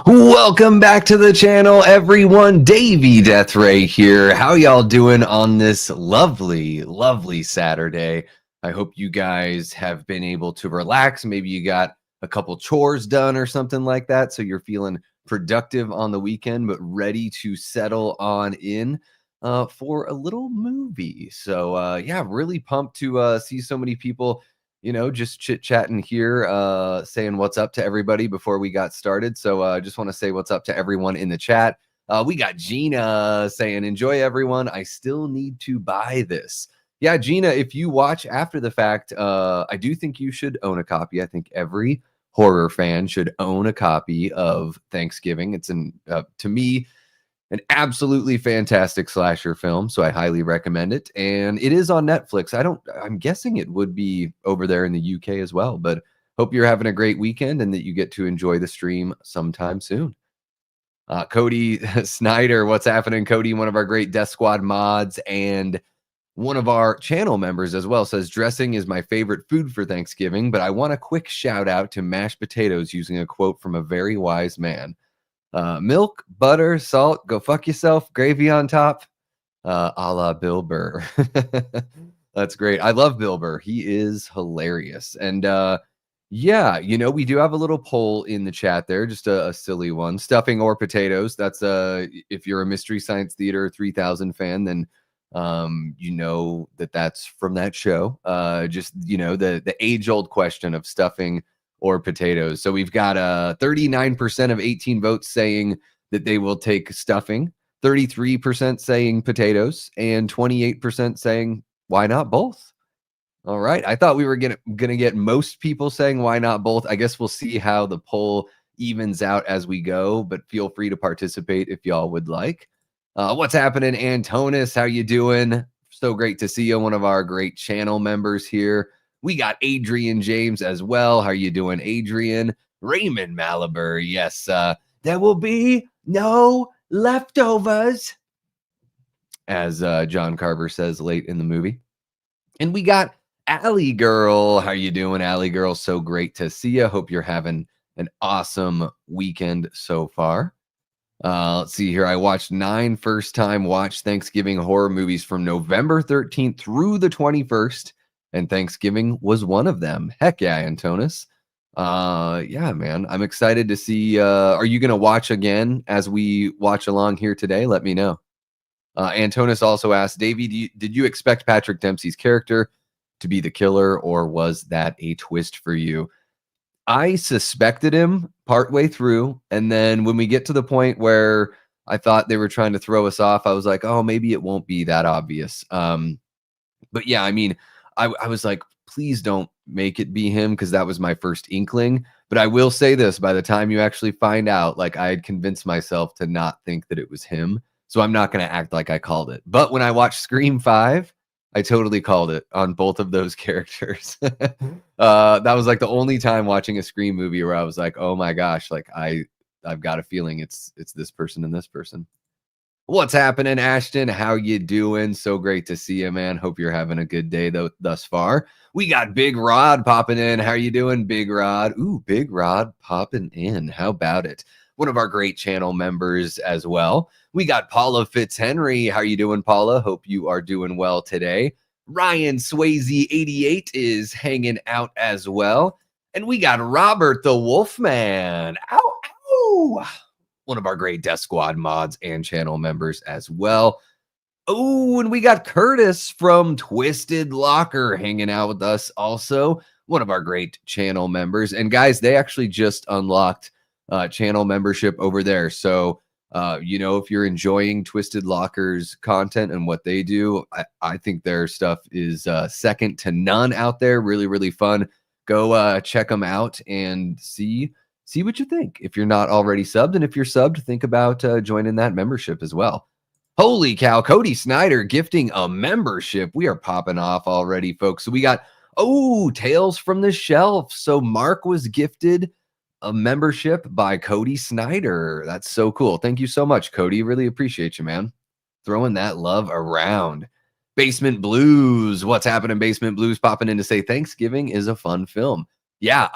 Welcome back to the channel, everyone. Davey Deathray here. How y'all doing on this lovely, lovely Saturday? I hope you guys have been able to relax. Maybe you got a couple chores done or something like that, so you're feeling productive on the weekend, but ready to settle on in for a little movie. So yeah, really pumped to see so many people just chit-chatting here, saying what's up to everybody before we got started. So I just want to say what's up to everyone in the chat. We got Gina saying, enjoy everyone. I still need to buy this. Yeah, Gina, if you watch after the fact, I do think you should own a copy. I think every horror fan should own a copy of Thanksgiving. It's to me, an absolutely fantastic slasher film, so I highly recommend it. And it is on Netflix. I'm guessing it would be over there in the UK as well, but hope you're having a great weekend and that you get to enjoy the stream sometime soon. Cody Snyder, what's happening, Cody? One of our great Death Squad mods and one of our channel members as well, says dressing is my favorite food for Thanksgiving, but I want a quick shout out to mashed potatoes using a quote from a very wise man. Milk, butter, salt, go fuck yourself, gravy on top, a la Bill Burr. That's great. I love Bill Burr. He is hilarious. And yeah, we do have a little poll in the chat there, just a silly one. Stuffing or potatoes. That's if you're a Mystery Science Theater 3000 fan, then you know that's from that show. Just the age-old question of stuffing or potatoes. So we've got 39% of 18 votes saying that they will take stuffing, 33% saying potatoes, and 28% saying why not both. All right. I thought we were gonna get most people saying why not both. I guess we'll see how the poll evens out as we go, but feel free to participate if y'all would like. What's happening, Antonis? How you doing? So great to see you, one of our great channel members here. We got Adrian James as well. How are you doing, Adrian? Raymond Malabar. Yes, there will be no leftovers, as John Carver says late in the movie. And we got Allie Girl. How you doing, Allie Girl? So great to see you. Hope you're having an awesome weekend so far. Let's see here. I watched 9 first-time watch Thanksgiving horror movies from November 13th through the 21st. And Thanksgiving was one of them. Heck yeah, Antonis. Yeah, man. I'm excited to see. Are you going to watch again as we watch along here today? Let me know. Antonis also asked, Davey, did you expect Patrick Dempsey's character to be the killer, or was that a twist for you? I suspected him partway through. And then when we get to the point where I thought they were trying to throw us off, I was like, oh, maybe it won't be that obvious. But yeah, I mean, I was like, please don't make it be him, because that was my first inkling. But I will say this, by the time you actually find out, like, I had convinced myself to not think that it was him. So I'm not going to act like I called it. But when I watched Scream 5, I totally called it on both of those characters. That was like the only time watching a Scream movie where I was like, oh my gosh, like I've got a feeling it's this person and this person. What's happening, Ashton? How you doing? So great to see you, man. Hope you're having a good day thus far. We got Big Rod popping in. How you doing, Big Rod? Ooh, Big Rod popping in. How about it? One of our great channel members as well. We got Paula Fitzhenry. How you doing, Paula? Hope you are doing well today. Ryan Swayze 88 is hanging out as well. And we got Robert the Wolfman. Ow, ow. One of our great Death Squad mods and channel members as well. Oh, and we got Curtis from Twisted Locker hanging out with us also. One of our great channel members. And guys, they actually just unlocked channel membership over there. So, if you're enjoying Twisted Locker's content and what they do, I think their stuff is second to none out there. Really, really fun. Go check them out and see what you think. If you're not already subbed, and if you're subbed, think about joining that membership as well. Holy cow, Cody Snyder gifting a membership. We are popping off already, folks. So we got, Tales from the Shelf. So Mark was gifted a membership by Cody Snyder. That's so cool. Thank you so much, Cody. Really appreciate you, man. Throwing that love around. Basement Blues. What's happening, Basement Blues? Popping in to say Thanksgiving is a fun film. Yeah,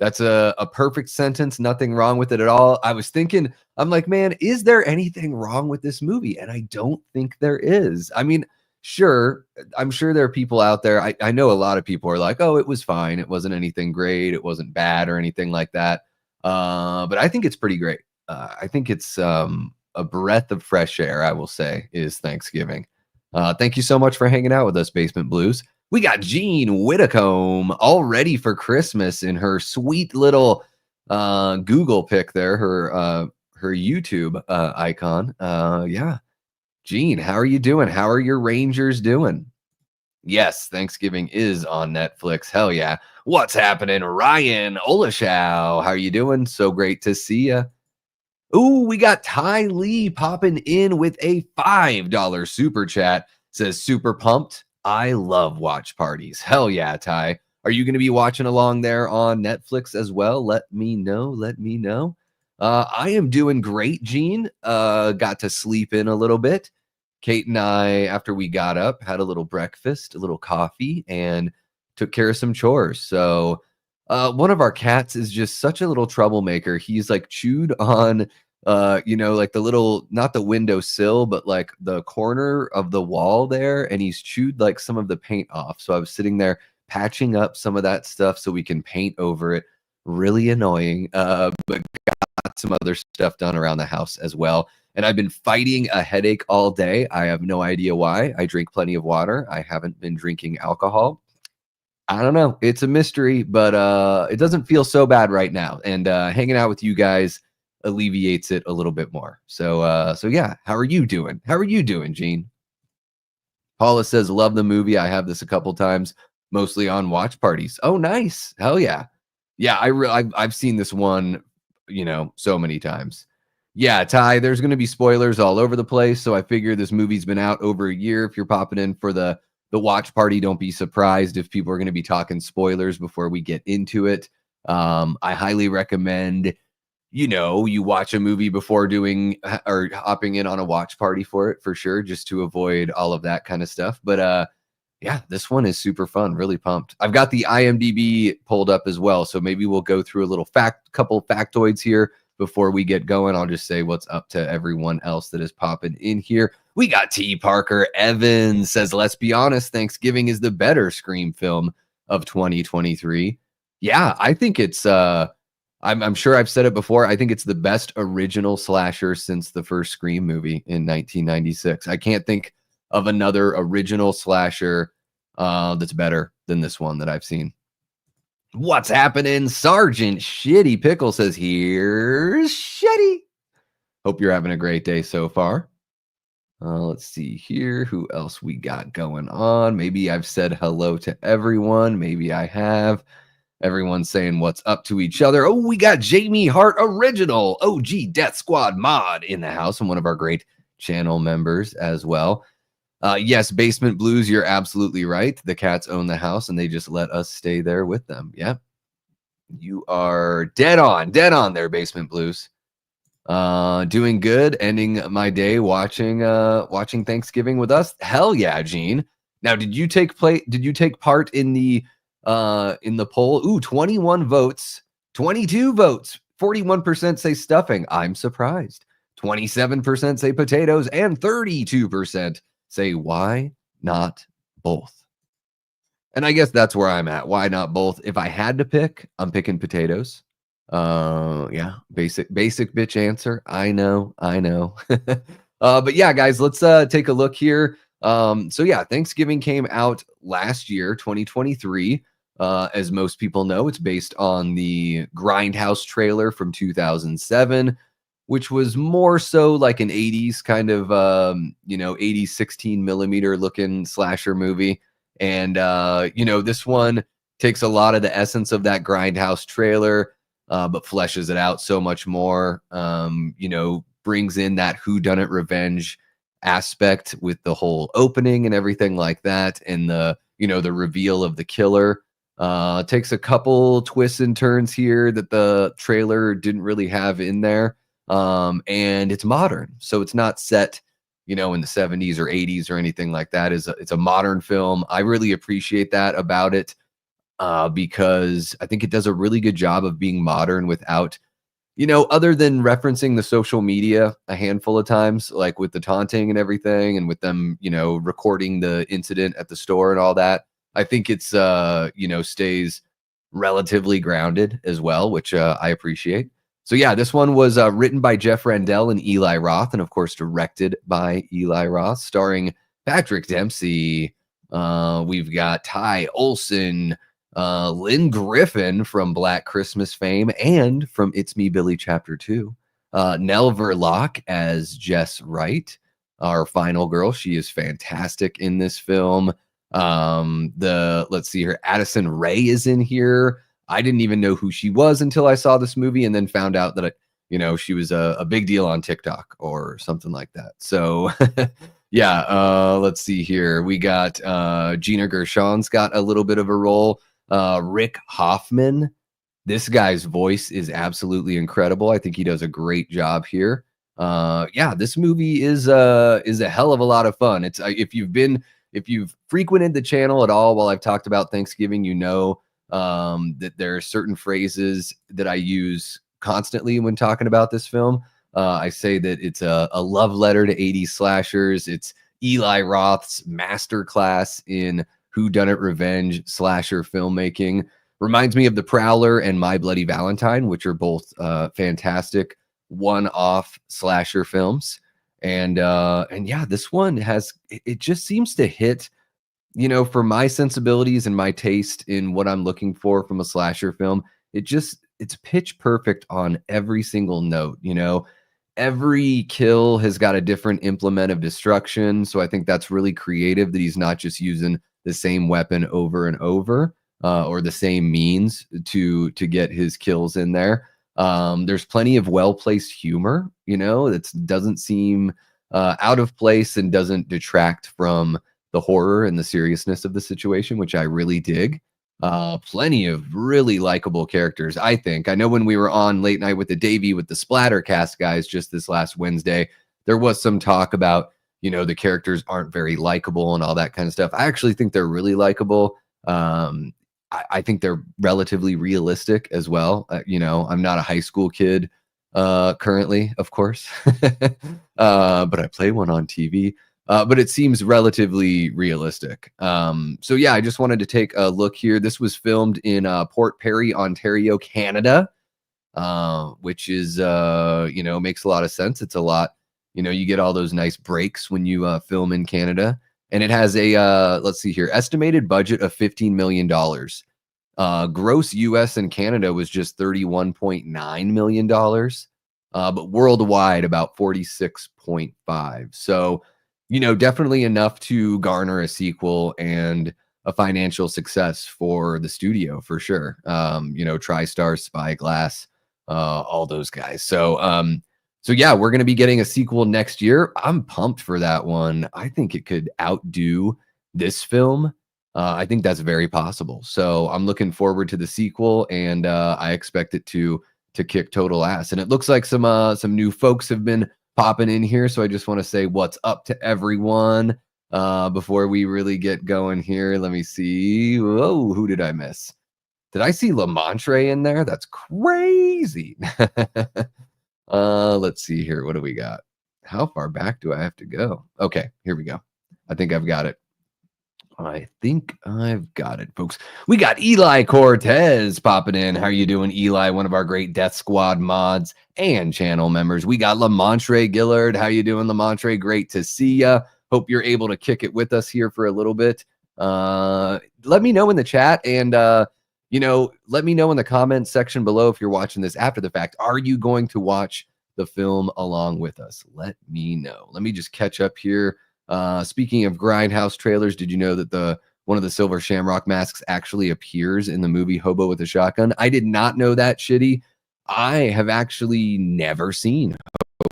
That's a perfect sentence. Nothing wrong with it at all. I was thinking, I'm like, man, is there anything wrong with this movie? And I don't think there is. I mean, sure, I'm sure there are people out there. I know a lot of people are like, oh, it was fine. It wasn't anything great. It wasn't bad or anything like that. But I think it's pretty great. I think it's a breath of fresh air, I will say, is Thanksgiving. Thank you so much for hanging out with us, Basement Blues. We got Jean Whitacombe all ready for Christmas in her sweet little Google pic there, her YouTube icon. Yeah. Jean, how are you doing? How are your Rangers doing? Yes, Thanksgiving is on Netflix. Hell yeah. What's happening, Ryan Olashow? How are you doing? So great to see you. Ooh, we got Ty Lee popping in with a $5 super chat. Says super pumped. I love watch parties. Hell yeah, Ty. Are you going to be watching along there on Netflix as well? Let me know. Let me know. I am doing great, Gene. Got to sleep in a little bit. Kate and I, after we got up, had a little breakfast, a little coffee, and took care of some chores. So one of our cats is just such a little troublemaker. He's like chewed on like the little, not the window sill, but like the corner of the wall there, and he's chewed like some of the paint off. So I was sitting there patching up some of that stuff so we can paint over it. Really annoying, but got some other stuff done around the house as well. And I've been fighting a headache all day. I have no idea why. I drink plenty of water. I haven't been drinking alcohol. I don't know. It's a mystery, but it doesn't feel so bad right now. And hanging out with you guys alleviates it a little bit more. So yeah, how are you doing? How are you doing, Gene? Paula says, love the movie. I have this a couple times, mostly on watch parties. Oh, nice. Hell yeah. Yeah, I've seen this one, so many times. Yeah, Ty, there's going to be spoilers all over the place. So I figure this movie's been out over a year. If you're popping in for the watch party, don't be surprised if people are going to be talking spoilers before we get into it. I highly recommend, you watch a movie before doing or hopping in on a watch party for it, for sure, just to avoid all of that kind of stuff. But yeah, this one is super fun. Really pumped. I've got the IMDb pulled up as well, so maybe we'll go through a little couple factoids here before we get going. I'll just say what's up to everyone else that is popping in here. We got T. Parker Evans says, let's be honest, Thanksgiving is the better Scream film of 2023. Yeah, I think it's I'm sure I've said it before. I think it's the best original slasher since the first Scream movie in 1996. I can't think of another original slasher that's better than this one that I've seen. What's happening? Sergeant Shitty Pickle says, here's Shitty. Hope you're having a great day so far. Let's see here. Who else we got going on? Maybe I've said hello to everyone. Maybe I have. Everyone's saying what's up to each other. Oh, we got Jamie Hart Original, OG Death Squad mod in the house, and one of our great channel members as well. Yes, Basement Blues, you're absolutely right. The cats own the house, and they just let us stay there with them. Yeah. You are dead on there, Basement Blues. Doing good, ending my day watching Thanksgiving with us. Hell yeah, Gene. Now, did you take part in the poll? Ooh, 21 votes, 22 votes, 41% say stuffing. I'm surprised. 27% say potatoes, and 32% say why not both. And I guess that's where I'm at. Why not both? If I had to pick, I'm picking potatoes. Yeah, basic bitch answer. I know. But yeah, guys, let's take a look here. So yeah, Thanksgiving came out last year, 2023. As most people know, it's based on the Grindhouse trailer from 2007, which was more so like an 80s kind of 80s 16 millimeter looking slasher movie. And this one takes a lot of the essence of that Grindhouse trailer, but fleshes it out so much more. Brings in that whodunit revenge aspect with the whole opening and everything like that, and the reveal of the killer. Takes a couple twists and turns here that the trailer didn't really have in there. And it's modern, so it's not set in the 70s or 80s or anything like that. It's a modern film. I really appreciate that about it. because I think it does a really good job of being modern without, other than referencing the social media a handful of times, like with the taunting and everything, and with them, recording the incident at the store and all that. I think it's, stays relatively grounded as well, which I appreciate. So yeah, this one was written by Jeff Randell and Eli Roth, and of course directed by Eli Roth, starring Patrick Dempsey. We've got Ty Olson, Lynn Griffin from Black Christmas fame and from It's Me, Billy Chapter 2. Nell Verloc as Jess Wright, our final girl. She is fantastic in this film. Let's see here. Addison Rae is in here. I didn't even know who she was until I saw this movie, and then found out that she was a big deal on TikTok or something like that. So yeah, let's see here. We got Gina Gershon's got a little bit of a role. Rick Hoffman. This guy's voice is absolutely incredible. I think he does a great job here. Yeah, this movie is a hell of a lot of fun. It's if you've frequented the channel at all while I've talked about Thanksgiving, that there are certain phrases that I use constantly when talking about this film. I say that it's a love letter to 80s slashers. It's Eli Roth's masterclass in whodunit revenge slasher filmmaking. Reminds me of The Prowler and My Bloody Valentine, which are both fantastic one-off slasher films. And yeah, this one it just seems to hit, for my sensibilities and my taste in what I'm looking for from a slasher film. It's pitch perfect on every single note. Every kill has got a different implement of destruction. So I think that's really creative that he's not just using the same weapon over and over, or the same means to get his kills in there. There's plenty of well-placed humor, that doesn't seem out of place and doesn't detract from the horror and the seriousness of the situation, which I really dig. Plenty of really likable characters, I think. I know when we were on Late Night with the Davey with the Splattercast guys just this last Wednesday, there was some talk about, the characters aren't very likable and all that kind of stuff. I actually think they're really likable. I think they're relatively realistic as well. I'm not a high school kid currently, of course, but I play one on TV. But it seems relatively realistic. So yeah, I just wanted to take a look here. This was filmed in Port Perry, Ontario, Canada, which is, makes a lot of sense. It's a lot, you get all those nice breaks when you film in Canada. And it has a, let's see here, estimated budget of $15 million. Gross US and Canada was just $31.9 million, but worldwide about 46.5. So, definitely enough to garner a sequel and a financial success for the studio for sure. TriStar, Spyglass, all those guys. So yeah, we're going to be getting a sequel next year. I'm pumped for that one. I think it could outdo this film. I think that's very possible. So I'm looking forward to the sequel, and I expect it to kick total ass. And it looks like some new folks have been popping in here. So I just want to say what's up to everyone before we really get going here. Let me see. Whoa, who did I miss? Did I see Lamontre in there? That's crazy. Let's see here. What do we got? How far back do I have to go? Okay, here we go. I think I've got it. Folks. We got Eli Cortez popping in. How are you doing, Eli? One of our great Death Squad mods and channel members. We got Lamontre Gillard. How you doing, Lamontre? Great to see ya. Hope you're able to kick it with us here for a little bit. Let me know in the chat, and let me know in the comments section below if you're watching this after the fact. Are you going to watch the film along with us? Let me know. Let me just catch up here. Speaking of Grindhouse trailers, did you know that one of the Silver Shamrock masks actually appears in the movie Hobo with a Shotgun? I did not know that, Shitty. I have actually never seen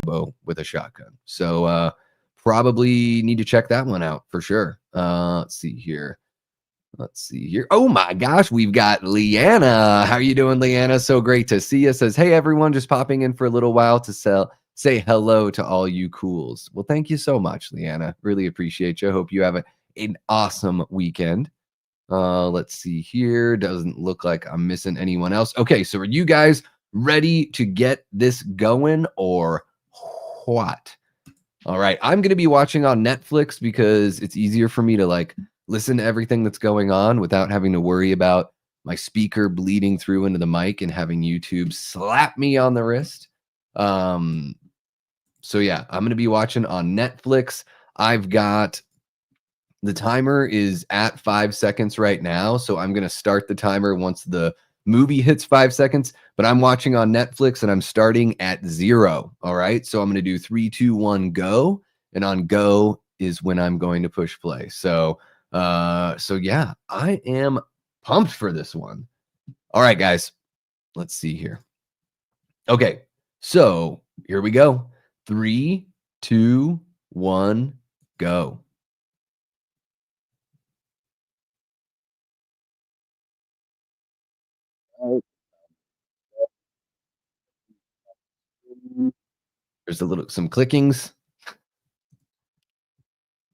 Hobo with a Shotgun. So probably need to check that one out for sure. Let's see here. Oh my gosh, we've got Leanna. How are you doing, Leanna? So great to see you. Says, hey, everyone, just popping in for a little while to say hello to all you cools. Well, thank you so much, Leanna. Really appreciate you. Hope you have an awesome weekend. Let's see here. Doesn't look like I'm missing anyone else. Okay, so are you guys ready to get this going or what? All right, I'm gonna be watching on Netflix because it's easier for me to like listen to everything that's going on without having to worry about my speaker bleeding through into the mic and having YouTube slap me on the wrist. Um, so yeah, I'm gonna be watching on Netflix. I've got the timer is at 5 seconds right now, so I'm gonna start the timer once the movie hits 5 seconds. But I'm watching on Netflix and I'm starting at zero. All right, so I'm gonna do three, two, one, go, and on go is when I'm going to push play. So yeah, I am pumped for this one. All right, guys, let's see here. Okay, so here we go. Three, two, one, go. There's a little some clickings.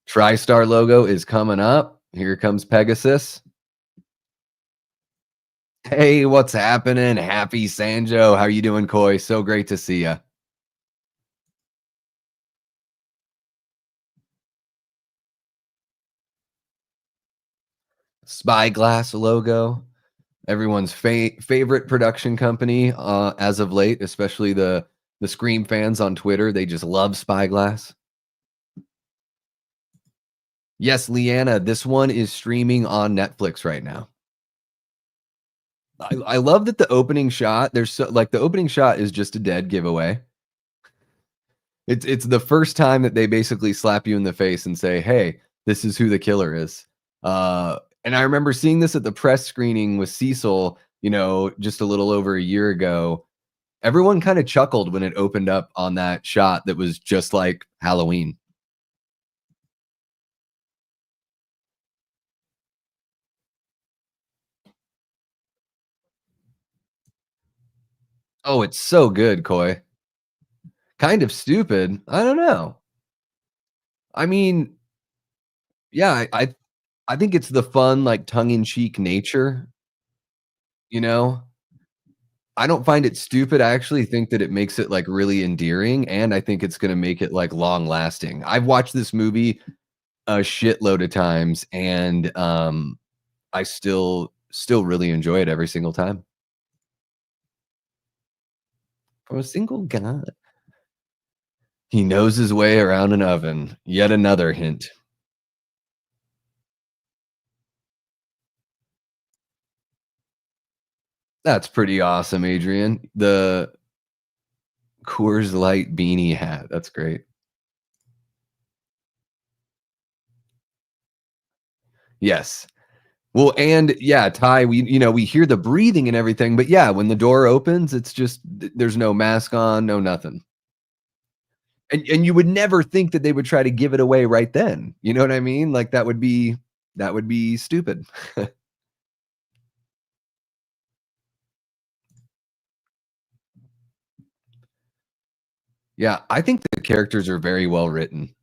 TriStar logo is coming up. Here comes Pegasus. Hey, what's happening? Happy Sanjo. How you doing, Koi? So great to see you. Spyglass logo. Everyone's favorite production company as of late, especially the Scream fans on Twitter. They just love Spyglass. Yes, Leanna, this one is streaming on Netflix right now. I love that the opening shot. There's so like the opening shot is just a dead giveaway. It's the first time that they basically slap you in the face and say, "Hey, this is who the killer is." And I remember seeing this at the press screening with Cecil, just a little over a year ago. Everyone kind of chuckled when it opened up on that shot that was just like Halloween. Oh, it's so good, Koi. Kind of stupid. I don't know. I mean, yeah, I think it's the fun, like tongue in cheek nature, you know? I don't find it stupid. I actually think that it makes it, like, really endearing, and I think it's gonna make it, like, long lasting. I've watched this movie a shitload of times, and, I still really enjoy it every single time. For a single guy. He knows his way around an oven. Yet another hint. That's pretty awesome, Adrian. The Coors Light beanie hat. That's great. Yes. Well, and yeah, Ty, we hear the breathing and everything, but yeah, when the door opens, it's just there's no mask on, no nothing. And you would never think that they would try to give it away right then. You know what I mean? Like that would be stupid. Yeah, I think the characters are very well written.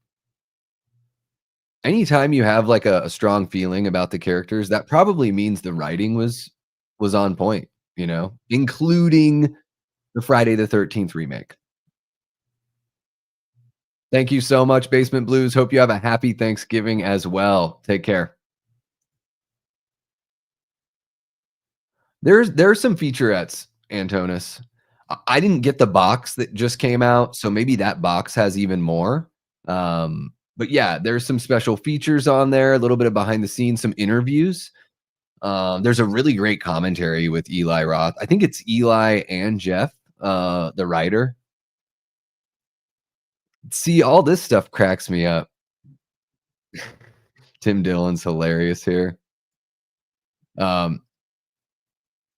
Anytime you have like a strong feeling about the characters, that probably means the writing was on point, including the Friday the 13th remake. Thank you so much, Basement Blues. Hope you have a happy Thanksgiving as well. Take care. There's some featurettes, Antonis. I didn't get the box that just came out, so maybe that box has even more. But yeah, there's some special features on there, a little bit of behind the scenes, some interviews. There's a really great commentary with Eli Roth. I think it's Eli and Jeff, the writer. See, all this stuff cracks me up. Tim Dillon's hilarious here. Um,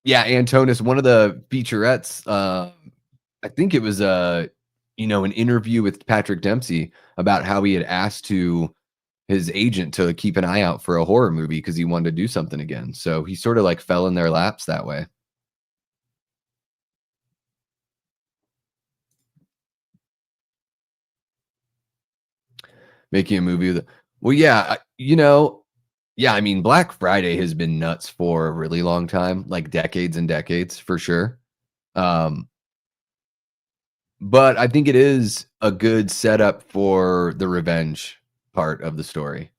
yeah, Antonis, one of the featurettes, I think it was an interview with Patrick Dempsey about how he had asked to his agent to keep an eye out for a horror movie because he wanted to do something again. So he sort of like fell in their laps that way, making a movie. Well, yeah, Yeah, I mean, Black Friday has been nuts for a really long time, like decades and decades for sure. Um, but I think it is a good setup for the revenge part of the story.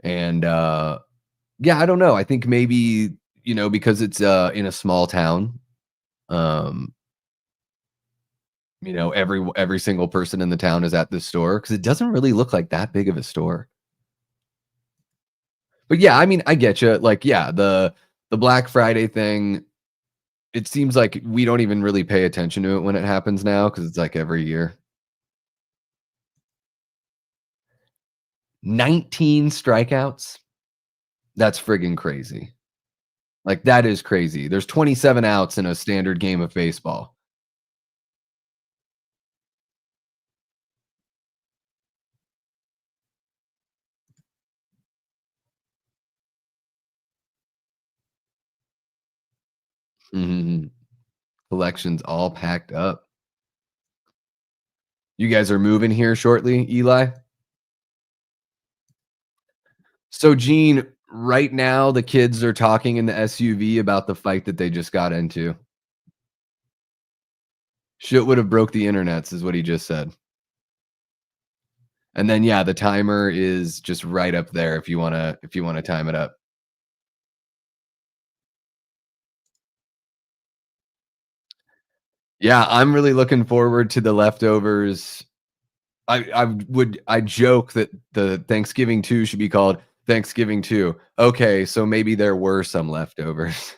And yeah, I don't know. I think maybe, because it's in a small town, um, every single person in the town is at this store because it doesn't really look like that big of a store. But yeah, I mean, I get you. Like, yeah, the Black Friday thing, it seems like we don't even really pay attention to it when it happens now because it's like every year. 19 strikeouts? That's friggin' crazy. Like, that is crazy. There's 27 outs in a standard game of baseball. Mhm. Collections all packed up. You guys are moving here shortly, Eli? So, Gene, right now, the kids are talking in the SUV about the fight that they just got into. Shit would have broke the internets is what he just said. And then, yeah, the timer is just right up there if you wanna time it up. Yeah, I'm really looking forward to the leftovers. I joke that the Thanksgiving 2 should be called Thanksgiving 2. Okay, so maybe there were some leftovers.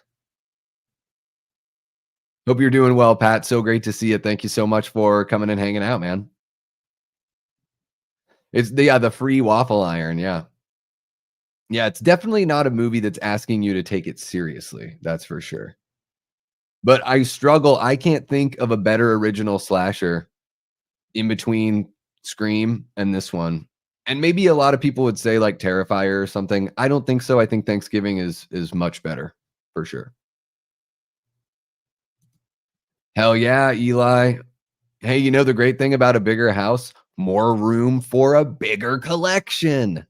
Hope you're doing well, Pat. So great to see you. Thank you so much for coming and hanging out, man. It's the free waffle iron, yeah. Yeah, it's definitely not a movie that's asking you to take it seriously, that's for sure. But I can't think of a better original slasher in between Scream and this one. And maybe a lot of people would say like Terrifier or something. I don't think so. I think Thanksgiving is much better for sure. Hell yeah, Eli. Hey, the great thing about a bigger house? More room for a bigger collection.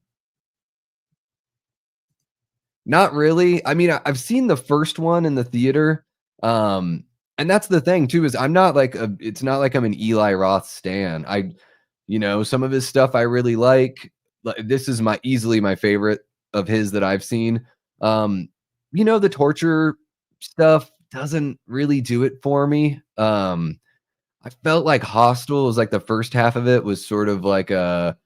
Not really. I mean, I've seen the first one in the theater, and that's the thing too is I'm not like a it's not like I'm an Eli Roth stan. Some of his stuff I really like, this is my easily my favorite of his that I've seen. Um, the torture stuff doesn't really do it for me. I felt like Hostel was like the first half of it was sort of like a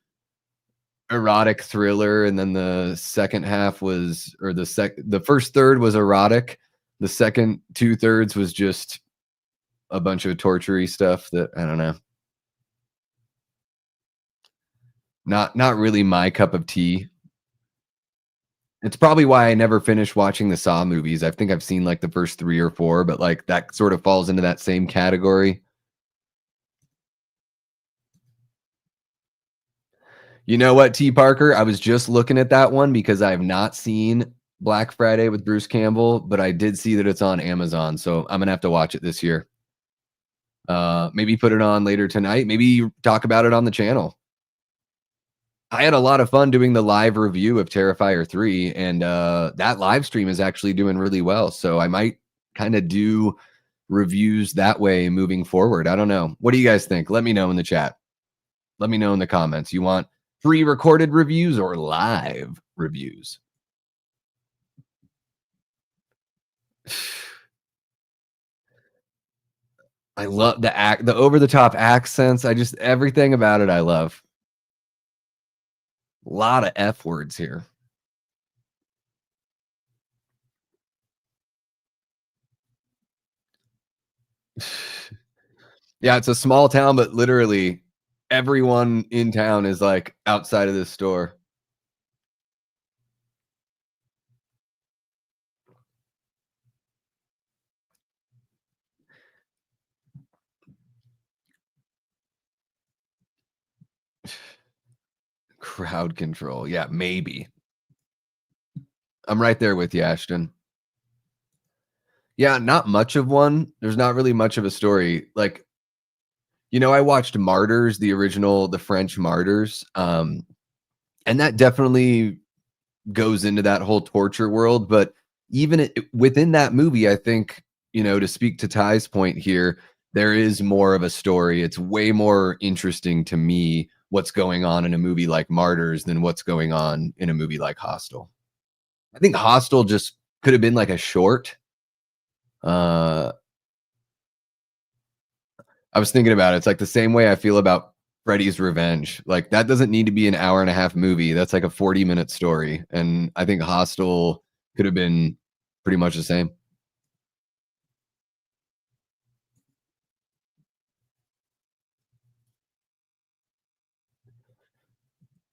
erotic thriller, and then the second half was or the first third was erotic. The second two thirds was just a bunch of tortury stuff that I don't know. Not really my cup of tea. It's probably why I never finished watching the Saw movies. I think I've seen like the first 3 or 4, but like that sort of falls into that same category. You know what, T. Parker? I was just looking at that one because I have not seen Black Friday with Bruce Campbell, but I did see that it's on Amazon, so I'm gonna have to watch it this year. Maybe put it on later tonight. Maybe talk about it on the channel. I had a lot of fun doing the live review of Terrifier 3, and that live stream is actually doing really well. So I might kind of do reviews that way moving forward. I don't know. What do you guys think? Let me know in the chat. Let me know in the comments. You want pre-recorded reviews or live reviews? I love the over the top accents. I just everything about it I love. A lot of F words here. Yeah, it's a small town, but literally everyone in town is like outside of this store. Crowd control. Yeah, maybe. I'm right there with you, Ashton. Yeah, not much of one. There's not really much of a story. Like, I watched Martyrs, the original, the French Martyrs. And that definitely goes into that whole torture world. But even within that movie, I think, to speak to Ty's point here, there is more of a story. It's way more interesting to me what's going on in a movie like Martyrs than what's going on in a movie like Hostel. I think Hostel just could have been like a short. Uh, I was thinking about it. It's like the same way I feel about Freddy's Revenge. Like that doesn't need to be an hour and a half movie. That's like a 40-minute story. And I think Hostel could have been pretty much the same.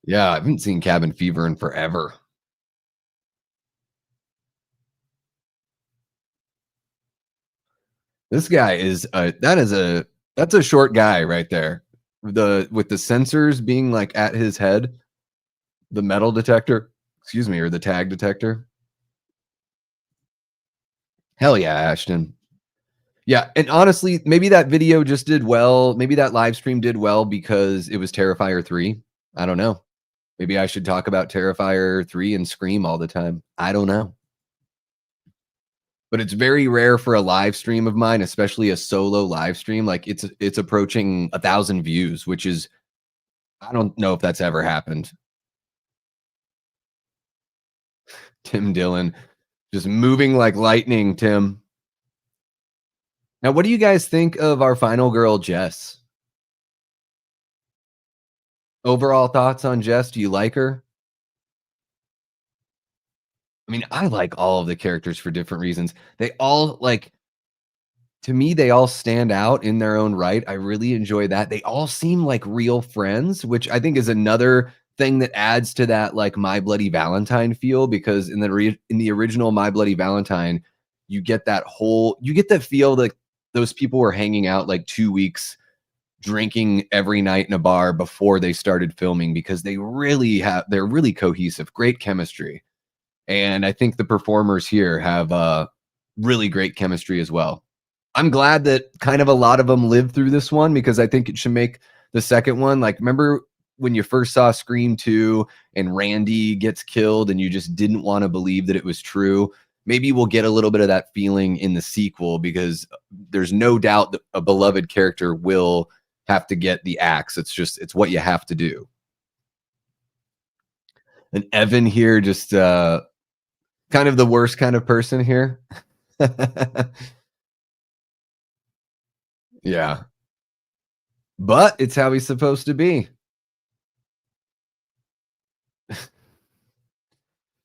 Yeah, I haven't seen Cabin Fever in forever. This guy is that's a short guy right there. With the sensors being like at his head, the metal detector, excuse me, or the tag detector. Hell yeah, Ashton. Yeah, and honestly, maybe that video just did well. Maybe that live stream did well because it was Terrifier 3. I don't know. Maybe I should talk about Terrifier 3 and Scream all the time. I don't know. But it's very rare for a live stream of mine, especially a solo live stream. Like it's approaching 1,000 views, which is I don't know if that's ever happened. Tim Dillon just moving like lightning, Tim. Now, what do you guys think of our final girl, Jess? Overall thoughts on Jess? Do you like her? I mean, I like all of the characters for different reasons. They all like to me, they all stand out in their own right. I really enjoy that. They all seem like real friends, which I think is another thing that adds to that like My Bloody Valentine feel because in the original My Bloody Valentine, you get that feel that those people were hanging out like 2 weeks drinking every night in a bar before they started filming because they're really cohesive, great chemistry. And I think the performers here have really great chemistry as well. I'm glad that kind of a lot of them lived through this one because I think it should make the second one like remember when you first saw Scream 2 and Randy gets killed and you just didn't want to believe that it was true. Maybe we'll get a little bit of that feeling in the sequel because there's no doubt that a beloved character will have to get the axe. It's what you have to do. And Evan here just kind of the worst kind of person here. Yeah. But it's how he's supposed to be.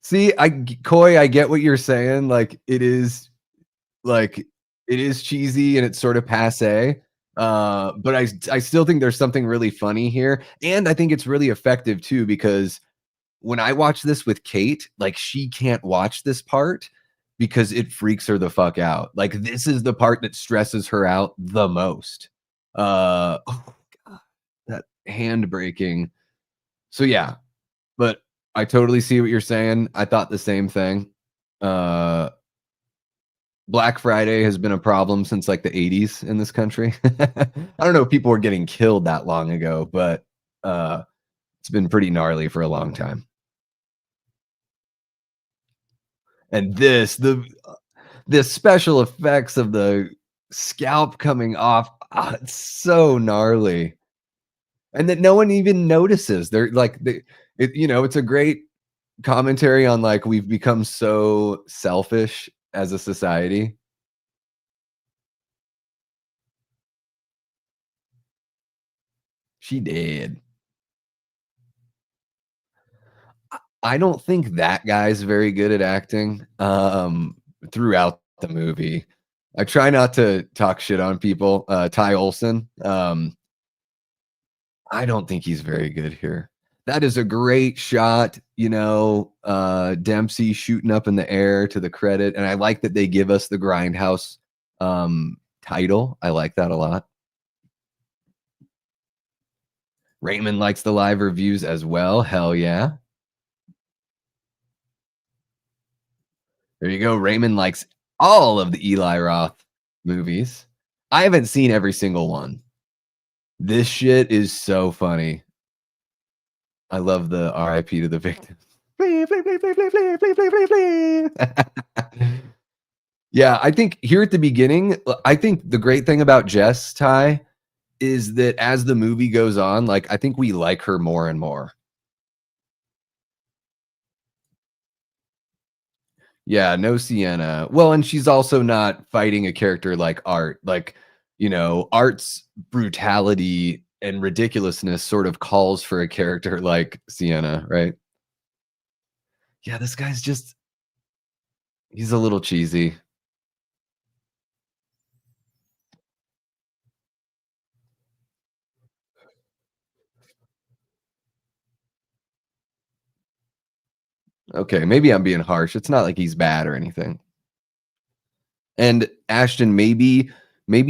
See, Coy, I get what you're saying. Like it is cheesy and it's sort of passe. But I still think there's something really funny here. And I think it's really effective too, because when I watch this with Kate, like she can't watch this part because it freaks her the fuck out. Like this is the part that stresses her out the most. Oh god, that hand braking. So yeah, but I totally see what you're saying. I thought the same thing. Uh, Black Friday has been a problem since like the 80s in this country. I don't know if people were getting killed that long ago, but it's been pretty gnarly for a long time. And the special effects of the scalp coming off, it's so gnarly. And that no one even notices. They're like it's a great commentary on like we've become so selfish as a society. She did. I don't think that guy's very good at acting throughout the movie. I try not to talk shit on people. Ty Olson, I don't think he's very good here. That is a great shot, Dempsey shooting up in the air to the credit, and I like that they give us the Grindhouse title. I like that a lot. Raymond likes the live reviews as well. Hell yeah. There you go. Raymond likes all of the Eli Roth movies. I haven't seen every single one. This shit is so funny. I love the RIP to the victim. Flee, flee, flee, flee, flee, flee, flee, flee, flee, flee. Yeah, I think here at the beginning, I think the great thing about Jess, Ty, is that as the movie goes on, like, I think we like her more and more. Yeah, no Sienna. Well, and she's also not fighting a character like Art. Like, Art's brutality and ridiculousness sort of calls for a character like Sienna, right? Yeah, this guy's just he's a little cheesy. Okay, maybe I'm being harsh. It's not like he's bad or anything. And Ashton, maybe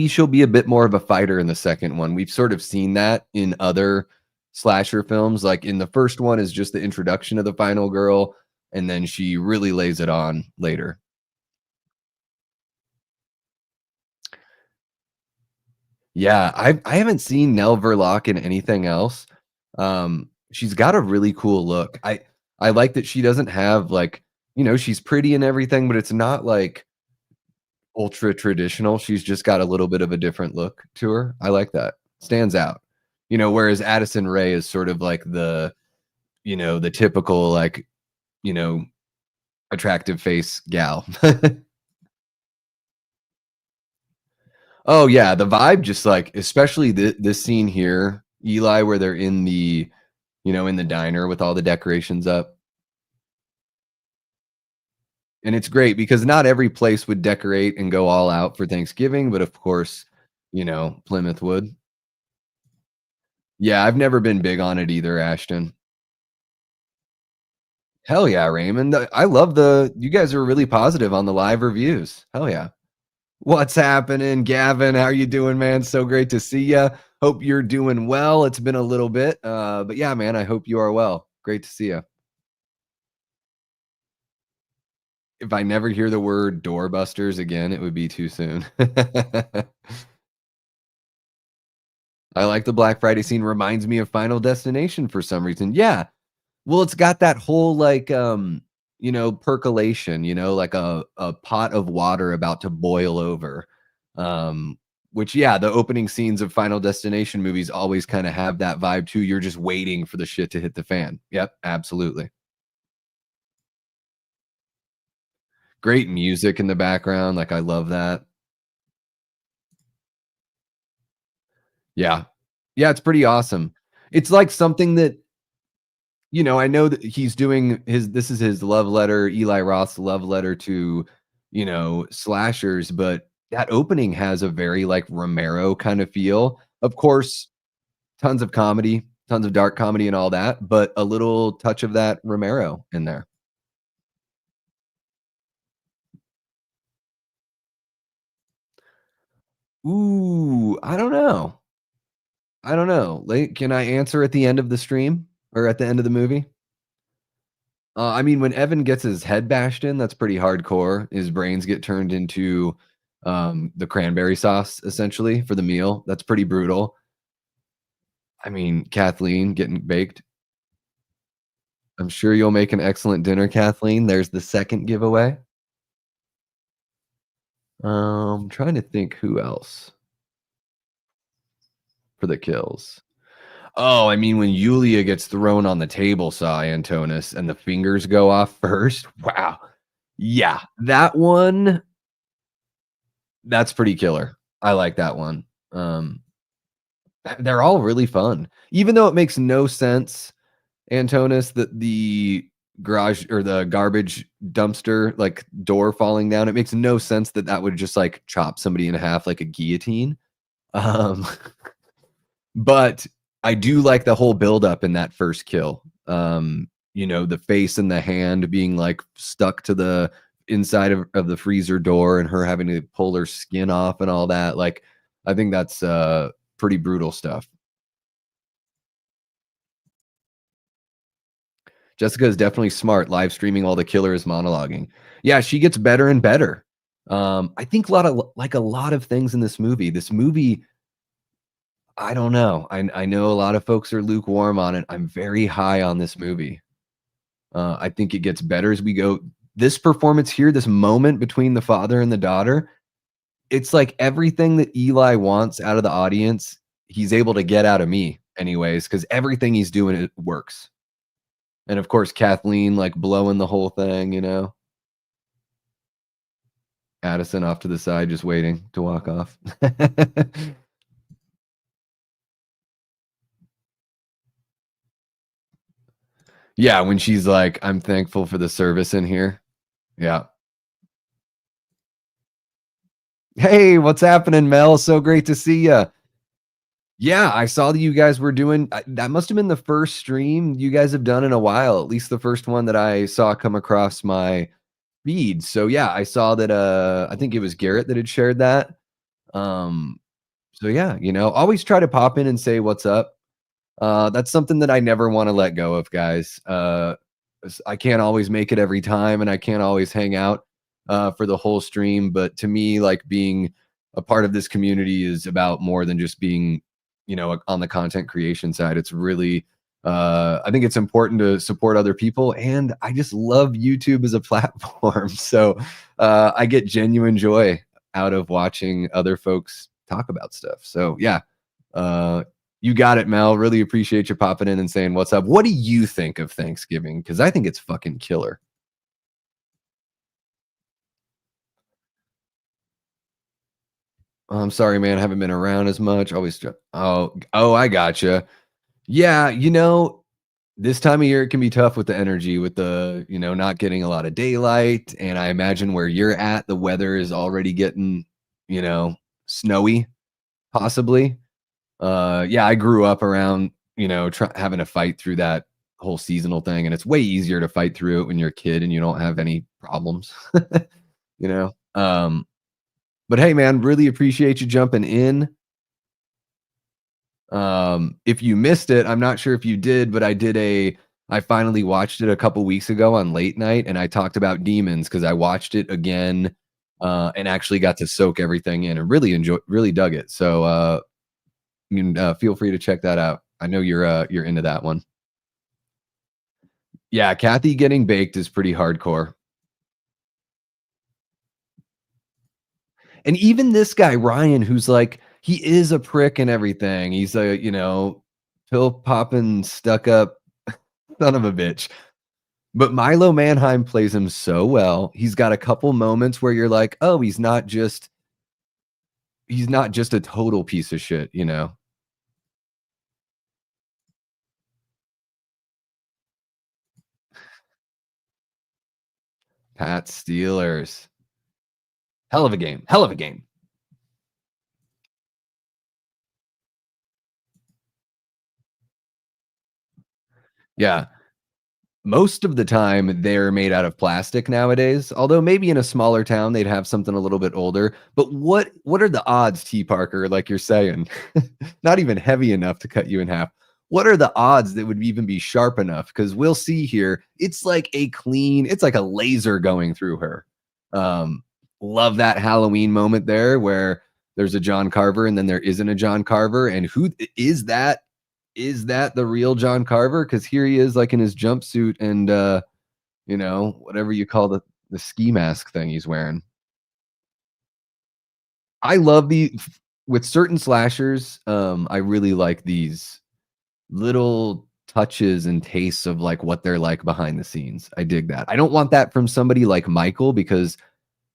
she'll be a bit more of a fighter in the second one. We've sort of seen that in other slasher films. Like in the first one is just the introduction of the final girl, and then she really lays it on later. Yeah, I haven't seen Nell Verloc in anything else. She's got a really cool look. I like that she doesn't have like, she's pretty and everything, but it's not like ultra traditional. She's just got a little bit of a different look to her. I like that. Stands out. Whereas Addison Rae is sort of like the typical like, you know, attractive face gal. Oh yeah, the vibe just like especially this scene here, Eli, where they're in the diner with all the decorations up. And it's great because not every place would decorate and go all out for Thanksgiving, but of course, Plymouth would. Yeah, I've never been big on it either, Ashton. Hell yeah, Raymond. I love you guys are really positive on the live reviews. Hell yeah. What's happening, Gavin? How are you doing, man? So great to see you. Hope you're doing well. It's been a little bit, but yeah, man, I hope you are well. Great to see you. If I never hear the word doorbusters again, it would be too soon. I like the Black Friday scene. Reminds me of Final Destination for some reason. Yeah. Well, it's got that whole like percolation, like a pot of water about to boil over. Um, which yeah, the opening scenes of Final Destination movies always kind of have that vibe too. You're just waiting for the shit to hit the fan. Yep, absolutely. Great music in the background. Like I love that. Yeah. Yeah, it's pretty awesome. It's like something that I know that he's doing this is his love letter, Eli Roth's love letter to, slashers, but that opening has a very like Romero kind of feel. Of course, tons of comedy, tons of dark comedy and all that, but a little touch of that Romero in there. Ooh, I don't know. I don't know. Like, can I answer at the end of the stream or at the end of the movie? I mean, when Evan gets his head bashed in, that's pretty hardcore. His brains get turned into the cranberry sauce essentially for the meal. That's pretty brutal. I mean, Kathleen getting baked. I'm sure you'll make an excellent dinner, Kathleen. There's the second giveaway. Trying to think who else for the kills. Oh, I mean, when Yulia gets thrown on the table saw, Antonis, and the fingers go off first. Wow. Yeah, that one, that's pretty killer. I like that one. They're all really fun. Even though it makes no sense, Antonis, that the garage or the garbage dumpster, like, door falling down, it makes no sense that that would just, like, chop somebody in half like a guillotine. Um, but I do like the whole buildup in that first kill. The face and the hand being, like, stuck to the inside of the freezer door and her having to pull her skin off and all that, like, I think that's, pretty brutal stuff. Jessica is definitely smart, live streaming while the killer is monologuing. Yeah, she gets better and better. I think a lot of things in this movie. This movie, I don't know. I know a lot of folks are lukewarm on it. I'm very high on this movie. I think it gets better as we go. This performance here, this moment between the father and the daughter, it's like everything that Eli wants out of the audience, he's able to get out of me anyways, because everything he's doing, it works. And of course, Kathleen like blowing the whole thing, you know. Addison off to the side, just waiting to walk off. Yeah, when she's like, "I'm thankful for the service in here." Yeah. Hey, what's happening, Mel? So great to see you. Yeah, I saw that you guys were doing that must have been the first stream you guys have done in a while, at least the first one that I saw come across my feed. So yeah, I saw that I think it was Garrett that had shared that. Um so yeah, always try to pop in and say what's up. That's something that I never want to let go of, guys. I can't always make it every time, and I can't always hang out for the whole stream. But to me, like being a part of this community is about more than just being, on the content creation side. It's really, I think it's important to support other people, and I just love YouTube as a platform. So I get genuine joy out of watching other folks talk about stuff. So yeah, uh, you got it, Mel. Really appreciate you popping in and saying what's up. What do you think of Thanksgiving? Because I think it's fucking killer. Oh, I'm sorry, man. I haven't been around as much. Always. Oh, I gotcha. Yeah, this time of year it can be tough with the energy, with the not getting a lot of daylight, and I imagine where you're at, the weather is already getting you know snowy, possibly. Yeah, I grew up around, having to fight through that whole seasonal thing, and it's way easier to fight through it when you're a kid and you don't have any problems, you know? But hey, man, really appreciate you jumping in. If you missed it, I'm not sure if you did, but I finally watched it a couple weeks ago on late night, and I talked about demons because I watched it again, and actually got to soak everything in and really dug it. So, you can, feel free to check that out. I know you're into that one. Yeah, Kathy getting baked is pretty hardcore. And even this guy, Ryan, who's like, he is a prick and everything. He's a, pill popping, stuck up son of a bitch. But Milo Manheim plays him so well. He's got a couple moments where you're like, oh, he's not just a total piece of shit. Pat Steelers. Hell of a game. Hell of a game. Yeah. Most of the time, they're made out of plastic nowadays, although maybe in a smaller town, they'd have something a little bit older. But what are the odds, T. Parker, like you're saying? Not even heavy enough to cut you in half. What are the odds that would even be sharp enough? Because we'll see here, it's like a laser going through her. Um, Love that Halloween moment there where there's a John Carver and then there isn't a John Carver. And who is that? Is that the real John Carver? Because here he is, like in his jumpsuit and whatever you call the ski mask thing he's wearing. I love the with certain slashers. I really like these little touches and tastes of like what they're like behind the scenes. I dig that. I don't want that from somebody like Michael because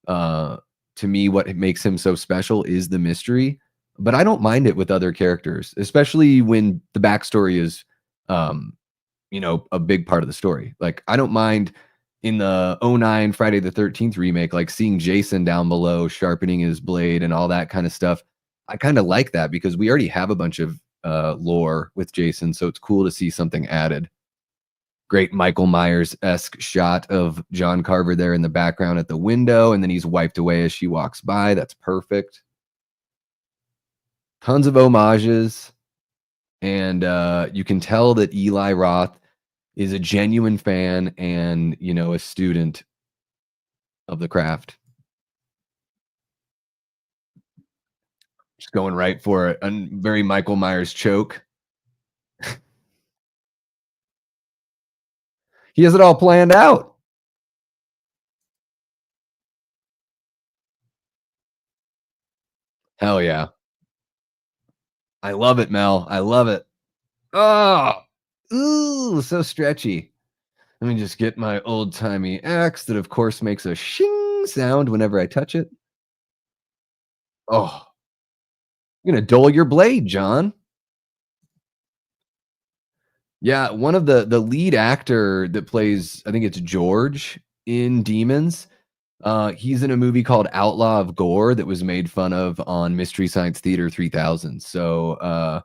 uh, to me, what makes him so special is the mystery. But I don't mind it with other characters, especially when the backstory is um, a big part of the story. Like I don't mind in the '09 Friday the 13th remake, like seeing Jason down below sharpening his blade and all that kind of stuff. I kind of like that because we already have a bunch of lore with Jason, so it's cool to see something added. Great Michael Myers-esque shot of John Carver there in the background at the window, and then he's wiped away as she walks by. That's perfect. Tons of homages, and you can tell that Eli Roth is a genuine fan and a student of the craft. Just going right for it. A very Michael Myers choke. He has it all planned out. Hell yeah. I love it, Mel. I love it. Oh, ooh, so stretchy. Let me just get my old timey axe that, of course, makes a shing sound whenever I touch it. Oh, you're gonna dull your blade, John. Yeah, one of the lead actor that plays, I think it's George in Demons. He's in a movie called Outlaw of Gore that was made fun of on Mystery Science Theater 3000. So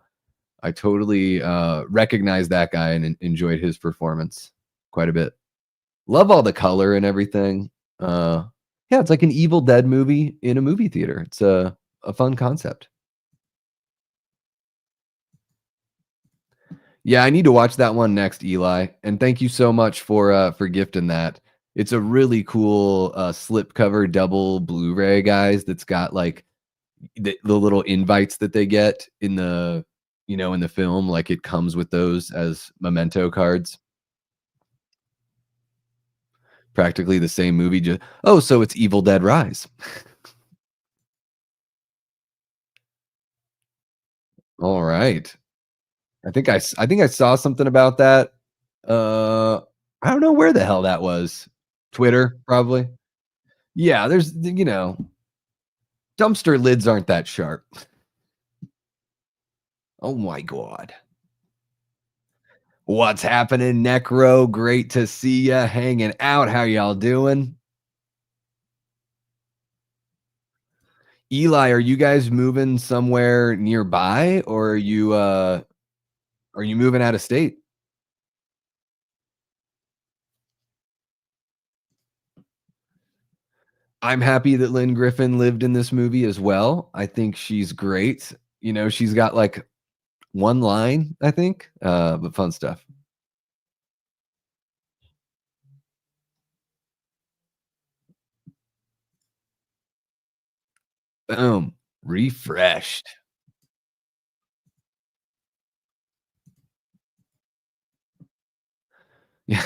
I totally recognized that guy and enjoyed his performance quite a bit. Love all the color and everything. Uh, yeah, it's like an Evil Dead movie in a movie theater. It's a fun concept. Yeah, I need to watch that one next, Eli. And thank you so much for gifting that. It's a really cool slipcover double Blu-ray, guys. That's got like the little invites that they get in the in the film. Like it comes with those as memento cards. Practically the same movie. Just oh, so it's Evil Dead Rise. All right. I think I saw something about that. Uh, I don't know where the hell that was. Twitter, probably. Yeah, there's dumpster lids aren't that sharp. Oh my god. What's happening, Necro? Great to see ya hanging out. How y'all doing? Eli, are you guys moving somewhere nearby or are you moving out of state? I'm happy that Lynn Griffin lived in this movie as well. I think she's great. She's got like one line, I think, but fun stuff. Boom. Refreshed. Yeah.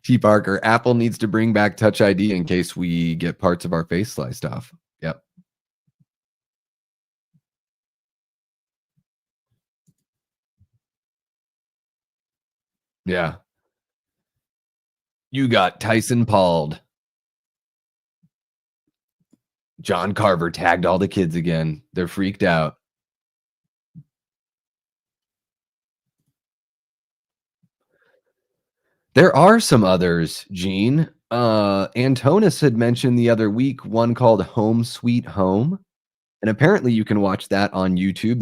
T. Parker, Apple needs to bring back Touch ID in case we get parts of our face sliced off. Yep. Yeah. You got Tyson Pauled. John Carver tagged all the kids again. They're freaked out. There are some others, Gene. Antonis had mentioned the other week one called Home Sweet Home. And apparently you can watch that on YouTube.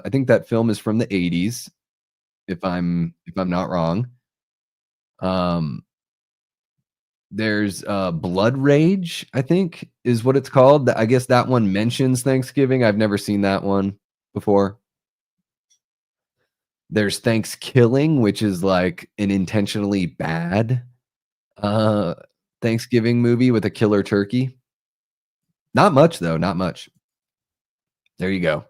I think that film is from the 80s, if I'm not wrong. Um, there's Blood Rage, I think is what it's called. I guess that one mentions Thanksgiving. I've never seen that one before. There's Thanksgiving, which is like an intentionally bad uh Thanksgiving movie with a killer turkey. Not much though, not much. There you go.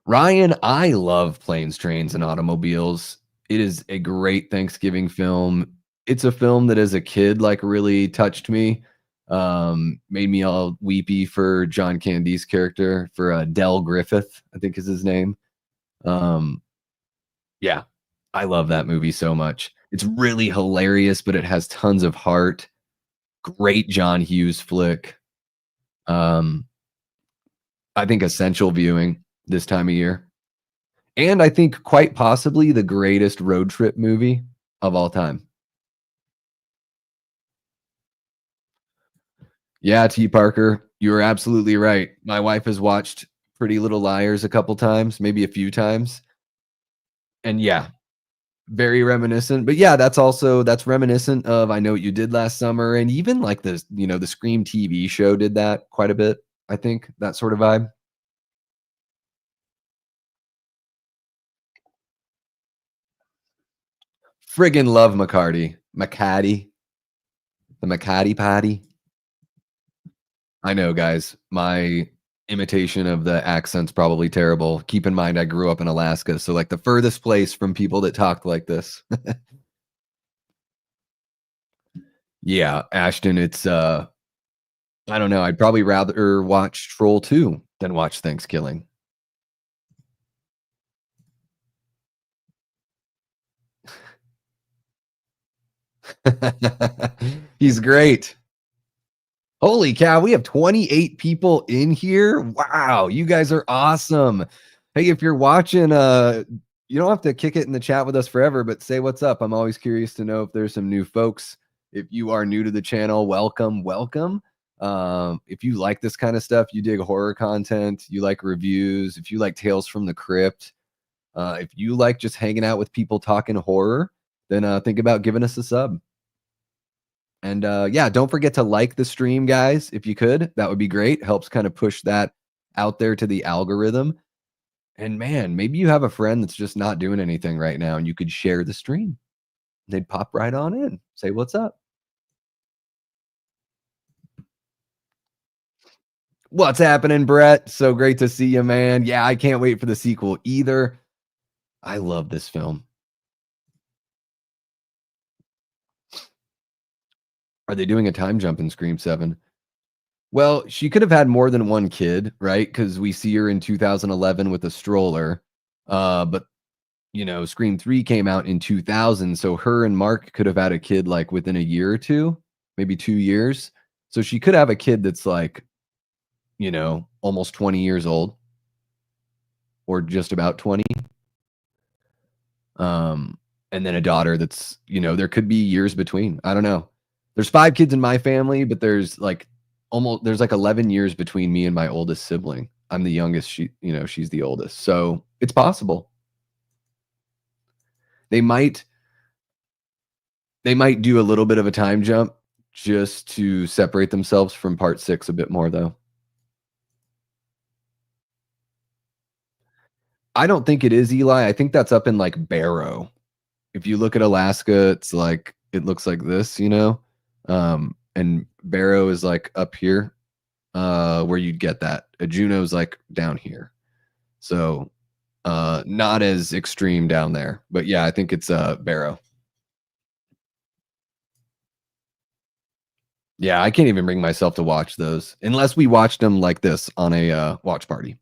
Ryan, I love Planes, Trains, and Automobiles. It is a great Thanksgiving film. It's a film that as a kid, like, really touched me, made me all weepy for John Candy's character, for, Del Griffith, I think is his name. Um, yeah, I love that movie so much. It's really hilarious, but it has tons of heart. Great John Hughes flick. Um, I think essential viewing this time of year. And I think quite possibly the greatest road trip movie of all time. Yeah, T. Parker, you are absolutely right. My wife has watched Pretty Little Liars a couple times, maybe a few times. And yeah, very reminiscent. But yeah, that's reminiscent of I Know What You Did Last Summer. And even like the Scream TV show did that quite a bit. I think that sort of vibe. Friggin' love McCarty. McCaddy. The McCaddy Patty. I know, guys. Imitation of the accent's probably terrible. Keep in mind, I grew up in Alaska, so, like, the furthest place from people that talked like this. Yeah, Ashton, I don't know, I'd probably rather watch Troll 2 than watch Thanksgiving. He's great. Holy cow, we have 28 people in here? Wow, you guys are awesome. Hey, if you're watching, you don't have to kick it in the chat with us forever, but say what's up. I'm always curious to know if there's some new folks. If you are new to the channel, welcome, welcome. If you like this kind of stuff, you dig horror content, you like reviews, if you like Tales from the Crypt, if you like just hanging out with people talking horror, then think about giving us a sub. And yeah, don't forget to like the stream, guys, if you could. That would be great. Helps kind of push that out there to the algorithm. And man, maybe you have a friend that's just not doing anything right now and you could share the stream. They'd pop right on in, say what's up. What's happening, Brett? So great to see you, man. Yeah, I can't wait for the sequel either. I love this film. Are they doing a time jump in Scream 7? Well, she could have had more than one kid, right? Because we see her in 2011 with a stroller. But Scream 3 came out in 2000, so her and Mark could have had a kid, like, within a year or 2, maybe 2 years. So she could have a kid that's, like, almost 20 years old or just about 20. And then a daughter that's, there could be years between. I don't know. There's 5 kids in my family, but there's like 11 years between me and my oldest sibling. I'm the youngest, she's the oldest. So, it's possible. They might They might do a little bit of a time jump just to separate themselves from part 6 a bit more, though. I don't think it is Eli. I think that's up in, like, Barrow. If you look at Alaska, it looks like this, and Barrow is, like, up here, where you'd get that. Juneau's, like, down here. So, not as extreme down there. But, yeah, I think it's, Barrow. Yeah, I can't even bring myself to watch those unless we watched them like this on a, watch party.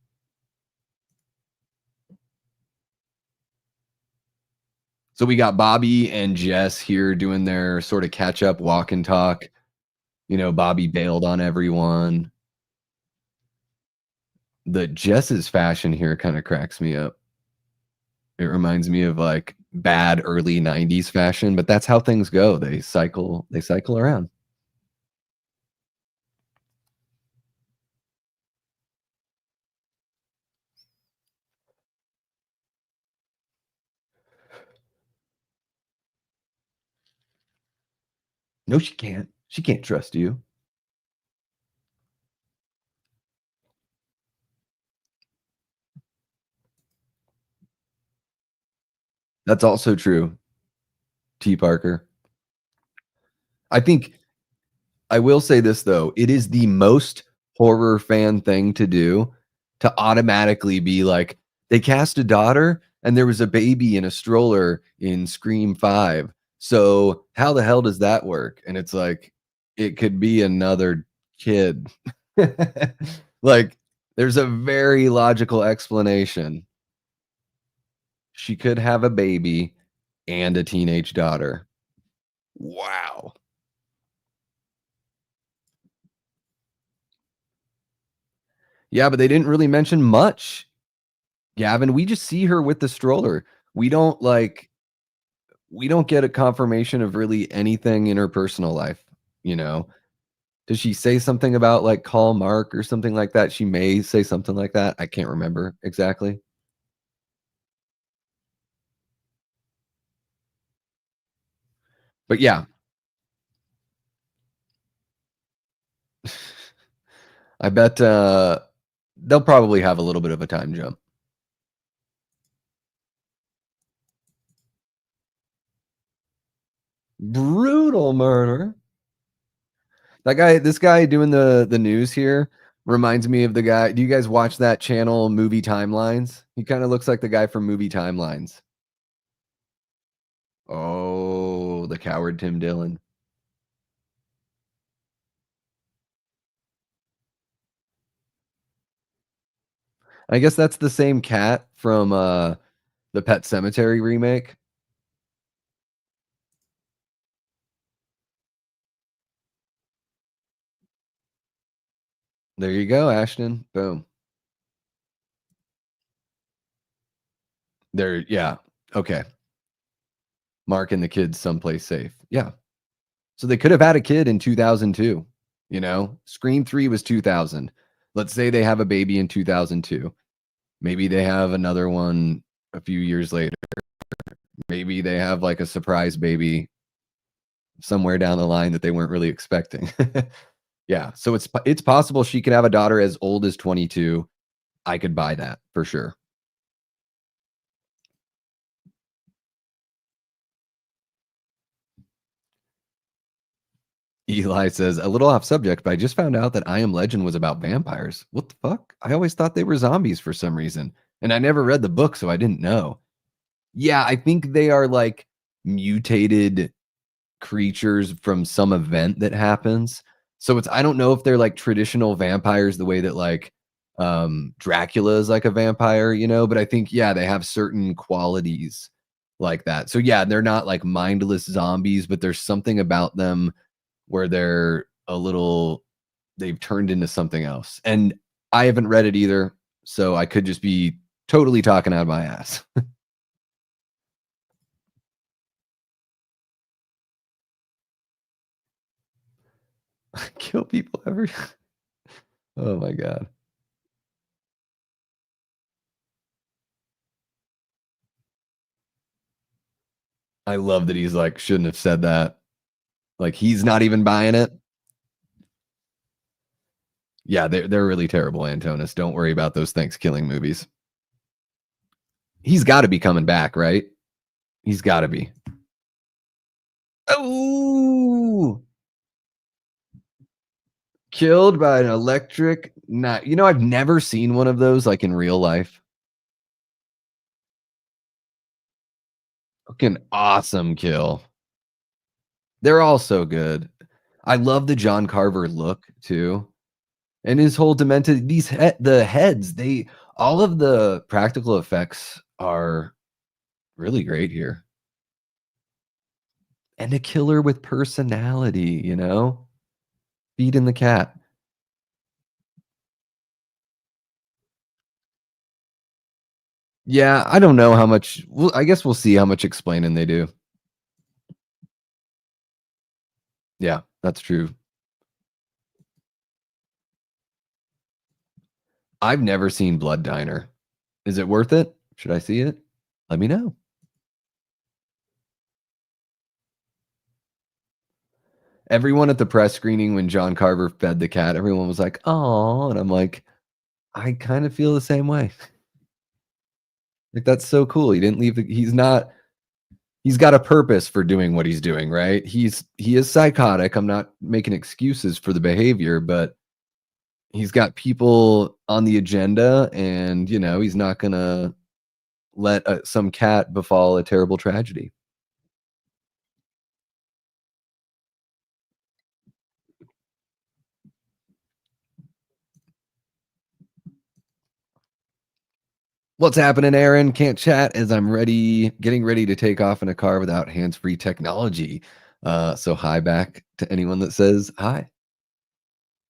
So we got Bobby and Jess here doing their sort of catch up walk and talk. Bobby bailed on everyone. The Jess's fashion here kind of cracks me up. It reminds me of like bad early 90s fashion, but that's how things go. They cycle around. No, she can't. She can't trust you. That's also true. T Parker. I think I will say this though, it is the most horror fan thing to do to automatically be like, they cast a daughter and there was a baby in a stroller in Scream 5. So how the hell does that work? And it's like, it could be another kid. Like, there's a very logical explanation. She could have a baby and a teenage daughter. Wow. Yeah, but they didn't really mention much. Gavin, we just see her with the stroller. We don't like we don't get a confirmation of really anything in her personal life, you know? Does she say something about, like, call Mark or something like that? She may say something like that. I can't remember exactly. But yeah, I bet, they'll probably have a little bit of a time jump. Brutal murder. This guy doing the news here, Reminds me of the guy. Do you guys watch that channel, Movie Timelines? He kinda looks like the guy from Movie Timelines. Oh, the coward Tim Dillon. I guess that's the same cat from, the Pet Sematary remake. There you go, Ashton. Boom. There yeah. Okay. Marking the kids someplace safe. Yeah. So they could have had a kid in 2002, you know? Scream 3 was 2000. Let's say they have a baby in 2002. Maybe they have another one a few years later. Maybe they have, like, a surprise baby somewhere down the line that they weren't really expecting. Yeah, so it's possible she could have a daughter as old as 22. I could buy that for sure. Eli says, "A little off subject, but I just found out that I Am Legend was about vampires. What the fuck? I always thought they were zombies for some reason, and I never read the book, so I didn't know." Yeah, I think they are, like, mutated creatures from some event that happens. So it's I don't know if they're like traditional vampires the way that like Dracula is like a vampire, you know, but I think yeah, they have certain qualities like that. So yeah, they're not like mindless zombies, but there's something about them where they're a little they've turned into something else. And I haven't read it either, so I could just be totally talking out of my ass. Kill people every Oh my god. I love that he's like, "Shouldn't have said that." Like, he's not even buying it. Yeah, they're really terrible, Antonis. Don't worry about those Thanksgiving movies. He's gotta be coming back, right? He's gotta be. Oh! Killed by an electric kni you know, I've never seen one of those, like, in real life. Fucking awesome kill. They're all so good. I love the John Carver look, too, and his whole demented the heads, they all of the practical effects are really great here. And a killer with personality, you know? Feeding the cat. Yeah, I don't know how much well, I guess we'll see how much explaining they do. Yeah, that's true. I've never seen Blood Diner. Is it worth it? Should I see it? Let me know. Everyone at the press screening when John Carver fed the cat, everyone was like, "Oh," and I'm like, "I kind of feel the same way." Like, that's so cool. He didn't leave the he's not he's got a purpose for doing what he's doing, right? He is psychotic. I'm not making excuses for the behavior, but he's got people on the agenda and, you know, he's not gonna let, some cat befall a terrible tragedy. What's happening, Aaron? Can't chat as I'm getting ready to take off in a car without hands-free technology. So hi back to anyone that says hi.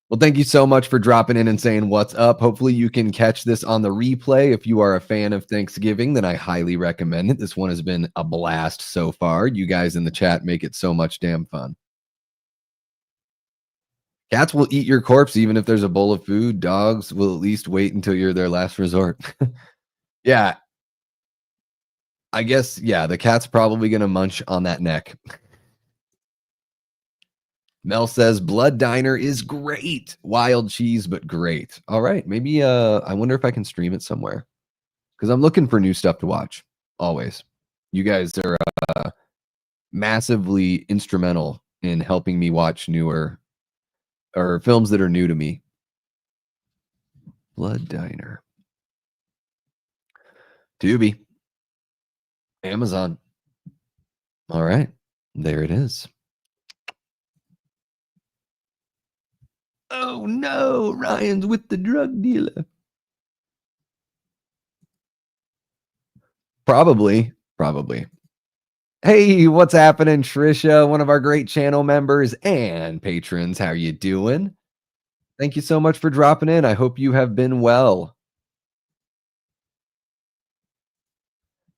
Well, thank you so much for dropping in and saying what's up. Hopefully, you can catch this on the replay. If you are a fan of Thanksgiving, then I highly recommend it. This one has been a blast so far. You guys in the chat make it so much damn fun. Cats will eat your corpse even if there's a bowl of food. Dogs will at least wait until you're their last resort. Yeah, I guess, yeah, the cat's probably gonna munch on that neck. Mel says, "Blood Diner is great. Wild cheese, but great." All right, maybe, I wonder if I can stream it somewhere because 'cause I'm looking for new stuff to watch, always. You guys are, massively instrumental in helping me watch newer or films that are new to me. Blood Diner. Tubi. Amazon. All right. There it is. Oh no, Ryan's with the drug dealer. Probably. Probably. Hey, what's happening, Trisha? One of our great channel members and patrons. How you doing? Thank you so much for dropping in. I hope you have been well.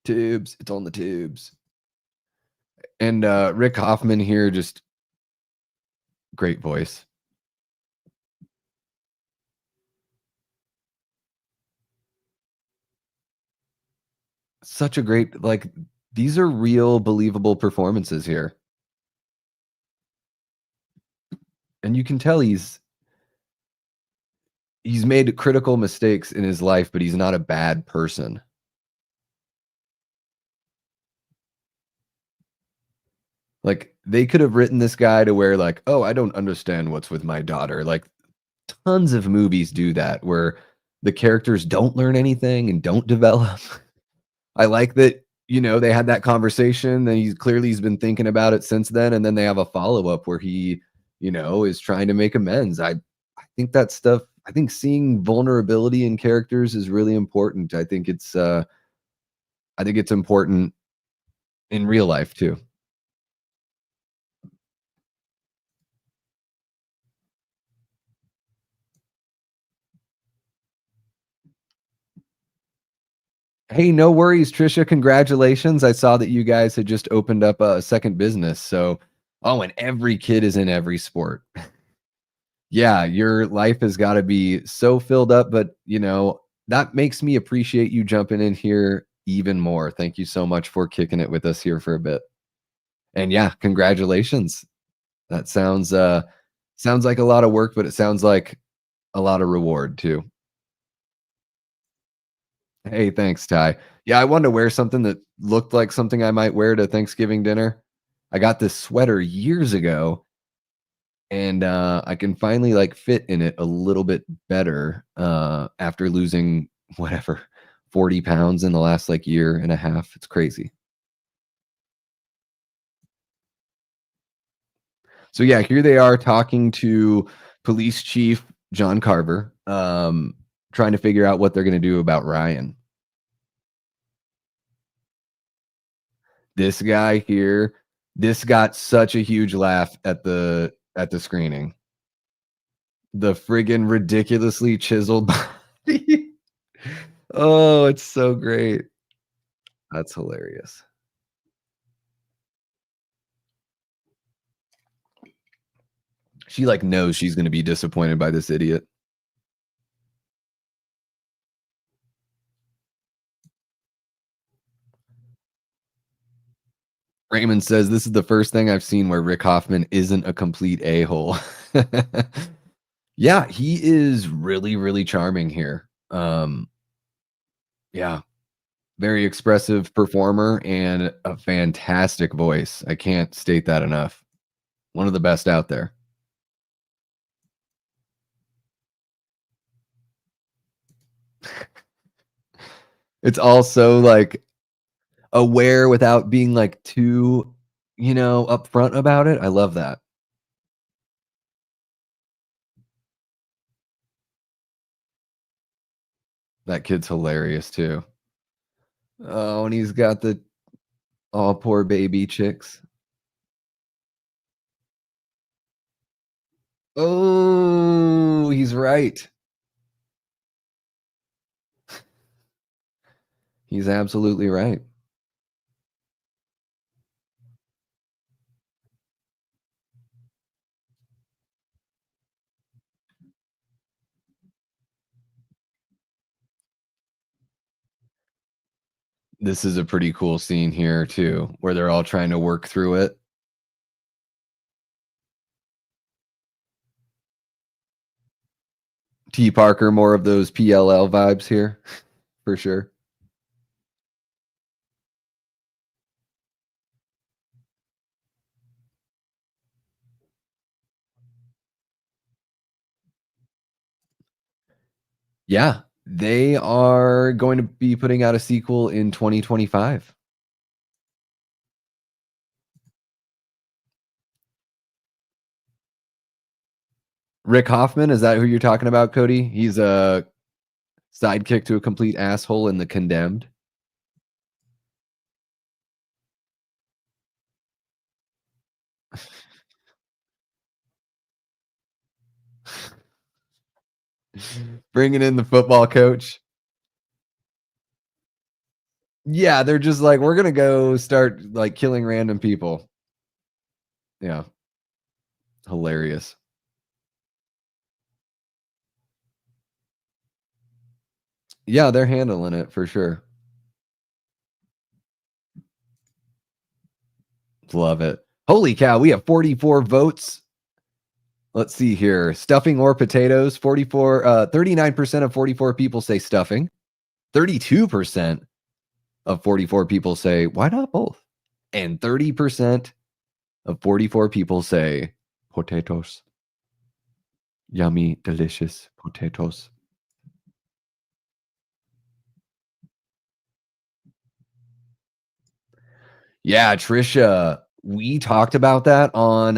Tubes. It's on the tubes. And Rick Hoffman here, just great voice. Such a great like these are real believable performances here. And you can tell he's made critical mistakes in his life, but he's not a bad person. Like they could have written this guy to where like, "Oh, I don't understand what's with my daughter." Like tons of movies do that where the characters don't learn anything and don't develop. I like that, they had that conversation and he's been thinking about it since then and then they have a follow-up where he, is trying to make amends. I think seeing vulnerability in characters is really important. I think it's important in real life too. Hey, no worries, Trisha. Congratulations. I saw that you guys had just opened up a second business. So, oh, and every kid is in every sport. Yeah, your life has got to be so filled up, but that makes me appreciate you jumping in here even more. Thank you so much for kicking it with us here for a bit. And yeah, congratulations. That sounds like a lot of work, but it sounds like a lot of reward too. Hey, thanks, Ty. Yeah, I wanted to wear something that looked like something I might wear to Thanksgiving dinner. I got this sweater years ago and I can finally like fit in it a little bit better after losing whatever 40 pounds in the last like year and a half. It's crazy. So yeah, here they are talking to Police Chief John Carver, trying to figure out what they're going to do about Ryan. This guy here, this got such a huge laugh at the screening. The friggin' ridiculously chiseled body. Oh, it's so great. That's hilarious. She, like, knows she's gonna be disappointed by this idiot. Raymond says, "This is the first thing I've seen where Rick Hoffman isn't a complete a-hole." Yeah, he is really, really charming here. Yeah, very expressive performer and a fantastic voice. I can't state that enough. One of the best out there. It's also, like, aware without being, like, too, upfront about it. I love that. That kid's hilarious too. Oh, and he's got the "all poor baby chicks." Oh, he's right. He's absolutely right. This is a pretty cool scene here too, where they're all trying to work through it. T. Parker, more of those PLL vibes here, for sure. Yeah, they are going to be putting out a sequel in 2025. Rick Hoffman, is that who you're talking about, Cody? He's a sidekick to a complete asshole in The Condemned. Bringing in the football coach. Yeah, they're just like, "We're gonna go start, like, killing random people." Yeah, hilarious. Yeah, they're handling it for sure. Love it. Holy cow, we have 44 votes. Let's see here. Stuffing or potatoes, 39% of 44 people say stuffing. 32% of 44 people say, "Why not both?" And 30% of 44 people say, "Potatoes. Yummy, delicious potatoes." Yeah, Trisha, we talked about that on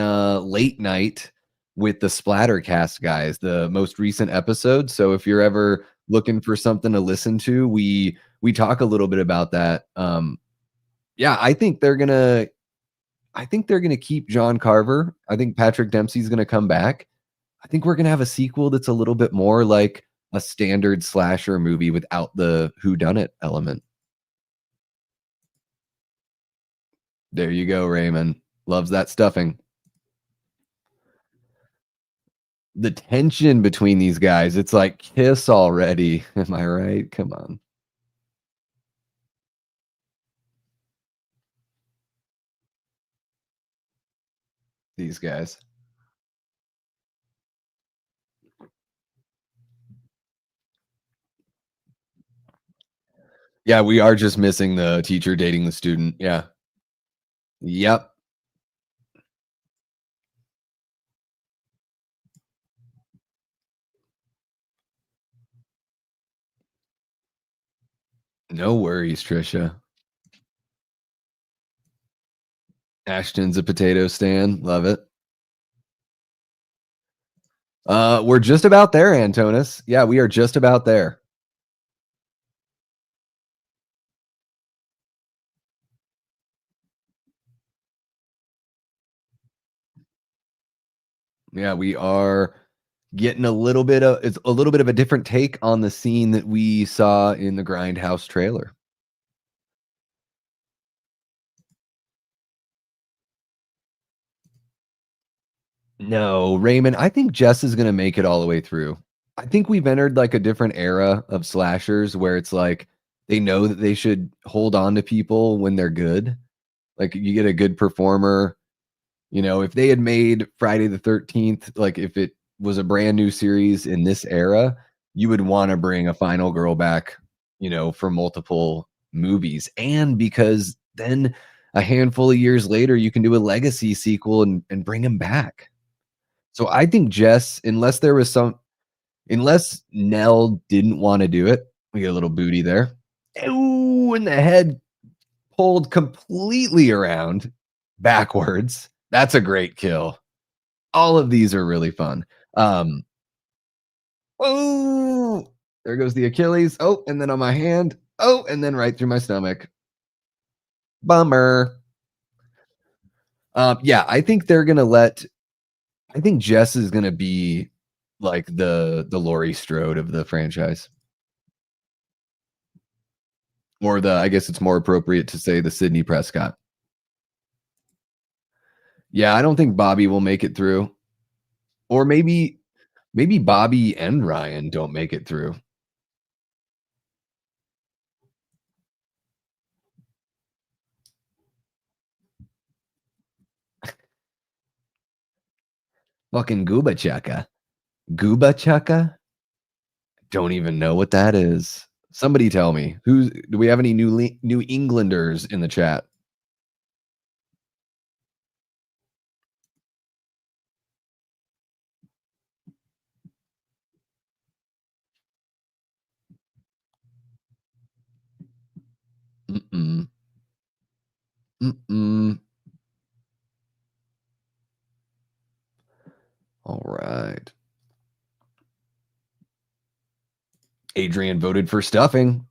late night with the Splattercast guys, the most recent episode. So if you're ever looking for something to listen to, we talk a little bit about that. Yeah, I think they're gonna keep John Carver. I think Patrick Dempsey's gonna come back. I think we're gonna have a sequel that's a little bit more like a standard slasher movie without the whodunit element. There you go, Raymond. Loves that stuffing. The tension between these guys, it's like, kiss already. Am I right? Come on, these guys. Yeah, we are just missing the teacher dating the student. Yeah. Yep. No worries, Trisha. Ashton's a potato stand. Love it. We're just about there, Antonis. Yeah, we are just about there. Yeah, we are getting a little bit of a different take on the scene that we saw in the Grindhouse trailer. No, Raymond, I think Jess is gonna make it all the way through. I think we've entered like a different era of slashers where it's like they know that they should hold on to people when they're good. Like you get a good performer, you know, if they had made Friday the 13th, like if it was a brand new series in this era, you would want to bring a final girl back, you know, for multiple movies. And because then a handful of years later, you can do a legacy sequel and bring him back. So I think Jess, unless Nell didn't wanna do it, we get a little booty there. Ooh, and the head pulled completely around backwards. That's a great kill. All of these are really fun. Um, ooh, there goes the Achilles. Oh, and then on my hand. Oh, and then right through my stomach. Bummer. Yeah, I think Jess is gonna be like the Laurie Strode of the franchise. Or I guess it's more appropriate to say the Sydney Prescott. Yeah, I don't think Bobby will make it through. Or maybe Bobby and Ryan don't make it through. Fucking Gooba Checka. Gooba Checka? Don't even know what that is. Somebody tell me. Do we have any New Englanders in the chat? Mm-mm. Mm-mm. All right. Adrian voted for stuffing.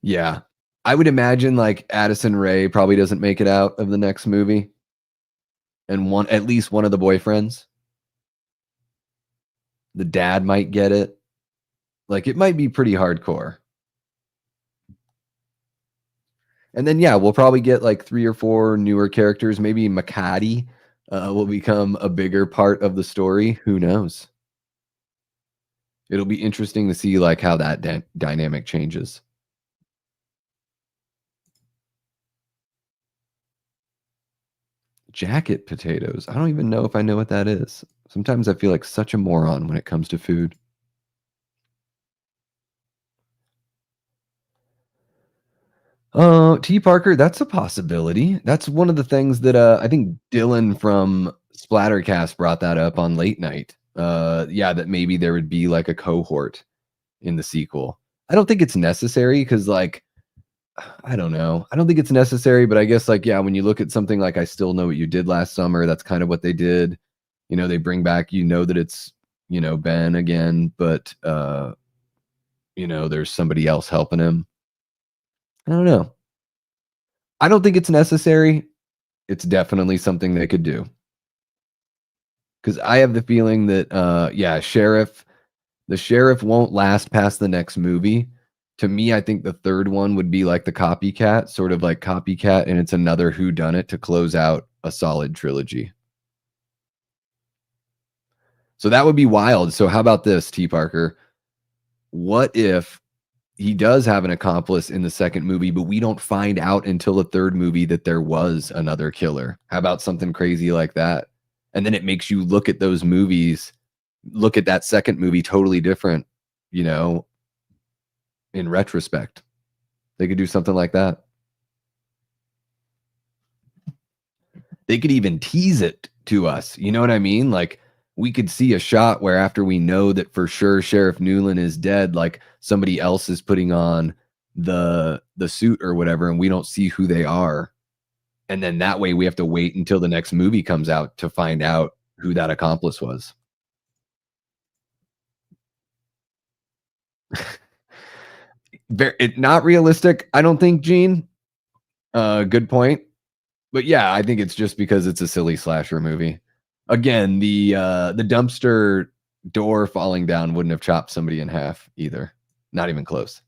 Yeah. I would imagine, like, Addison Rae probably doesn't make it out of the next movie, and one at least one of the boyfriends. The dad might get it. Like, it might be pretty hardcore. And then, yeah, we'll probably get, like, 3 or 4 newer characters. Maybe Makati, will become a bigger part of the story. Who knows? It'll be interesting to see, like, how that dynamic changes. Jacket potatoes. I don't even know if I know what that is. Sometimes I feel like such a moron when it comes to food. T. Parker, that's a possibility. That's one of the things that, I think Dylan from Splattercast brought that up on Late Night. Yeah, that maybe there would be, like, a cohort in the sequel. I don't think it's necessary because, like, I don't know. I don't think it's necessary, but I guess, like, yeah, when you look at something like I Still Know What You Did Last Summer, that's kind of what they did. They bring back, that it's, Ben again, but, there's somebody else helping him. I don't know. I don't think it's necessary. It's definitely something they could do. Because I have the feeling that, yeah, the sheriff won't last past the next movie. To me, I think the third one would be like the copycat, sort of like copycat, and it's another whodunit to close out a solid trilogy. So that would be wild. So how about this, T. Parker? What if he does have an accomplice in the second movie, but we don't find out until the third movie that there was another killer? How about something crazy like that? And then it makes you look at those movies, look at that second movie totally different, you know, in retrospect. They could do something like that. They could even tease it to us. You know what I mean? Like, we could see a shot where after we know that for sure Sheriff Newland is dead, like somebody else is putting on the suit or whatever, and we don't see who they are. And then that way we have to wait until the next movie comes out to find out who that accomplice was. Not realistic, I don't think, Gene. Good point. But yeah, I think it's just because it's a silly slasher movie. Again, the dumpster door falling down wouldn't have chopped somebody in half either. Not even close.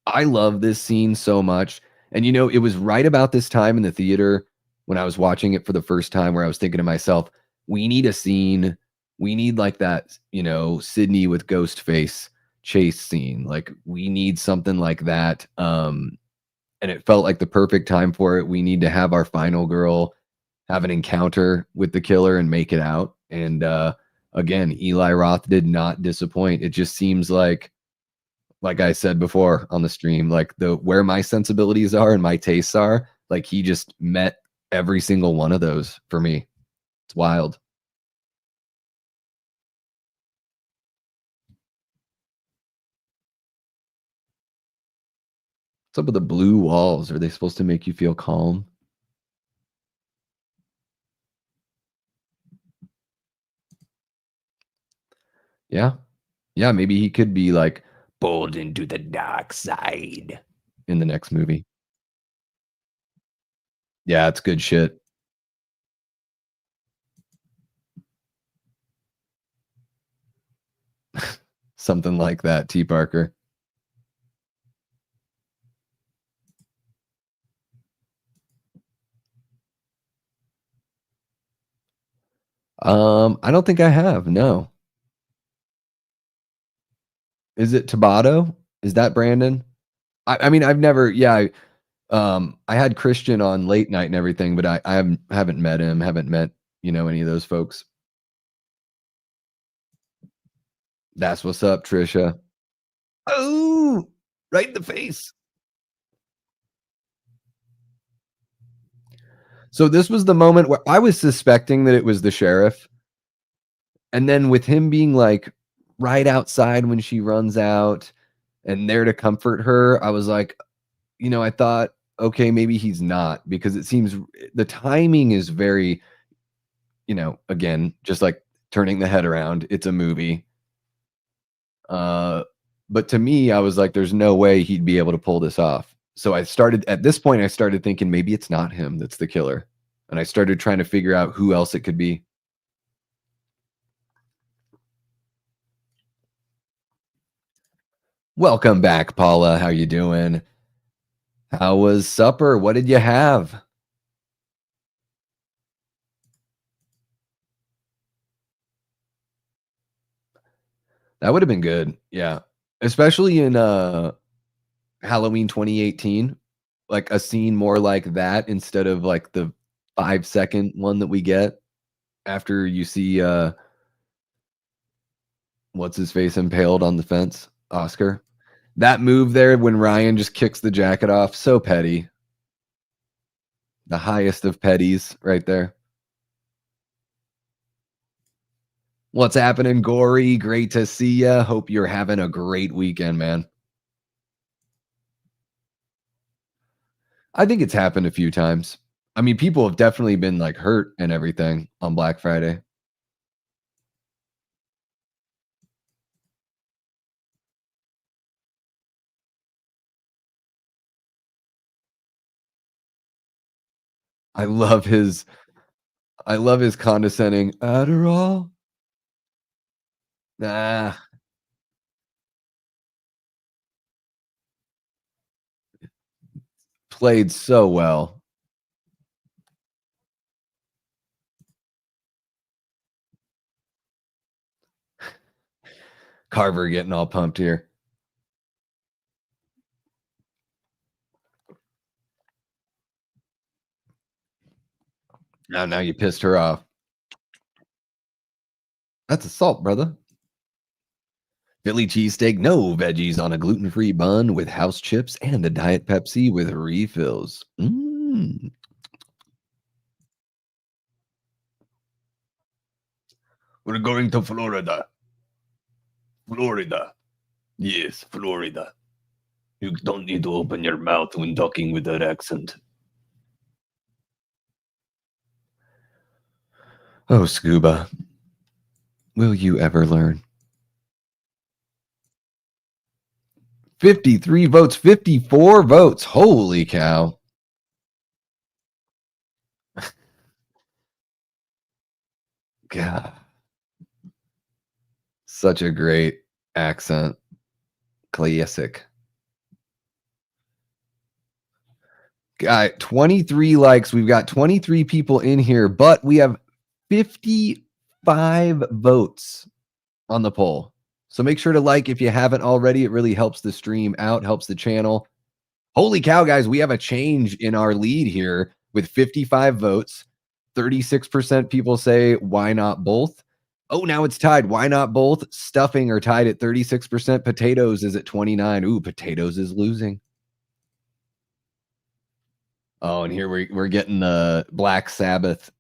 I love this scene so much. And it was right about this time in the theater when I was watching it for the first time where I was thinking to myself, we need a scene. We need like that, Sydney with ghost face chase scene. Like we need something like that. And it felt like the perfect time for it. We need to have our final girl have an encounter with the killer and make it out. And again, Eli Roth did not disappoint. It just seems like I said before on the stream, like the where my sensibilities are and my tastes are, like he just met every single one of those for me. It's wild. What's up with the blue walls? Are they supposed to make you feel calm? Yeah. Yeah, maybe he could be like bold into the dark side in the next movie. Yeah, it's good shit. Something like that, T. Parker. I don't think I have. No. Is it Tabata? Is that Brandon? I mean, I've never. Yeah, I had Christian on late night and everything, but I haven't met him. Haven't met any of those folks. That's what's up, Trisha. Oh, right in the face. So this was the moment where I was suspecting that it was the sheriff, and then with him being like right outside when she runs out and there to comfort her. I was like, I thought, okay, maybe he's not because it seems the timing is very, again, just like turning the head around. It's a movie. Uh, but to me, I was like, there's no way he'd be able to pull this off. So at this point, I started thinking maybe it's not him that's the killer. And I started trying to figure out who else it could be. Welcome back, Paula. How you doing? How was supper? What did you have? That would have been good. Yeah. Especially in Halloween 2018, like a scene more like that instead of like the 5-second one that we get after you see what's his face impaled on the fence, Oscar. That move there when Ryan just kicks the jacket off, so petty. The highest of petties right there. What's happening, Gory? Great to see ya. Hope you're having a great weekend, man. I think it's happened a few times. I mean, people have definitely been like hurt and everything on Black Friday. I love his I love his condescending Adderall. Nah, played so well. Carver getting all pumped here. Now you pissed her off. That's assault, brother. Philly cheesesteak, no veggies on a gluten-free bun with house chips and a Diet Pepsi with refills. We're going to Florida. Florida. Yes, Florida. You don't need to open your mouth when talking with that accent. Oh, Scuba, will you ever learn? 53 votes, 54 votes. Holy cow. God, such a great accent. Classic. Got 23 likes. We've got 23 people in here, but we have 55 votes on the poll. So make sure to like if you haven't already. It really helps the stream out, helps the channel. Holy cow, guys, we have a change in our lead here with 55 votes. 36% people say, why not both? Oh, now it's tied. Why not both? Stuffing are tied at 36%. Potatoes is at 29. Ooh, potatoes is losing. Oh, and here we're getting the Black Sabbath.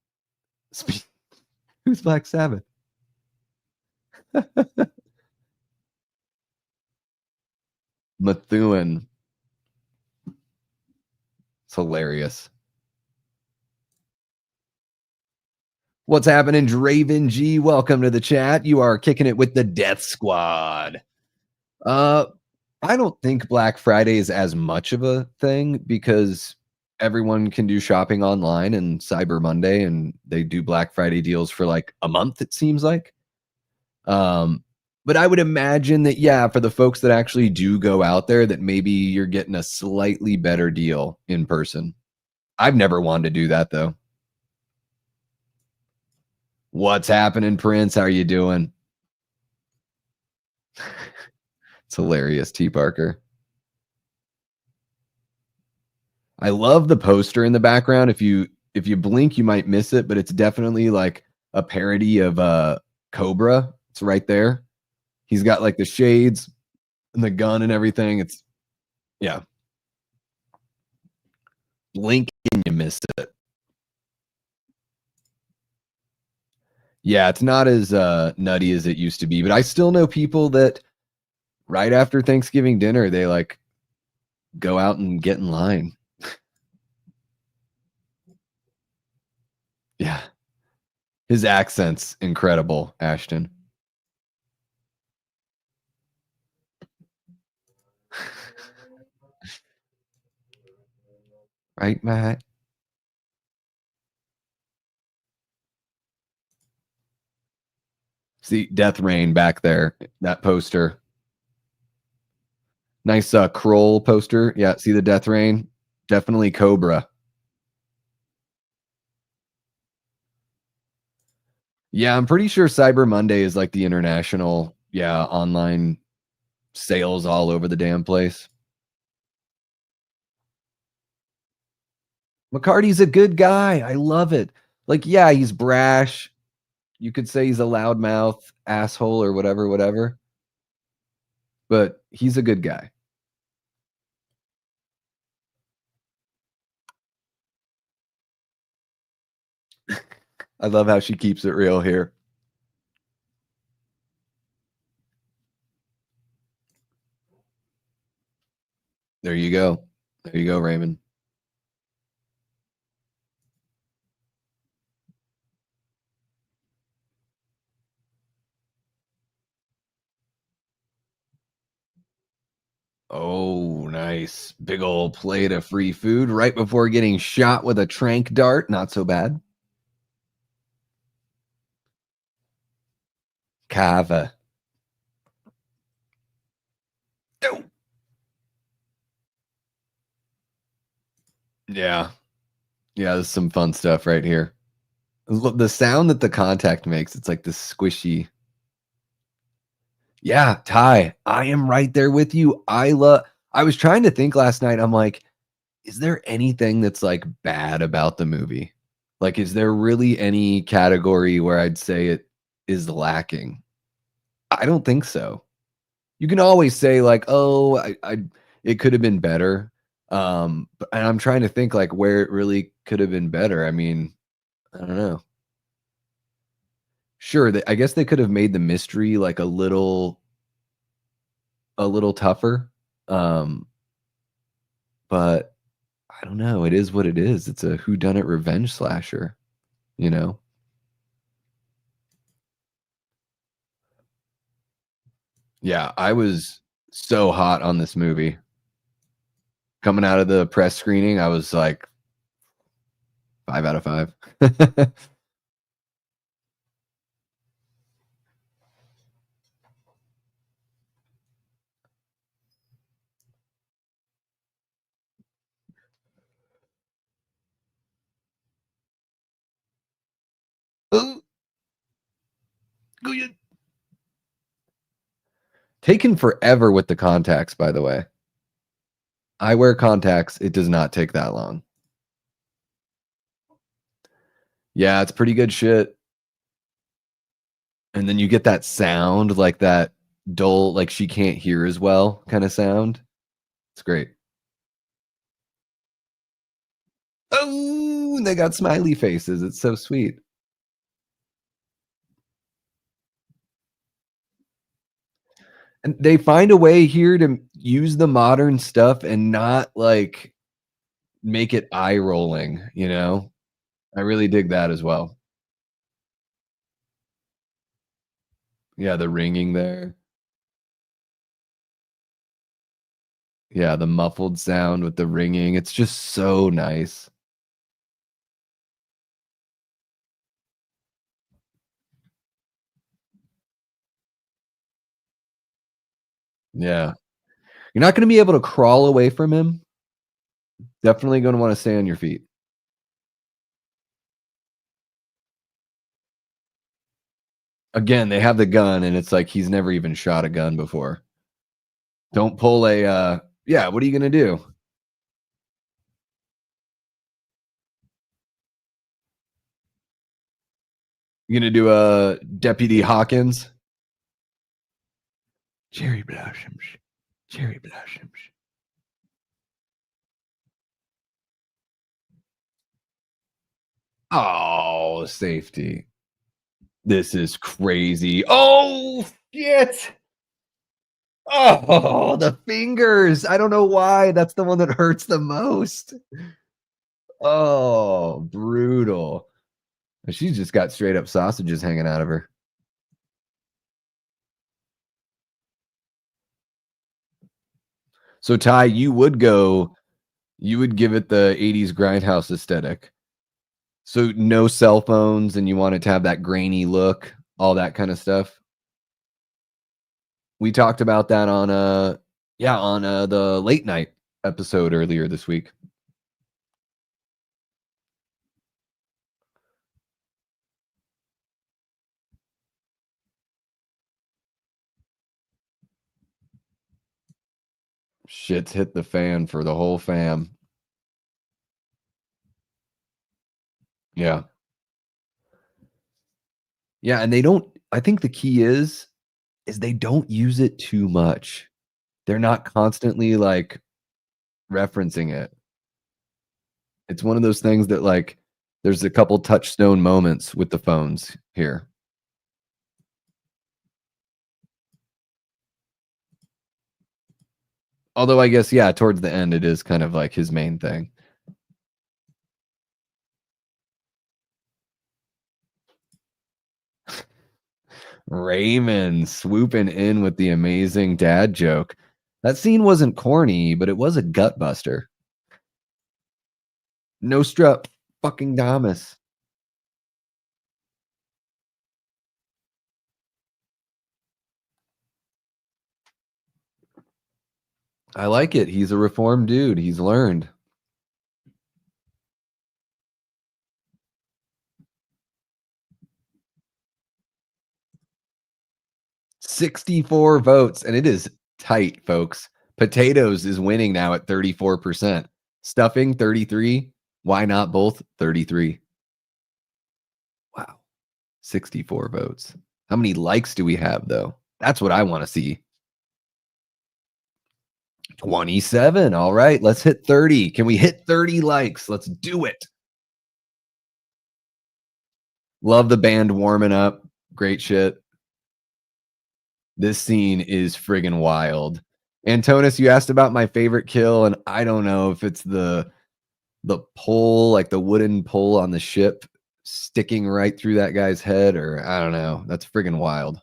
Who's Black Sabbath? Methuen. It's hilarious. What's happening, Draven G? Welcome to the chat. You are kicking it with the Death Squad. Uh, I don't think Black Friday is as much of a thing because everyone can do shopping online and Cyber Monday, and they do Black Friday deals for like a month, it seems like. But I would imagine that, yeah, for the folks that actually do go out there, that maybe you're getting a slightly better deal in person. I've never wanted to do that though. What's happening, Prince? How are you doing? It's hilarious, T. Parker. I love the poster in the background. If you blink, you might miss it, but it's definitely like a parody of Cobra. It's right there. He's got like the shades and the gun and everything. It's yeah. Blink and you miss it. Yeah, it's not as, nutty as it used to be, but I still know people that right after Thanksgiving dinner, they, like, go out and get in line. Yeah. His accent's incredible, Ashton. Right, Matt? See, Death Rain back there, that poster. Nice, Kroll poster. Yeah, see the Death Rain? Definitely Cobra. Yeah, I'm pretty sure Cyber Monday is, like, the international, yeah, online sales all over the damn place. McCarty's a good guy, I love it. Like, yeah, he's brash. You could say he's a loudmouth asshole or whatever, whatever, but he's a good guy. I love how she keeps it real here. There you go. There you go, Raymond. Oh, nice. Big old plate of free food right before getting shot with a trank dart. Not so bad. Kava. Oh. Yeah. Yeah, there's some fun stuff right here. Look, the sound that the contact makes, it's like this squishy. Yeah, Ty, I am right there with you. I was trying to think last night. I'm like, is there anything that's like bad about the movie? Like, is there really any category where I'd say it is lacking? I don't think so. You can always say like, "Oh, I it could have been better." And I'm trying to think like where it really could have been better. I mean, I don't know. Sure, I guess they could have made the mystery like a little tougher. Um, but I don't know. It is what it is. It's a whodunit revenge slasher, you know? Yeah, I was so hot on this movie. Coming out of the press screening, I was like 5 out of 5. Oh, taken forever with the contacts, by the way. I wear contacts, it does not take that long. Yeah, it's pretty good shit, and then you get that sound, like that dull, like she can't hear as well kinda sound. It's great. Oh, they got smiley faces, it's so sweet. And they find a way here to use the modern stuff and not, like, make it eye rolling, you know? I really dig that as well. Yeah, the ringing there. Yeah, the muffled sound with the ringing, it's just so nice. Yeah. You're not gonna be able to crawl away from him. Definitely gonna wanna stay on your feet. Again, they have the gun, and it's like he's never even shot a gun before. Don't pull a, yeah, what are you gonna do? You gonna do a Deputy Hawkins? Cherry blossoms, cherry blossoms. Oh, safety. This is crazy. Oh, shit. Oh, the fingers. I don't know why. That's the one that hurts the most. Oh, brutal. And she's just got straight up sausages hanging out of her. So Ty, you would give it the 80s grindhouse aesthetic. So no cell phones and you want it to have that grainy look, all that kind of stuff. We talked about that on yeah, on the late night episode earlier this week. Shit's hit the fan for the whole fam. Yeah. Yeah, and they don't I think the key is they don't use it too much. They're not constantly, like, referencing it. It's one of those things that, like, there's a couple touchstone moments with the phones here. Although I guess, yeah, towards the end, it is kind of like his main thing. Raymond swooping in with the amazing dad joke. That scene wasn't corny, but it was a gut buster. Nostra fucking Damas. I like it. He's a reformed dude. He's learned. 64 votes, and it is tight, folks. Potatoes is winning now at 34%. Stuffing, 33. Why not both? 33. Wow. 64 votes. How many likes do we have, though? That's what I want to see. 27. All right, let's hit 30. Can we hit 30 likes? Let's do it. Love the band warming up. Great shit. This scene is friggin' wild. Antonis, you asked about my favorite kill, and I don't know if it's the pole, like the wooden pole on the ship sticking right through that guy's head, or I don't know. That's friggin' wild.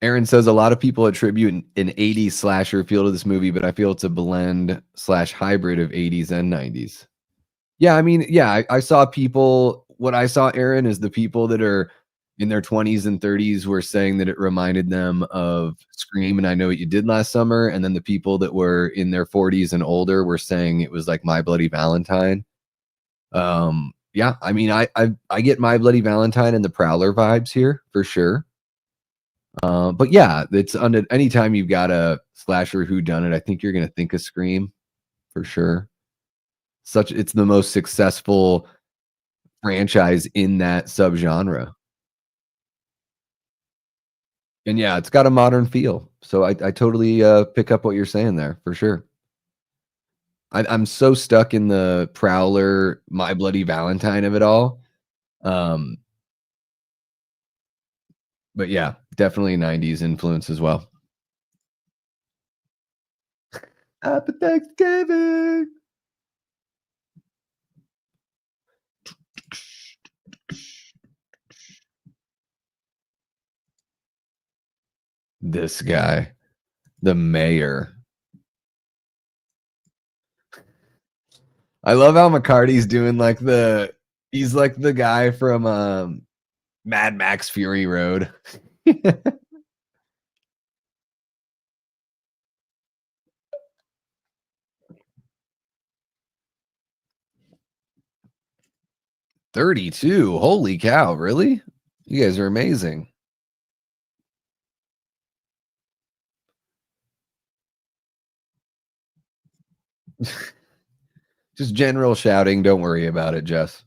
Aaron says a lot of people attribute an 80s slasher feel to this movie, but I feel it's a blend slash hybrid of 80s and 90s. Yeah, I mean, yeah, I saw people. What I saw, Aaron, is the people that are in their 20s and 30s were saying that it reminded them of Scream and I Know What You Did Last Summer. And then the people that were in their 40s and older were saying it was like My Bloody Valentine. Yeah, I mean, I get My Bloody Valentine and the Prowler vibes here for sure. But yeah, it's under anytime you've got a slasher who done it, I think you're gonna think of Scream for sure. Such it's the most successful franchise in that subgenre. And yeah, it's got a modern feel. So I totally pick up what you're saying there for sure. I'm so stuck in the Prowler, My Bloody Valentine of it all. Um, but yeah, definitely 90s influence as well. Happy Thanksgiving. This guy, the mayor. I love how McCarty's doing like he's like the guy from Mad Max Fury Road. 32. Holy cow, really? You guys are amazing. Just general shouting. Don't worry about it, Jess.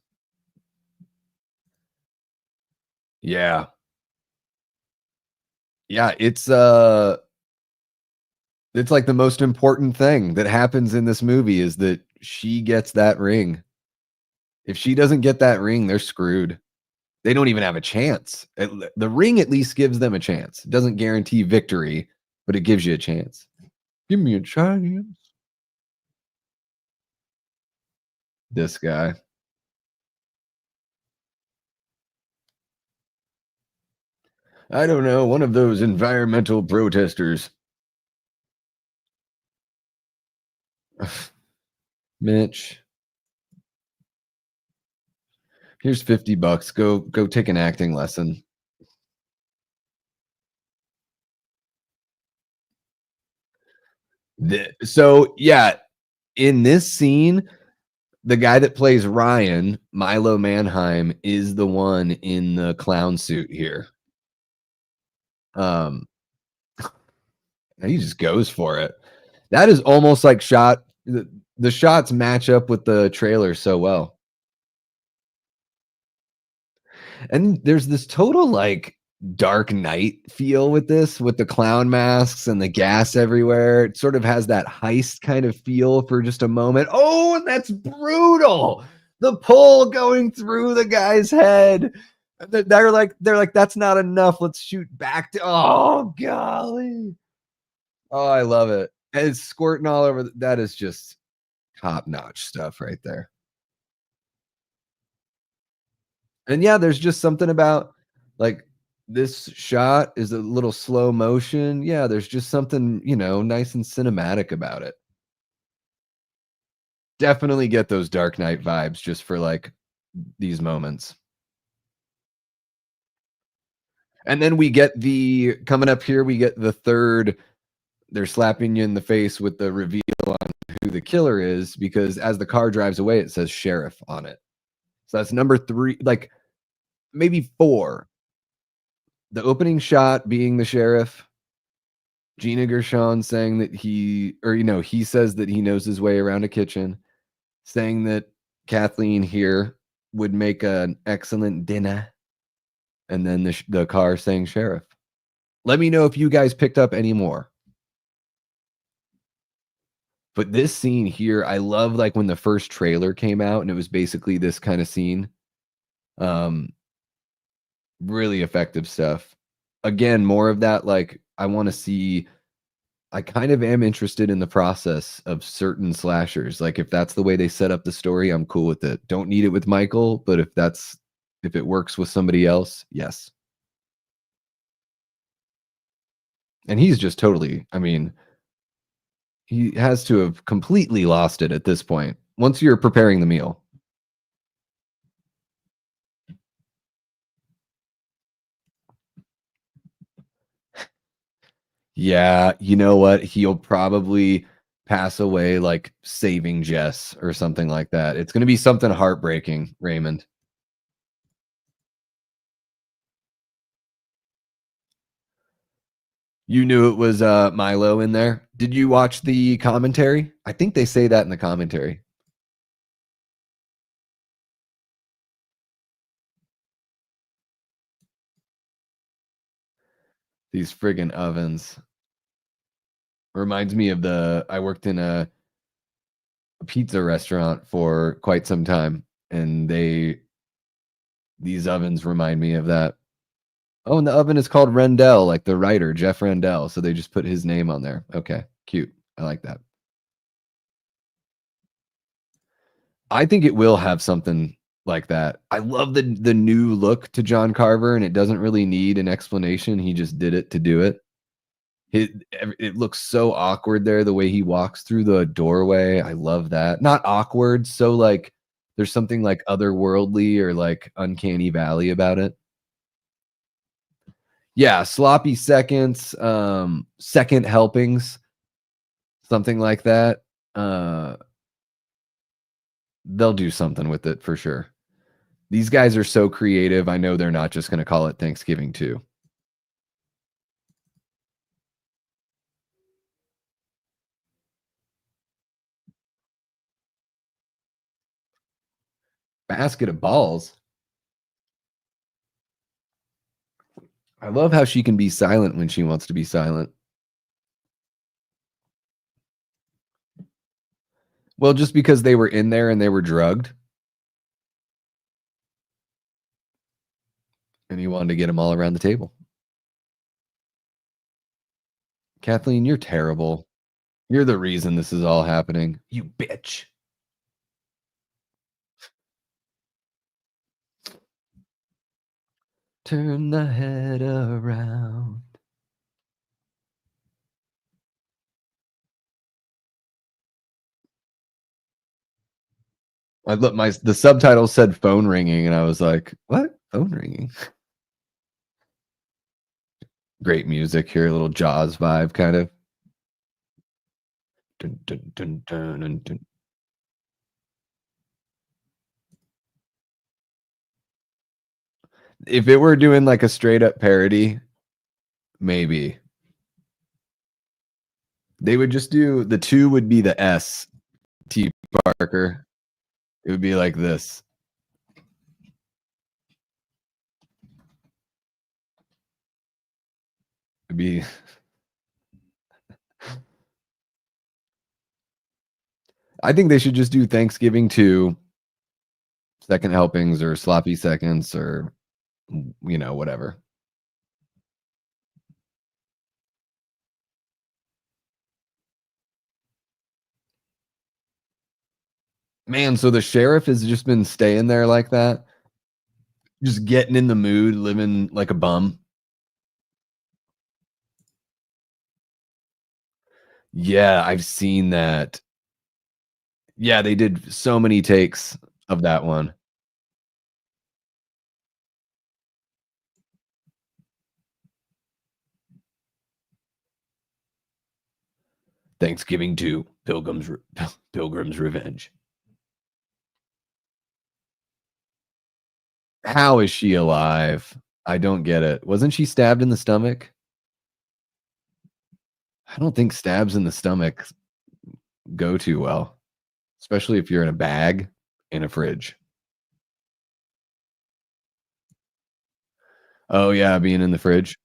Yeah. Yeah, it's It's like the most important thing that happens in this movie is that she gets that ring. If she doesn't get that ring, they're screwed. They don't even have a chance. The ring at least gives them a chance. It doesn't guarantee victory, but it gives you a chance. Give me a chance. This guy. I don't know, one of those environmental protesters. Mitch, here's 50 bucks. Go take an acting lesson. So yeah, in this scene, the guy that plays Ryan, Milo Manheim, is the one in the clown suit here. Um, and he just goes for it. That is almost like the shots match up with the trailer so well. And there's this total like Dark Knight feel with this, with the clown masks and the gas everywhere. It sort of has that heist kind of feel for just a moment. Oh, and that's brutal. The pole going through the guy's head. And they're like, that's not enough. Let's shoot back to oh golly. Oh, I love it. And it's squirting all over. That is just top-notch stuff right there. And yeah, there's just something about like this shot is a little slow motion. Yeah, there's just something, nice and cinematic about it. Definitely get those Dark Knight vibes just for like these moments. And then we get the coming up here, we get the third, they're slapping you in the face with the reveal on who the killer is because as the car drives away, it says sheriff on it. So that's number three, like maybe four. The opening shot being the sheriff, Gina Gershon saying that he says that he knows his way around a kitchen, saying that Kathleen here would make an excellent dinner, and then the car saying sheriff. Let me know if you guys picked up any more. But this scene here, I love like when the first trailer came out and it was basically this kind of scene. Um, really effective stuff. Again, more of that, like I want to see I kind of am interested in the process of certain slashers. Like if that's the way they set up the story, I'm cool with it. Don't need it with Michael, but if it works with somebody else, yes. And he's just totally, I mean, he has to have completely lost it at this point. Once you're preparing the meal. Yeah, you know what? He'll probably pass away like saving Jess or something like that. It's going to be something heartbreaking, Raymond. You knew it was Milo in there. Did you watch the commentary? I think they say that in the commentary. These friggin' ovens reminds me of I worked in a pizza restaurant for quite some time, and these ovens remind me of that. Oh, and the oven is called Rendell, like the writer Jeff Rendell. So they just put his name on there. Okay, cute. I like that. I think it will have something like that. I love the new look to John Carver, and it doesn't really need an explanation. He just did it to do it. It looks so awkward there, the way he walks through the doorway. I love that. Not awkward, so like there's something like otherworldly or like uncanny valley about it. Yeah, sloppy seconds, second helpings, something like that. Uh, they'll do something with it for sure. These guys are so creative. I know they're not just going to call it Thanksgiving too. Basket of balls. I love how she can be silent when she wants to be silent. Well, just because they were in there and they were drugged, and he wanted to get them all around the table. Kathleen, you're terrible. You're the reason this is all happening. You bitch. Turn the head around. I look my the subtitle said phone ringing, and I was like, "What? Phone ringing?" Great music here, a little Jaws vibe, kind of. Dun, dun, dun, dun, dun, dun. If it were doing like a straight up parody, maybe they would just do the two would be the S T Parker. It would be like this. It'd be. I think they should just do Thanksgiving 2, second helpings or sloppy seconds or whatever. Man, so the sheriff has just been staying there like that, just getting in the mood, living like a bum. Yeah, I've seen that. Yeah, they did so many takes of that one. Thanksgiving 2, Pilgrim's Revenge. How is she alive? I don't get it. Wasn't she stabbed in the stomach? I don't think stabs in the stomach go too well, especially if you're in a bag in a fridge. Oh, yeah, being in the fridge.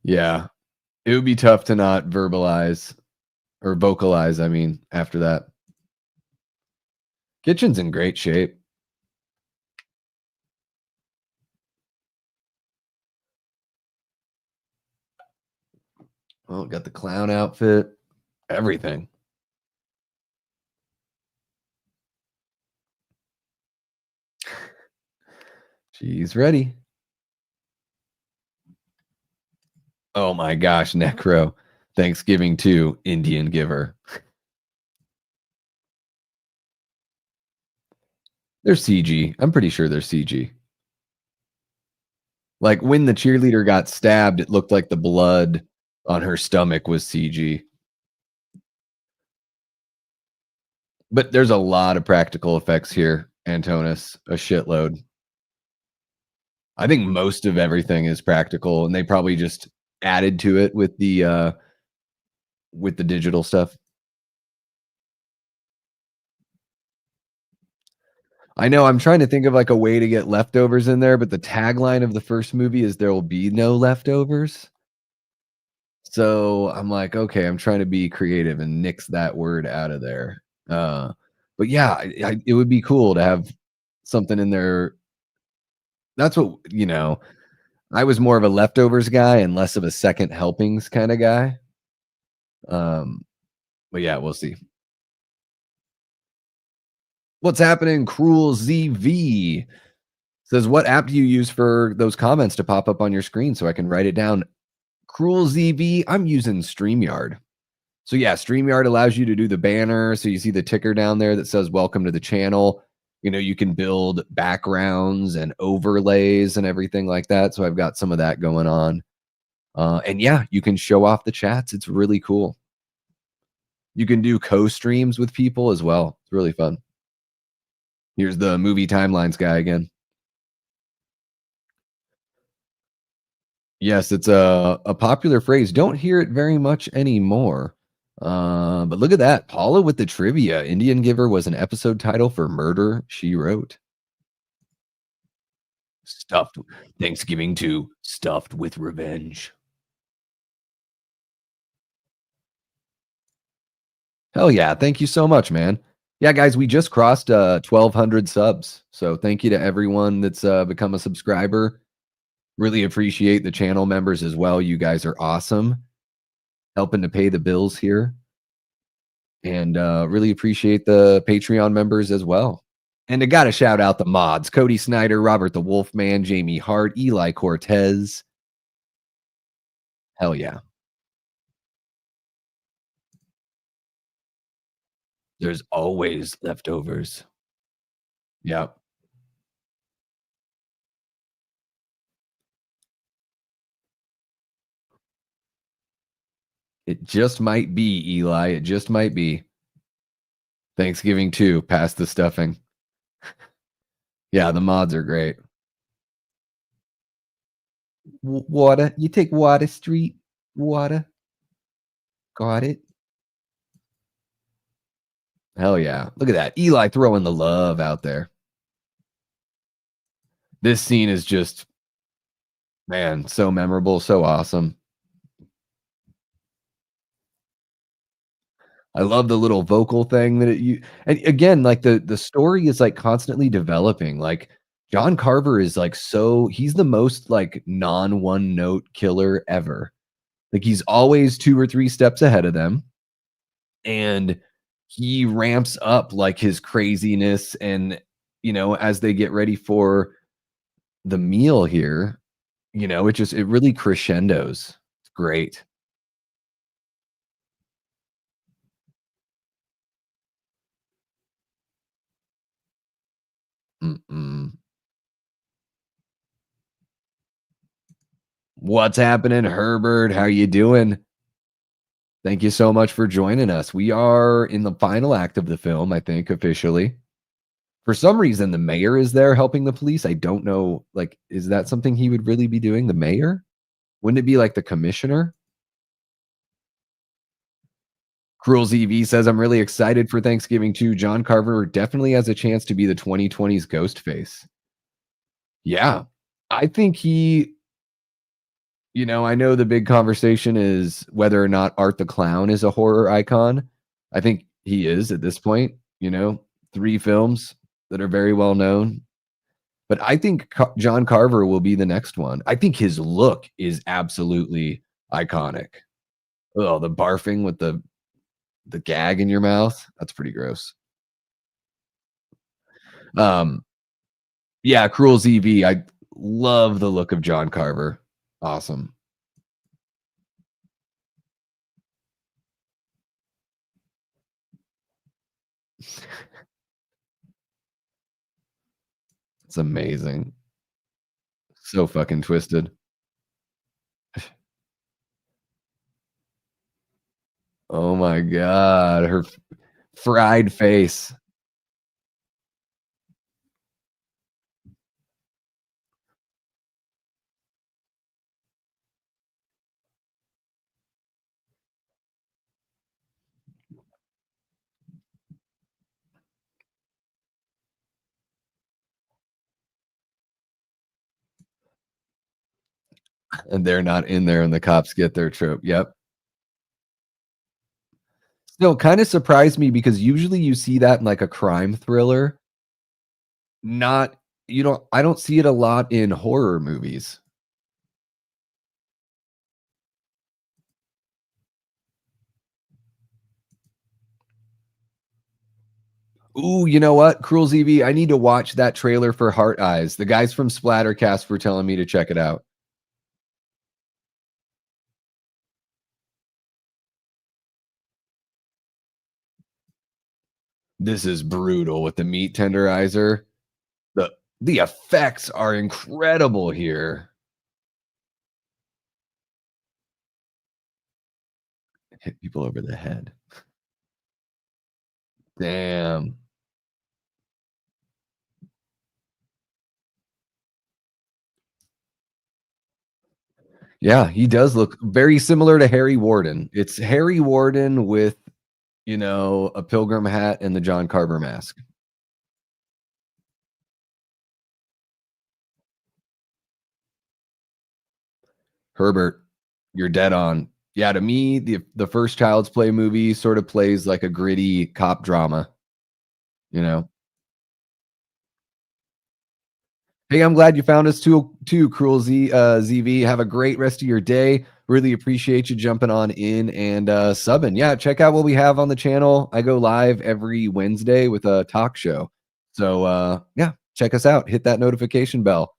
Yeah, it would be tough to not verbalize or vocalize, I mean, after that. Kitchen's in great shape. Well, got the clown outfit, everything. She's ready. Oh my gosh, Necro. Thanksgiving 2, Indian Giver. They're CG. I'm pretty sure they're CG. Like when the cheerleader got stabbed, it looked like the blood on her stomach was CG. But there's a lot of practical effects here, Antonis, a shitload. I think most of everything is practical, and they probably just added to it with the digital stuff. I know I'm trying to think of like a way to get leftovers in there, but the tagline of the first movie is there will be no leftovers. So I'm like, okay, I'm trying to be creative and nix that word out of there. But yeah, it would be cool to have something in there. That's what, I was more of a leftovers guy and less of a second helpings kind of guy. Um, but yeah, we'll see. What's happening? Cruel ZV says, what app do you use for those comments to pop up on your screen so I can write it down? Cruel ZV, I'm using StreamYard. So yeah, StreamYard allows you to do the banner. So you see the ticker down there that says welcome to the channel. You can build backgrounds and overlays and everything like that. So I've got some of that going on. And yeah, you can show off the chats. It's really cool. You can do co-streams with people as well. It's really fun. Here's the movie timelines guy again. Yes, it's a popular phrase. Don't hear it very much anymore. But look at that. Paula with the trivia. Indian Giver was an episode title for Murder, She Wrote. Stuffed Thanksgiving too, stuffed with revenge. Hell yeah, thank you so much, man. Yeah, guys, we just crossed 1,200 subs. So thank you to everyone that's become a subscriber. Really appreciate the channel members as well. You guys are awesome, helping to pay the bills here. And really appreciate the Patreon members as well. And I got to shout out the mods: Cody Snyder, Robert the Wolfman, Jamie Hart, Eli Cortez. Hell yeah. There's always leftovers. Yep. It just might be, Eli. It just might be. Thanksgiving too, past the stuffing. Yeah, the mods are great. Water. You take Water Street. Water. Got it. Hell yeah. Look at that. Eli throwing the love out there. This scene is just, man, so memorable, so awesome. I love the little vocal thing that and again, like the story is like constantly developing. Like John Carver is like he's the most like non one note killer ever. Like he's always 2 or 3 steps ahead of them, and he ramps up like his craziness, and as they get ready for the meal here, it really crescendos. It's great. Mm-mm. What's happening, Herbert? How you doing? Thank you so much for joining us. We are in the final act of the film, I think, officially. For some reason, the mayor is there helping the police. I don't know, like, is that something he would really be doing? The mayor? Wouldn't it be like the commissioner? Cruel ZV says, I'm really excited for Thanksgiving too. John Carver definitely has a chance to be the 2020s Ghostface. Yeah. I think I know the big conversation is whether or not Art the Clown is a horror icon. I think he is at this point, 3 films that are very well known. But I think John Carver will be the next one. I think his look is absolutely iconic. Oh, the barfing with the gag in your mouth. That's pretty gross. Um, yeah, Cruel ZV. I love the look of John Carver. Awesome. It's amazing. So fucking twisted. Oh my god, her fried face. And they're not in there and the cops get their trope. Yep. No, kinda surprised me because usually you see that in, like, a crime thriller, not I don't see it a lot in horror movies. Ooh, you know what? Cruel ZV, I need to watch that trailer for Heart Eyes. The guys from Splattercast were telling me to check it out. This is brutal with the meat tenderizer. The the effects are incredible here. Hit people over the head. Damn. Yeah, he does look very similar to Harry Warden. It's Harry Warden with, a pilgrim hat and the John Carver mask. Herbert, you're dead on. Yeah, to me, the first Child's Play movie sort of plays like a gritty cop drama, you know? Hey, I'm glad you found us too, Cruel ZV. Have a great rest of your day. Really appreciate you jumping on in and subbing. Yeah, check out what we have on the channel. I go live every Wednesday with a talk show. So yeah, check us out. Hit that notification bell.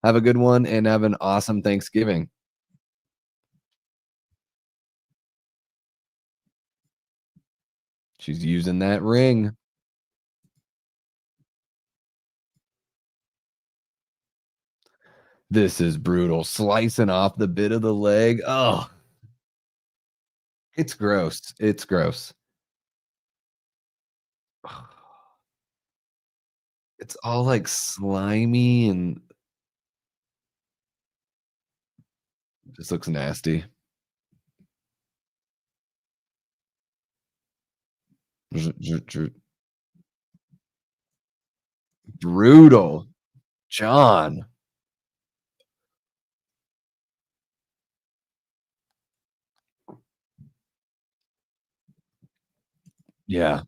Have a good one and have an awesome Thanksgiving. She's using that ring. This is brutal. Slicing off the bit of the leg. Oh, it's gross. It's gross. It's all like slimy and just looks nasty. Brutal. John. Yeah.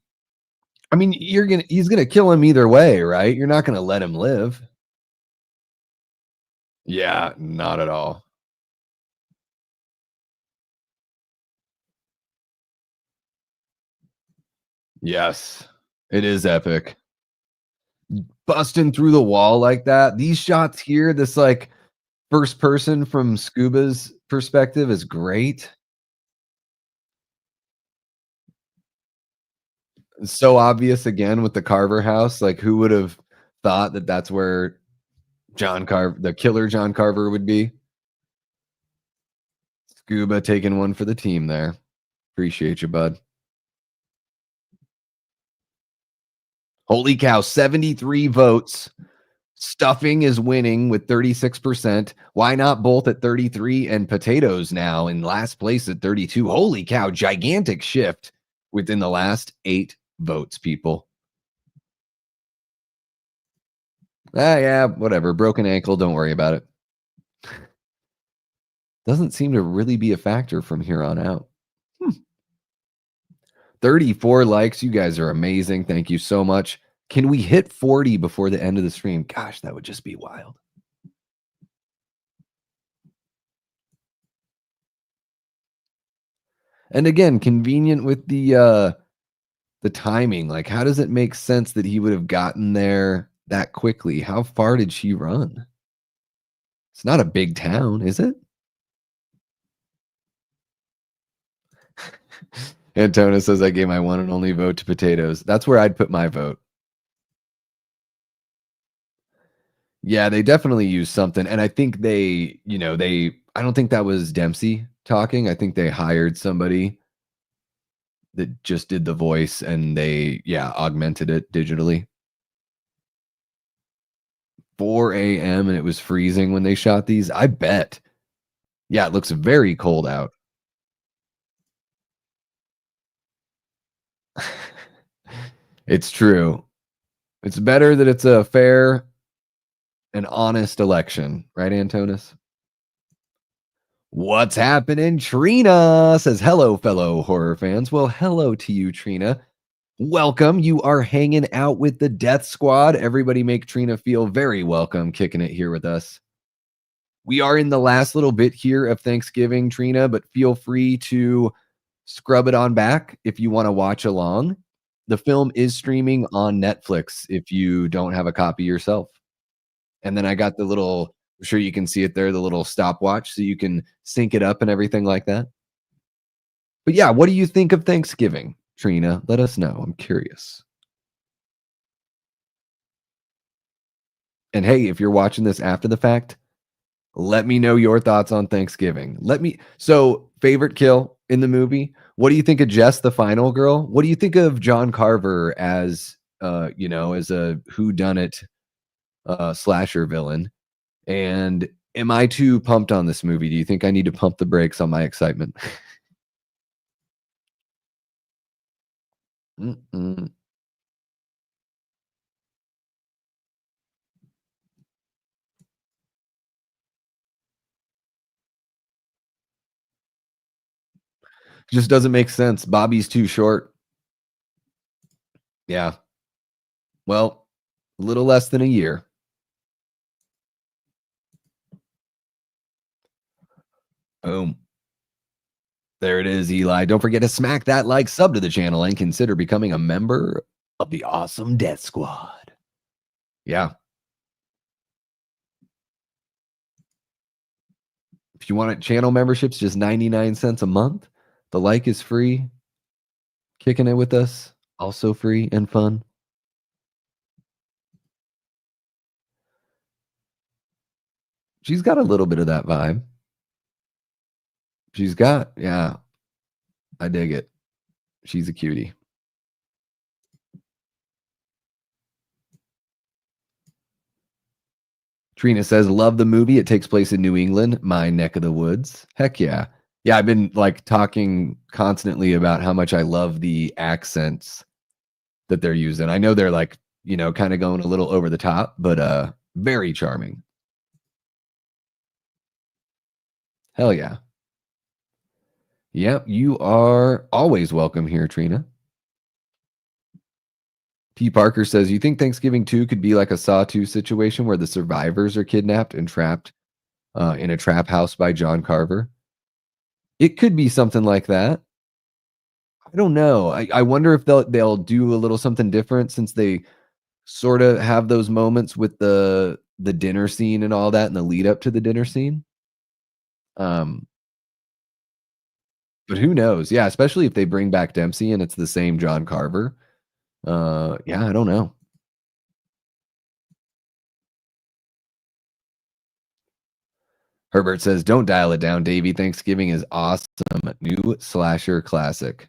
I mean, he's gonna kill him either way, right? You're not gonna let him live. Yeah, not at all. Yes. It is epic. Busting through the wall like that. These shots here, this like first person from Scuba's perspective is great. It's so obvious again with the Carver house. Like, who would have thought that that's where the killer John Carver would be? Scuba taking one for the team there. Appreciate you, bud. Holy cow, 73 votes. Stuffing is winning with 36%. Why not both at 33 and potatoes now in last place at 32? Holy cow, gigantic shift within the last 8 votes, people. Ah, yeah, whatever. Broken ankle, don't worry about it. Doesn't seem to really be a factor from here on out. 34 likes. You guys are amazing. Thank you so much. Can we hit 40 before the end of the stream? Gosh, that would just be wild. And again, convenient with the timing. Like, how does it make sense that he would have gotten there that quickly? How far did she run? It's not a big town, is it? Antona says I gave my one and only vote to potatoes. That's where I'd put my vote. Yeah, they definitely used something. And I think I don't think that was Dempsey talking. I think they hired somebody that just did the voice and they, yeah, augmented it digitally. 4 a.m. and it was freezing when they shot these. I bet. Yeah, it looks very cold out. It's true. It's better that it's a fair and honest election, right, Antonis? What's happening? Trina says, hello, fellow horror fans. Well, hello to you, Trina. Welcome. You are hanging out with the Death Squad. Everybody make Trina feel very welcome kicking it here with us. We are in the last little bit here of Thanksgiving, Trina, but feel free to scrub it on back if you want to watch along. The film is streaming on Netflix if you don't have a copy yourself. And then I got the little, I'm sure you can see it there, the little stopwatch so you can sync it up and everything like that. But yeah, what do you think of Thanksgiving, Trina? Let us know. I'm curious. And hey, if you're watching this after the fact, let me know your thoughts on Thanksgiving. Favorite kill in the movie. What do you think of Jess, the final girl? What do you think of John Carver as as a whodunit slasher villain? And am I too pumped on this movie? Do you think I need to pump the brakes on my excitement? Mm-mm. Just doesn't make sense. Bobby's too short. Yeah. Well, a little less than a year. Boom. There it is, Eli. Don't forget to smack that like, sub to the channel, and consider becoming a member of the awesome Death Squad. Yeah. If you want channel memberships, just 99 cents a month. The like is free. Kicking it with us, also free and fun. She's got a little bit of that vibe. Yeah, I dig it. She's a cutie. Trina says, love the movie. It takes place in New England, my neck of the woods. Heck yeah. Yeah, I've been like talking constantly about how much I love the accents that they're using. I know they're like, kind of going a little over the top, but very charming. Hell yeah. Yep, you are always welcome here, Trina. P. Parker says, you think Thanksgiving 2 could be like a Saw 2 situation where the survivors are kidnapped and trapped in a trap house by John Carver? It could be something like that. I don't know. I wonder if they'll do a little something different since they sort of have those moments with the dinner scene and all that and the lead up to the dinner scene. Um, but who knows? Yeah, especially if they bring back Dempsey and it's the same John Carver. Yeah, I don't know. Herbert says, don't dial it down, Davey. Thanksgiving is awesome. New slasher classic.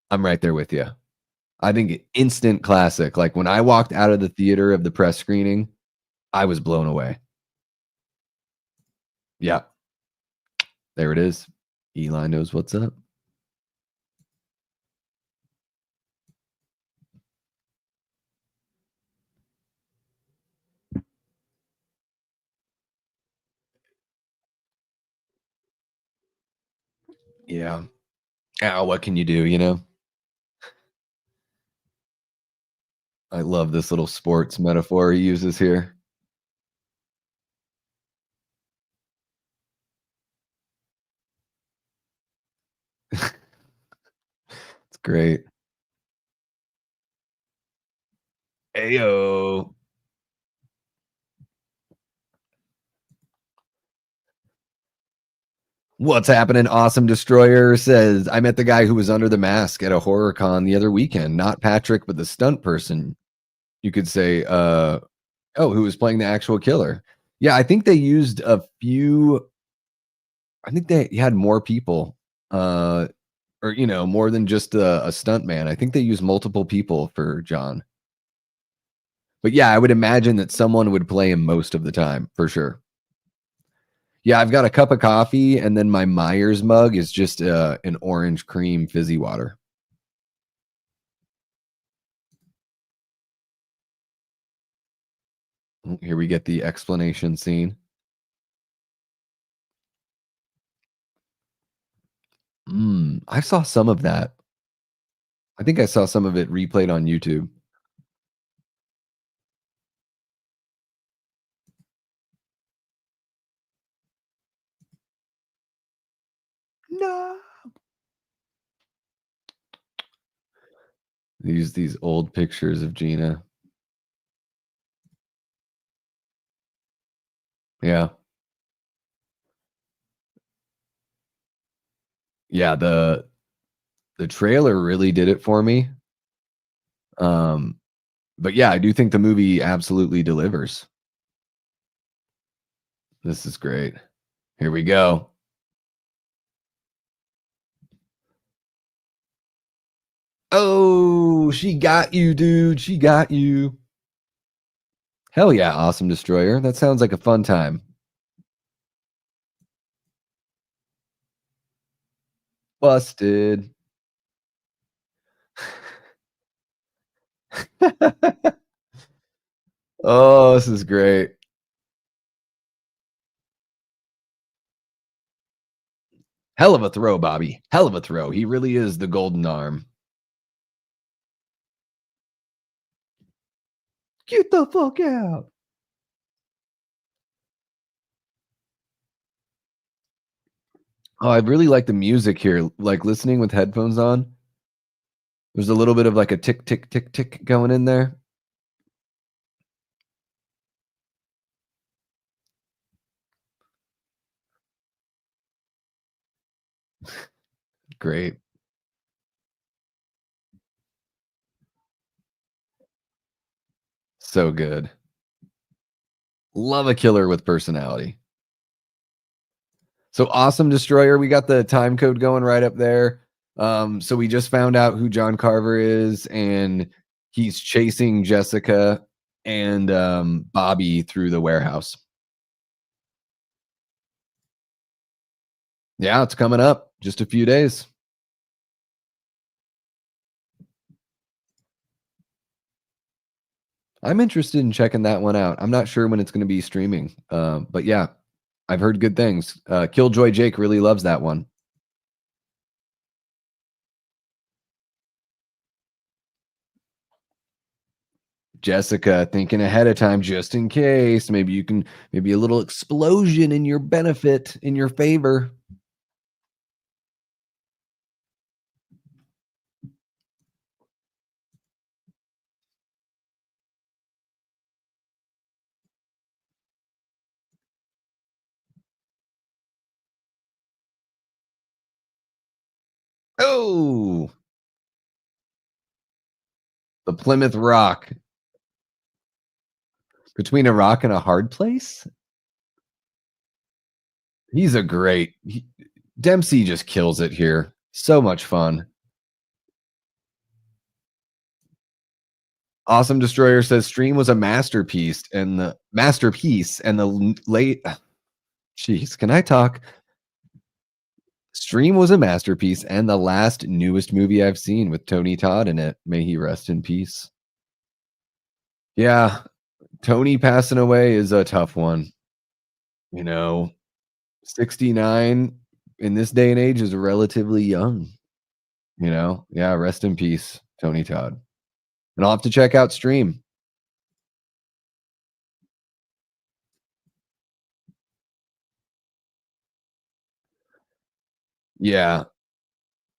I'm right there with you. I think instant classic. Like when I walked out of the theater of the press screening, I was blown away. Yeah, there it is. Eli knows what's up. Yeah. Ow, what can you do, I love this little sports metaphor he uses here. It's great. Ayo. What's happening? Awesome Destroyer says, I met the guy who was under the mask at a horror con the other weekend. Not Patrick, but the stunt person. You could say, who was playing the actual killer. Yeah, I think they used a few. I think they had more people, or more than just a stunt man. I think they used multiple people for John. But yeah, I would imagine that someone would play him most of the time for sure. Yeah, I've got a cup of coffee, and then my Myers mug is just an orange cream fizzy water. Here we get the explanation scene. I saw some of that. I think I saw some of it replayed on YouTube. No. They use these old pictures of Gina. Yeah. Yeah, the trailer really did it for me. Um, but yeah, I do think the movie absolutely delivers. This is great. Here we go. Oh, she got you, dude. She got you. Hell yeah, Awesome Destroyer. That sounds like a fun time. Busted. Oh, this is great. Hell of a throw, Bobby. Hell of a throw. He really is the golden arm. Get the fuck out. Oh, I really like the music here. Like listening with headphones on. There's a little bit of like a tick, tick, tick, tick going in there. Great. So good. Love a killer with personality. So Awesome Destroyer, we got the time code going right up there. So we just found out who John Carver is, and he's chasing Jessica and Bobby through the warehouse. Yeah, it's coming up. Just a few days. I'm interested in checking that one out. I'm not sure when it's going to be streaming, but yeah, I've heard good things. Killjoy Jake really loves that one. Jessica thinking ahead of time just in case. Maybe you can, maybe a little explosion in your benefit, in your favor. Oh, the Plymouth Rock. Between a rock and a hard place? He's a great Dempsey just kills it here. So much fun. Awesome Destroyer says Stream was a masterpiece and the late jeez, can I talk? Stream was a masterpiece and the last newest movie I've seen with Tony Todd in it. May he rest in peace. Yeah, Tony passing away is a tough one. You know, 69 in this day and age is relatively young, you know? Yeah, rest in peace, Tony Todd. And I'll have to check out Stream. Yeah.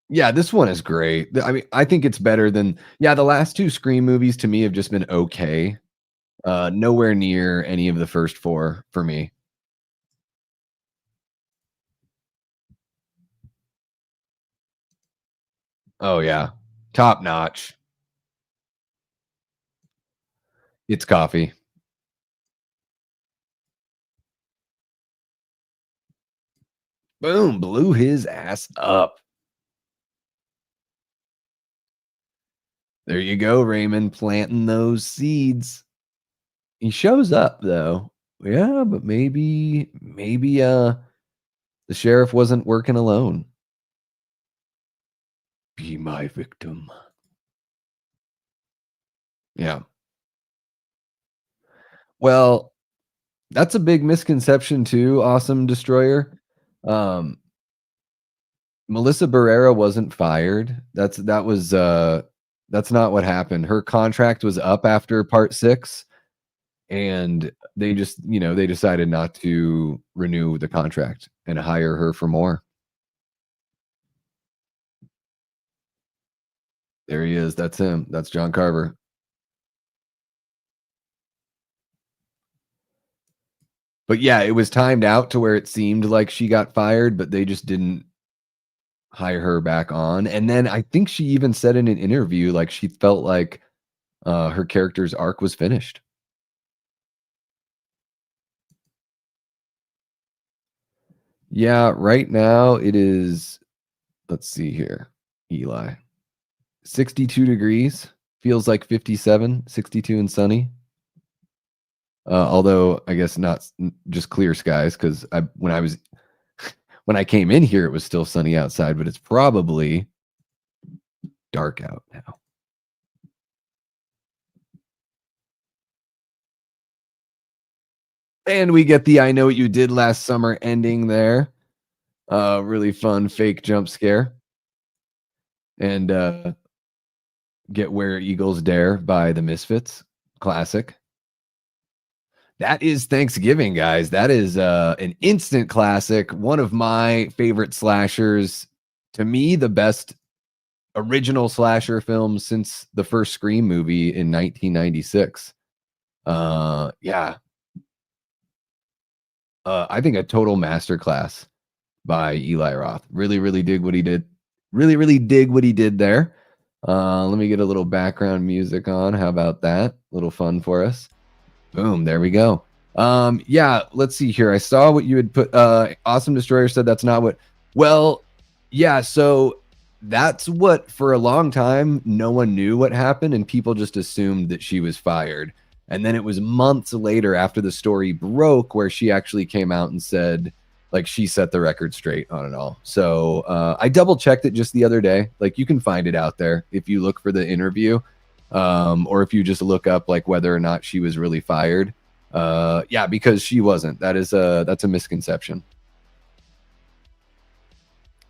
Yeah, this one is great. I mean, I think it's better than yeah, the last 2 Scream movies to me have just been okay. Nowhere near any of the first 4 for me. Oh, yeah. Top notch. It's coffee. Boom, blew his ass up. There you go, Raymond, planting those seeds. He shows up, though. Yeah, but maybe the sheriff wasn't working alone. Be my victim. Yeah. Well, that's a big misconception too, Awesome Destroyer. Um, Melissa Barrera wasn't fired. That's not what happened. Her contract was up after part 6, and they just, they decided not to renew the contract and hire her for more. There he is. That's him. That's John Carver. But yeah, it was timed out to where it seemed like she got fired, but they just didn't hire her back on. And then I think she even said in an interview like she felt like her character's arc was finished. Yeah, right now it is, let's see here, Eli. 62 degrees, feels like 57, 62 and sunny. Although I guess not just clear skies because when I came in here, it was still sunny outside, but it's probably dark out now. And we get the I Know What You Did Last Summer ending there. Really fun fake jump scare. And Get Where Eagles Dare by the Misfits. Classic. That is Thanksgiving, guys. That is an instant classic. One of my favorite slashers. To me, the best original slasher film since the first Scream movie in 1996. Yeah. I think a total masterclass by Eli Roth. Really, really dig what he did. Really, really dig what he did there. Let me get a little background music on. How about that? A little fun for us. Boom, there we go. Yeah, let's see here. I saw what you had put. Awesome Destroyer said that's not what. Well, yeah, so that's what for a long time no one knew what happened, and people just assumed that she was fired. And then it was months later after the story broke where she actually came out and said, like, she set the record straight on it all. So I double checked it just the other day. Like, you can find it out there if you look for the interview, or if you just look up like whether or not she was really fired. Yeah, because she wasn't. That's a misconception.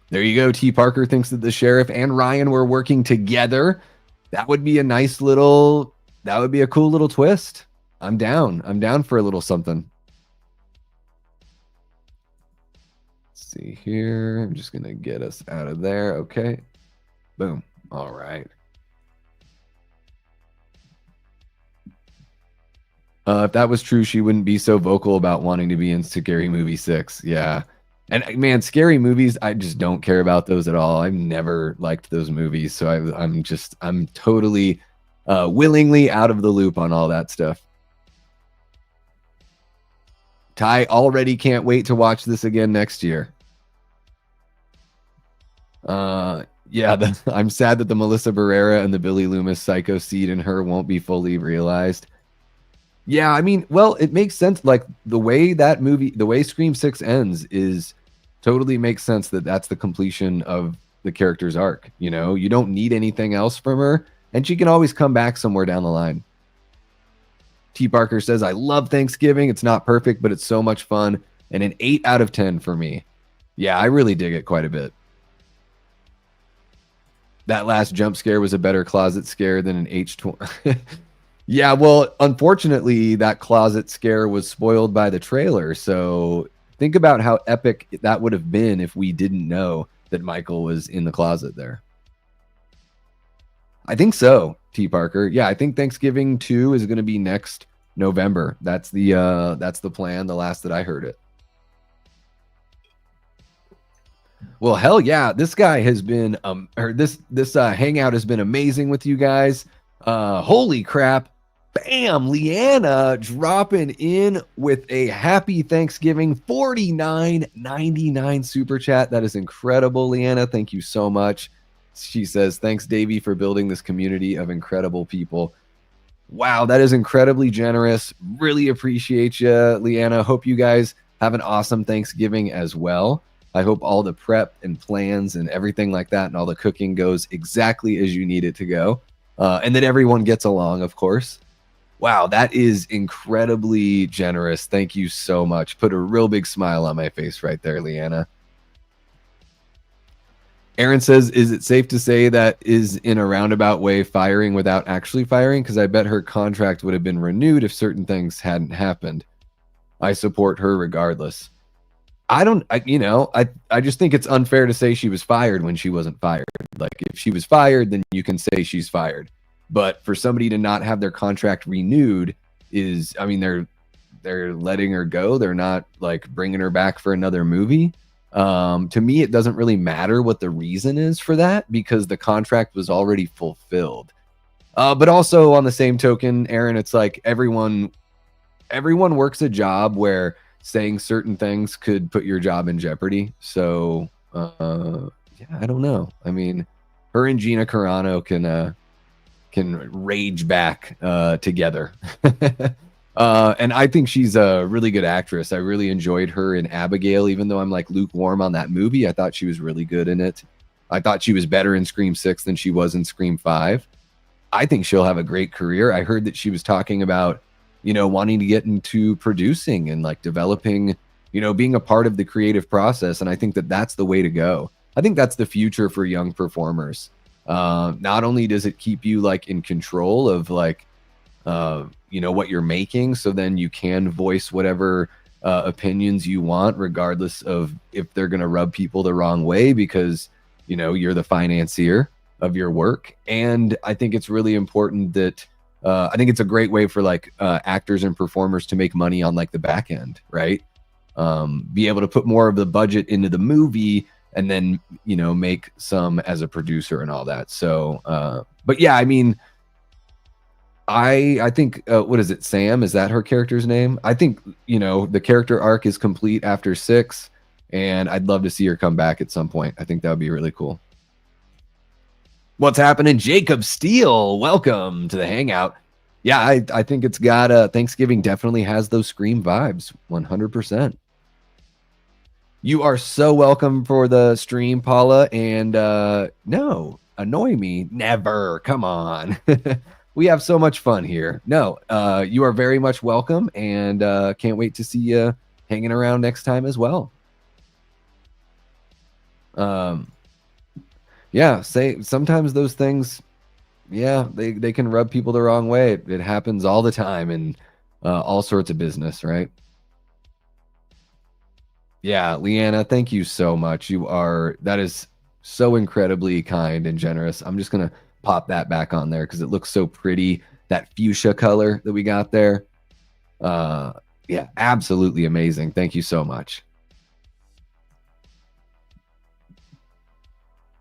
There you go. T. Parker thinks that the sheriff and Ryan were working together. That would be a nice little. That would be a cool little twist. I'm down. I'm down for a little something. Let's see here. I'm just gonna get us out of there. Okay. Boom. All right. If that was true, she wouldn't be so vocal about wanting to be in Scary Movie 6. Yeah. And man, scary movies, I just don't care about those at all. I've never liked those movies. So I'm totally willingly out of the loop on all that stuff. Ty already can't wait to watch this again next year. Yeah, I'm sad that the Melissa Barrera and the Billy Loomis psycho seed in her won't be fully realized. Yeah, I mean, well, it makes sense. Like the way that movie, the way Scream 6 ends is totally makes sense that that's the completion of the character's arc. You know, you don't need anything else from her, and she can always come back somewhere down the line. T. Parker says, I love Thanksgiving. It's not perfect, but it's so much fun. And an 8 out of 10 for me. Yeah, I really dig it quite a bit. That last jump scare was a better closet scare than an H20. Yeah, well, unfortunately, that closet scare was spoiled by the trailer. So think about how epic that would have been if we didn't know that Michael was in the closet there. I think so, T. Parker. Yeah, I think Thanksgiving 2 is going to be next November. That's the plan. The last that I heard it. Well, hell yeah, this guy has been or this hangout has been amazing with you guys. Holy crap. Bam, Leanna dropping in with a happy Thanksgiving $49.99 super chat. That is incredible, Leanna. Thank you so much. She says, thanks, Davey, for building this community of incredible people. Wow, that is incredibly generous. Really appreciate you, Leanna. Hope you guys have an awesome Thanksgiving as well. I hope all the prep and plans and everything like that and all the cooking goes exactly as you need it to go. And that everyone gets along, of course. Wow, that is incredibly generous. Thank you so much. Put a real big smile on my face right there, Leanna. Aaron says, is it safe to say that is in a roundabout way firing without actually firing? Because I bet her contract would have been renewed if certain things hadn't happened. I support her regardless. I just think it's unfair to say she was fired when she wasn't fired. Like, if she was fired, then you can say she's fired. But for somebody to not have their contract renewed is, I mean, they're letting her go. They're not like bringing her back for another movie. To me, it doesn't really matter what the reason is for that because the contract was already fulfilled. But also on the same token, Aaron, it's like everyone works a job where saying certain things could put your job in jeopardy. So, yeah, I don't know. I mean, her and Gina Carano can rage back together. And I think she's a really good actress. I really enjoyed her in Abigail, even though I'm like lukewarm on that movie. I thought she was really good in it. I thought she was better in Scream 6 than she was in Scream 5. I think she'll have a great career. I heard that she was talking about, wanting to get into producing and like developing you know, being a part of the creative process. And I think that that's the way to go. I think that's the future for young performers. Not only does it keep you like in control of like, you know, what you're making, so then you can voice whatever opinions you want, regardless of if they're going to rub people the wrong way, because, you know, you're the financier of your work. And I think it's really important that I think it's a great way for like actors and performers to make money on like the back end, right? Be able to put more of the budget into the movie and then, you know, make some as a producer and all that. So, but yeah, I mean, I think what is it, Sam, is that her character's name? I think, you know, the character arc is complete after 6, and I'd love to see her come back at some point. I think that would be really cool. What's happening, Jacob Steele? Welcome to the hangout. Yeah, I think it's got Thanksgiving definitely has those Scream vibes, 100%. You are so welcome for the stream, Paula. And no, annoy me, never. Come on. We have so much fun here. No, you are very much welcome, and can't wait to see you hanging around next time as well. Yeah, sometimes those things, yeah, they can rub people the wrong way. It happens all the time in all sorts of business, right? Yeah, Leanna, thank you so much. That is so incredibly kind and generous. I'm just gonna pop that back on there because it looks so pretty. That fuchsia color that we got there. Yeah, absolutely amazing. Thank you so much.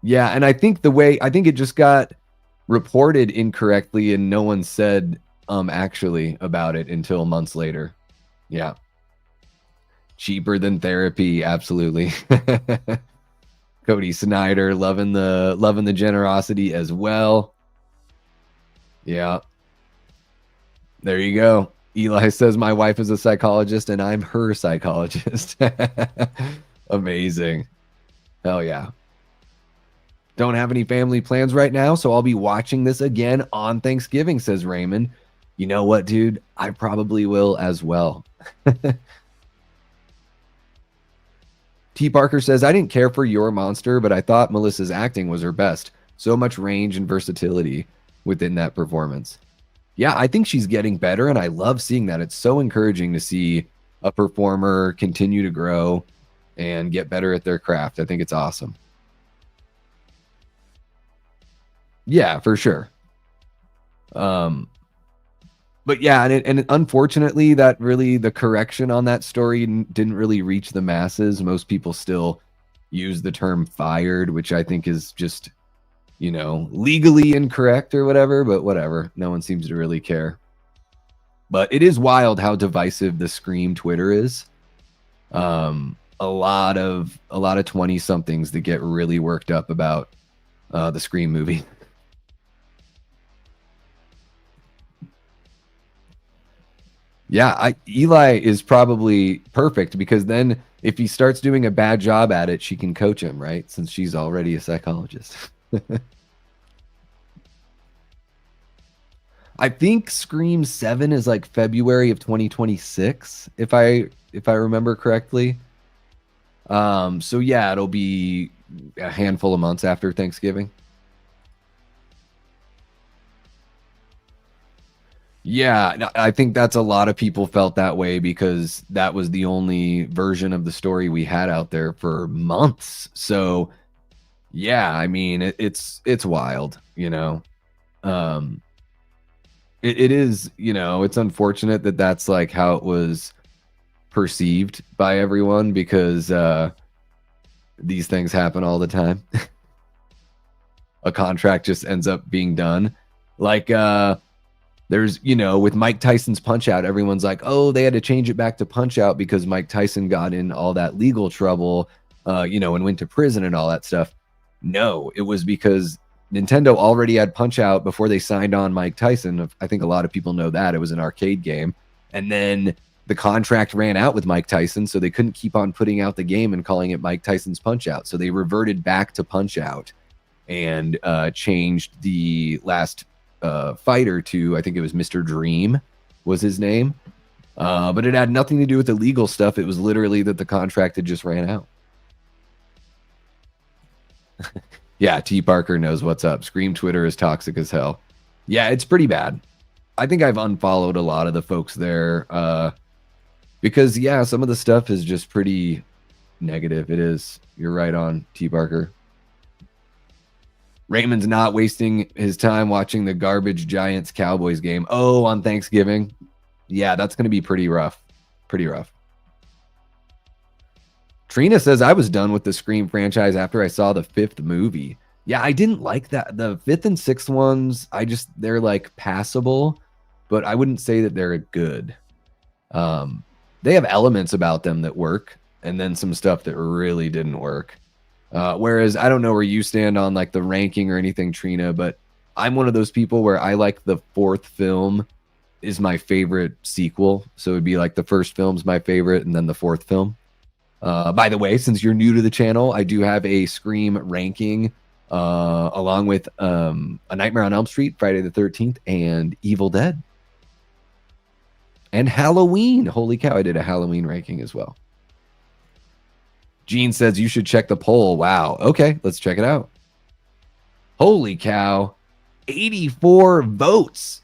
Yeah, and I think it just got reported incorrectly and no one said actually about it until months later. Yeah. Cheaper than therapy, absolutely. Cody Snyder loving the generosity as well. Yeah. There you go. Eli says my wife is a psychologist and I'm her psychologist. Amazing. Hell yeah. Don't have any family plans right now, so I'll be watching this again on Thanksgiving, says Raymond. You know what, dude? I probably will as well. T. Parker says, I didn't care for Your Monster, but I thought Melissa's acting was her best. So much range and versatility within that performance. Yeah, I think she's getting better, and I love seeing that. It's so encouraging to see a performer continue to grow and get better at their craft. I think it's awesome. Yeah, for sure. But yeah, and unfortunately, that really the correction on that story didn't really reach the masses. Most people still use the term fired, which I think is just, you know, legally incorrect or whatever, but whatever. No one seems to really care. But it is wild how divisive the Scream Twitter is. A lot of 20 somethings that get really worked up about the Scream movie. Yeah, Eli is probably perfect because then if he starts doing a bad job at it, she can coach him, right? Since she's already a psychologist. I think Scream 7 is like February of 2026, if I remember correctly. So yeah, it'll be a handful of months after Thanksgiving. Yeah, I think that's a lot of people felt that way because that was the only version of the story we had out there for months. So, yeah, I mean, it's wild, you know. It is, you know, it's unfortunate that that's like how it was perceived by everyone because these things happen all the time. A contract just ends up being done. Like there's, you know, with Mike Tyson's Punch Out, everyone's like, oh, they had to change it back to Punch Out because Mike Tyson got in all that legal trouble, you know, and went to prison and all that stuff. No, it was because Nintendo already had Punch Out before they signed on Mike Tyson. I think a lot of people know that. It was an arcade game. And then the contract ran out with Mike Tyson, so they couldn't keep on putting out the game and calling it Mike Tyson's Punch Out. So they reverted back to Punch Out and changed the last fighter to, I think it was Mr. Dream was his name. But it had nothing to do with the legal stuff. It was literally that the contract had just ran out. Yeah, T. Parker knows what's up. Scream Twitter is toxic as hell. Yeah, it's pretty bad. I think I've unfollowed a lot of the folks there because, yeah, some of the stuff is just pretty negative. It is. You're right on, T. Parker. Raymond's not wasting his time watching the garbage Giants Cowboys game. Oh, on Thanksgiving. Yeah, that's going to be pretty rough. Pretty rough. Trina says, I was done with the Scream franchise after I saw the 5th movie. Yeah, I didn't like that. The 5th and 6th ones, they're like passable, but I wouldn't say that they're good. They have elements about them that work, and then some stuff that really didn't work. Whereas I don't know where you stand on like the ranking or anything, Trina, but I'm one of those people where I like the 4th film is my favorite sequel. So it'd be like the first film's my favorite, and then the 4th film. By the way, since you're new to the channel, I do have a Scream ranking along with A Nightmare on Elm Street, Friday the 13th, and Evil Dead. And Halloween. Holy cow, I did a Halloween ranking as well. Gene says you should check the poll. Wow. Okay, let's check it out. Holy cow. 84 votes.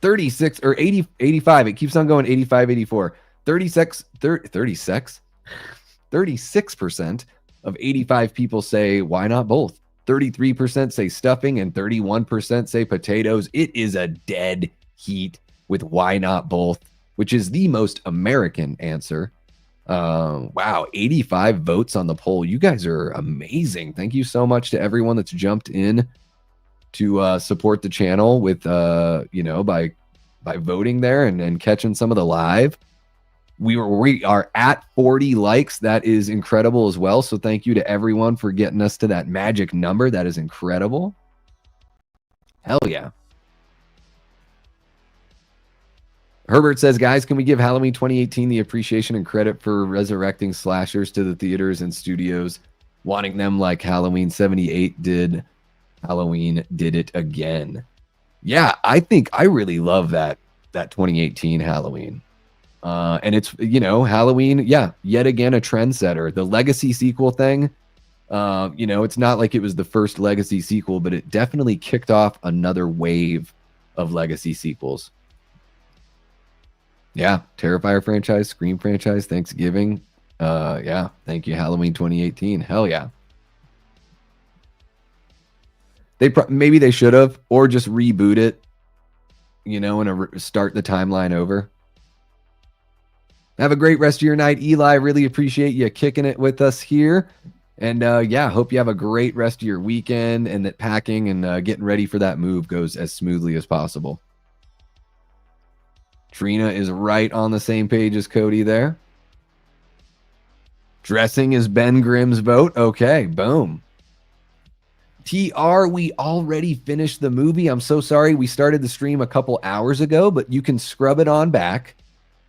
36 or 80, 85. It keeps on going 85, 84. 36% of 85 people say why not both. 33% say stuffing and 31% say potatoes. It is a dead heat with why not both, which is the most American answer. Wow, 85 votes on the poll. You guys are amazing. Thank you so much to everyone that's jumped in to support the channel with by voting there and catching some of the live. We are at 40 likes. That is incredible as well. So thank you to everyone for getting us to that magic number. That is incredible. Hell yeah. Herbert says, guys, can we give Halloween 2018 the appreciation and credit for resurrecting slashers to the theaters and studios, wanting them like Halloween 78 did? Halloween did it again. Yeah, I think I really love that 2018 Halloween. And it's, Halloween, yeah, yet again, a trendsetter. The Legacy sequel thing, it's not like it was the first Legacy sequel, but it definitely kicked off another wave of Legacy sequels. Yeah, Terrifier franchise, Scream franchise, Thanksgiving. Yeah, thank you, Halloween 2018. Hell yeah. Maybe they should have, or just reboot it, and start the timeline over. Have a great rest of your night, Eli. Really appreciate you kicking it with us here. And yeah, hope you have a great rest of your weekend and that packing and getting ready for that move goes as smoothly as possible. Trina is right on the same page as Cody there. Dressing is Ben Grimm's vote. Okay, boom. TR, we already finished the movie. I'm so sorry. We started the stream a couple hours ago, but you can scrub it on back.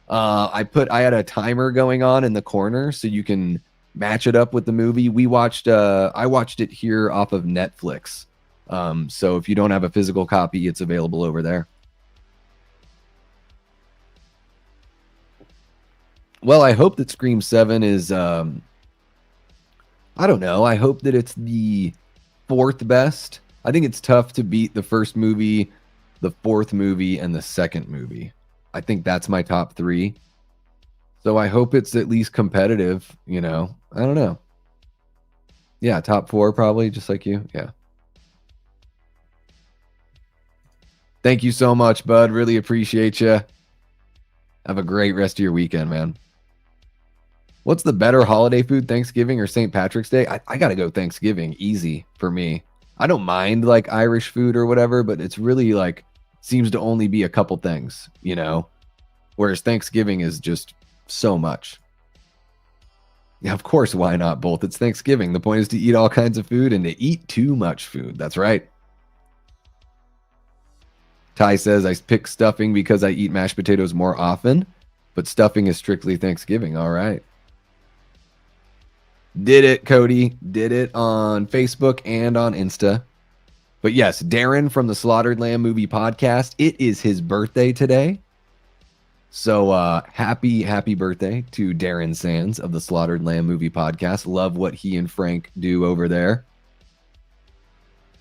I had a timer going on in the corner so you can match it up with the movie. I watched it here off of Netflix. So if you don't have a physical copy, it's available over there. Well, I hope that Scream 7 is, I don't know. I hope that it's the 4th best. I think it's tough to beat the first movie, the 4th movie, and the 2nd movie. I think that's my top 3. So I hope it's at least competitive, I don't know. Yeah, top 4 probably, just like you. Yeah. Thank you so much, bud. Really appreciate you. Have a great rest of your weekend, man. What's the better holiday food, Thanksgiving or St. Patrick's Day? I got to go Thanksgiving. Easy for me. I don't mind like Irish food or whatever, but it's really like seems to only be a couple things, whereas Thanksgiving is just so much. Yeah, of course, why not both? It's Thanksgiving. The point is to eat all kinds of food and to eat too much food. That's right. Ty says, I pick stuffing because I eat mashed potatoes more often, but stuffing is strictly Thanksgiving. All right. Did it, Cody. Did it on Facebook and on Insta. But yes, Darren from the Slaughtered Lamb Movie Podcast, it is his birthday today. So happy birthday to Darren Sands of the Slaughtered Lamb Movie Podcast. Love what he and Frank do over there.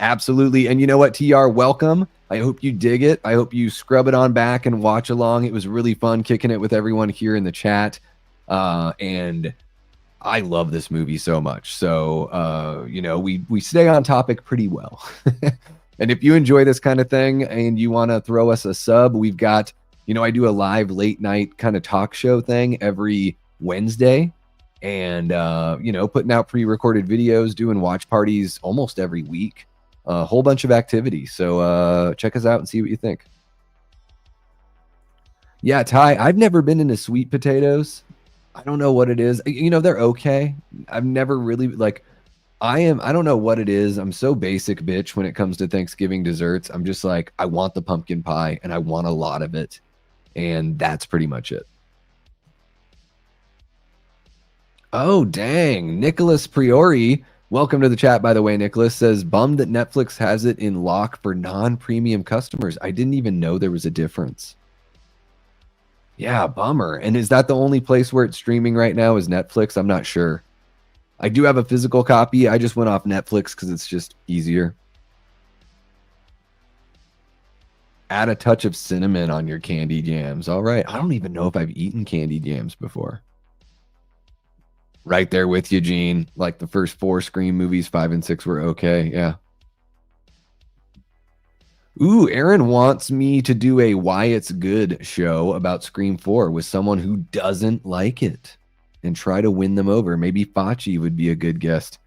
Absolutely. And you know what, TR, welcome. I hope you dig it. I hope you scrub it on back and watch along. It was really fun kicking it with everyone here in the chat. And I love this movie so much. So, we stay on topic pretty well. And if you enjoy this kind of thing and you want to throw us a sub, we've got, I do a live late night kind of talk show thing every Wednesday. And, putting out pre-recorded videos, doing watch parties almost every week. A whole bunch of activity. So check us out and see what you think. Yeah, Ty, I've never been into sweet potatoes. I don't know what it is. They're okay. I've never really I don't know what it is. I'm so basic bitch when it comes to Thanksgiving desserts. I'm just like, I want the pumpkin pie and I want a lot of it. And that's pretty much it. Oh, dang. Nicholas Priori. Welcome to the chat, by the way, Nicholas. Says, bummed that Netflix has it in lock for non-premium customers. I didn't even know there was a difference. Yeah, bummer. And is that the only place where it's streaming right now is Netflix? I'm not sure. I do have a physical copy. I just went off Netflix because it's just easier. Add a touch of cinnamon on your candy jams. All right. I don't even know if I've eaten candy jams before. Right there with you, Gene. Like the first 4 Scream movies, 5 and 6 were okay. Yeah. Ooh, Aaron wants me to do a Why It's Good show about Scream 4 with someone who doesn't like it and try to win them over. Maybe Fachi would be a good guest.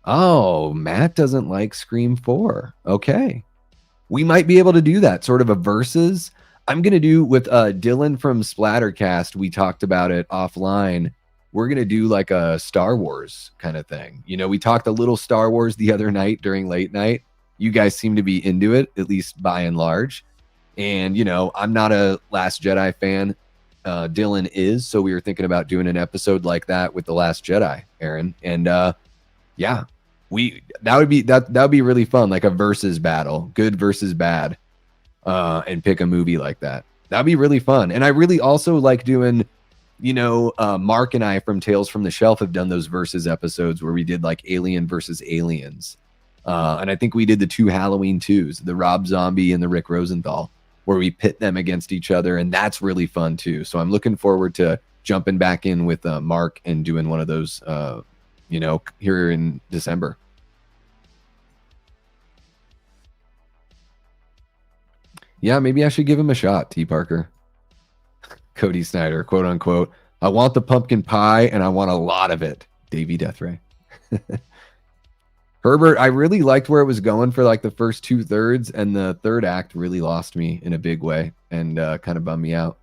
Oh, Matt doesn't like Scream 4. Okay. We might be able to do that, sort of a versus. I'm going to do with Dylan from Splattercast. We talked about it offline. We're going to do like a Star Wars kind of thing. We talked a little Star Wars the other night during late night. You guys seem to be into it, at least by and large. And, I'm not a Last Jedi fan. Dylan is. So we were thinking about doing an episode like that with The Last Jedi, Aaron. And yeah, that would be really fun, like a versus battle, good versus bad, and pick a movie like that. That'd be really fun. And I really also like doing, Mark and I from Tales from the Shelf have done those versus episodes where we did like Alien versus Aliens. And I think we did the 2 Halloween 2s, the Rob Zombie and the Rick Rosenthal, where we pit them against each other. And that's really fun too. So I'm looking forward to jumping back in with Mark and doing one of those, here in December. Yeah, maybe I should give him a shot, T. Parker. Cody Snyder, quote unquote. I want the pumpkin pie and I want a lot of it. Davey Deathray. Herbert, I really liked where it was going for like the first 2/3, and the third act really lost me in a big way and kind of bummed me out.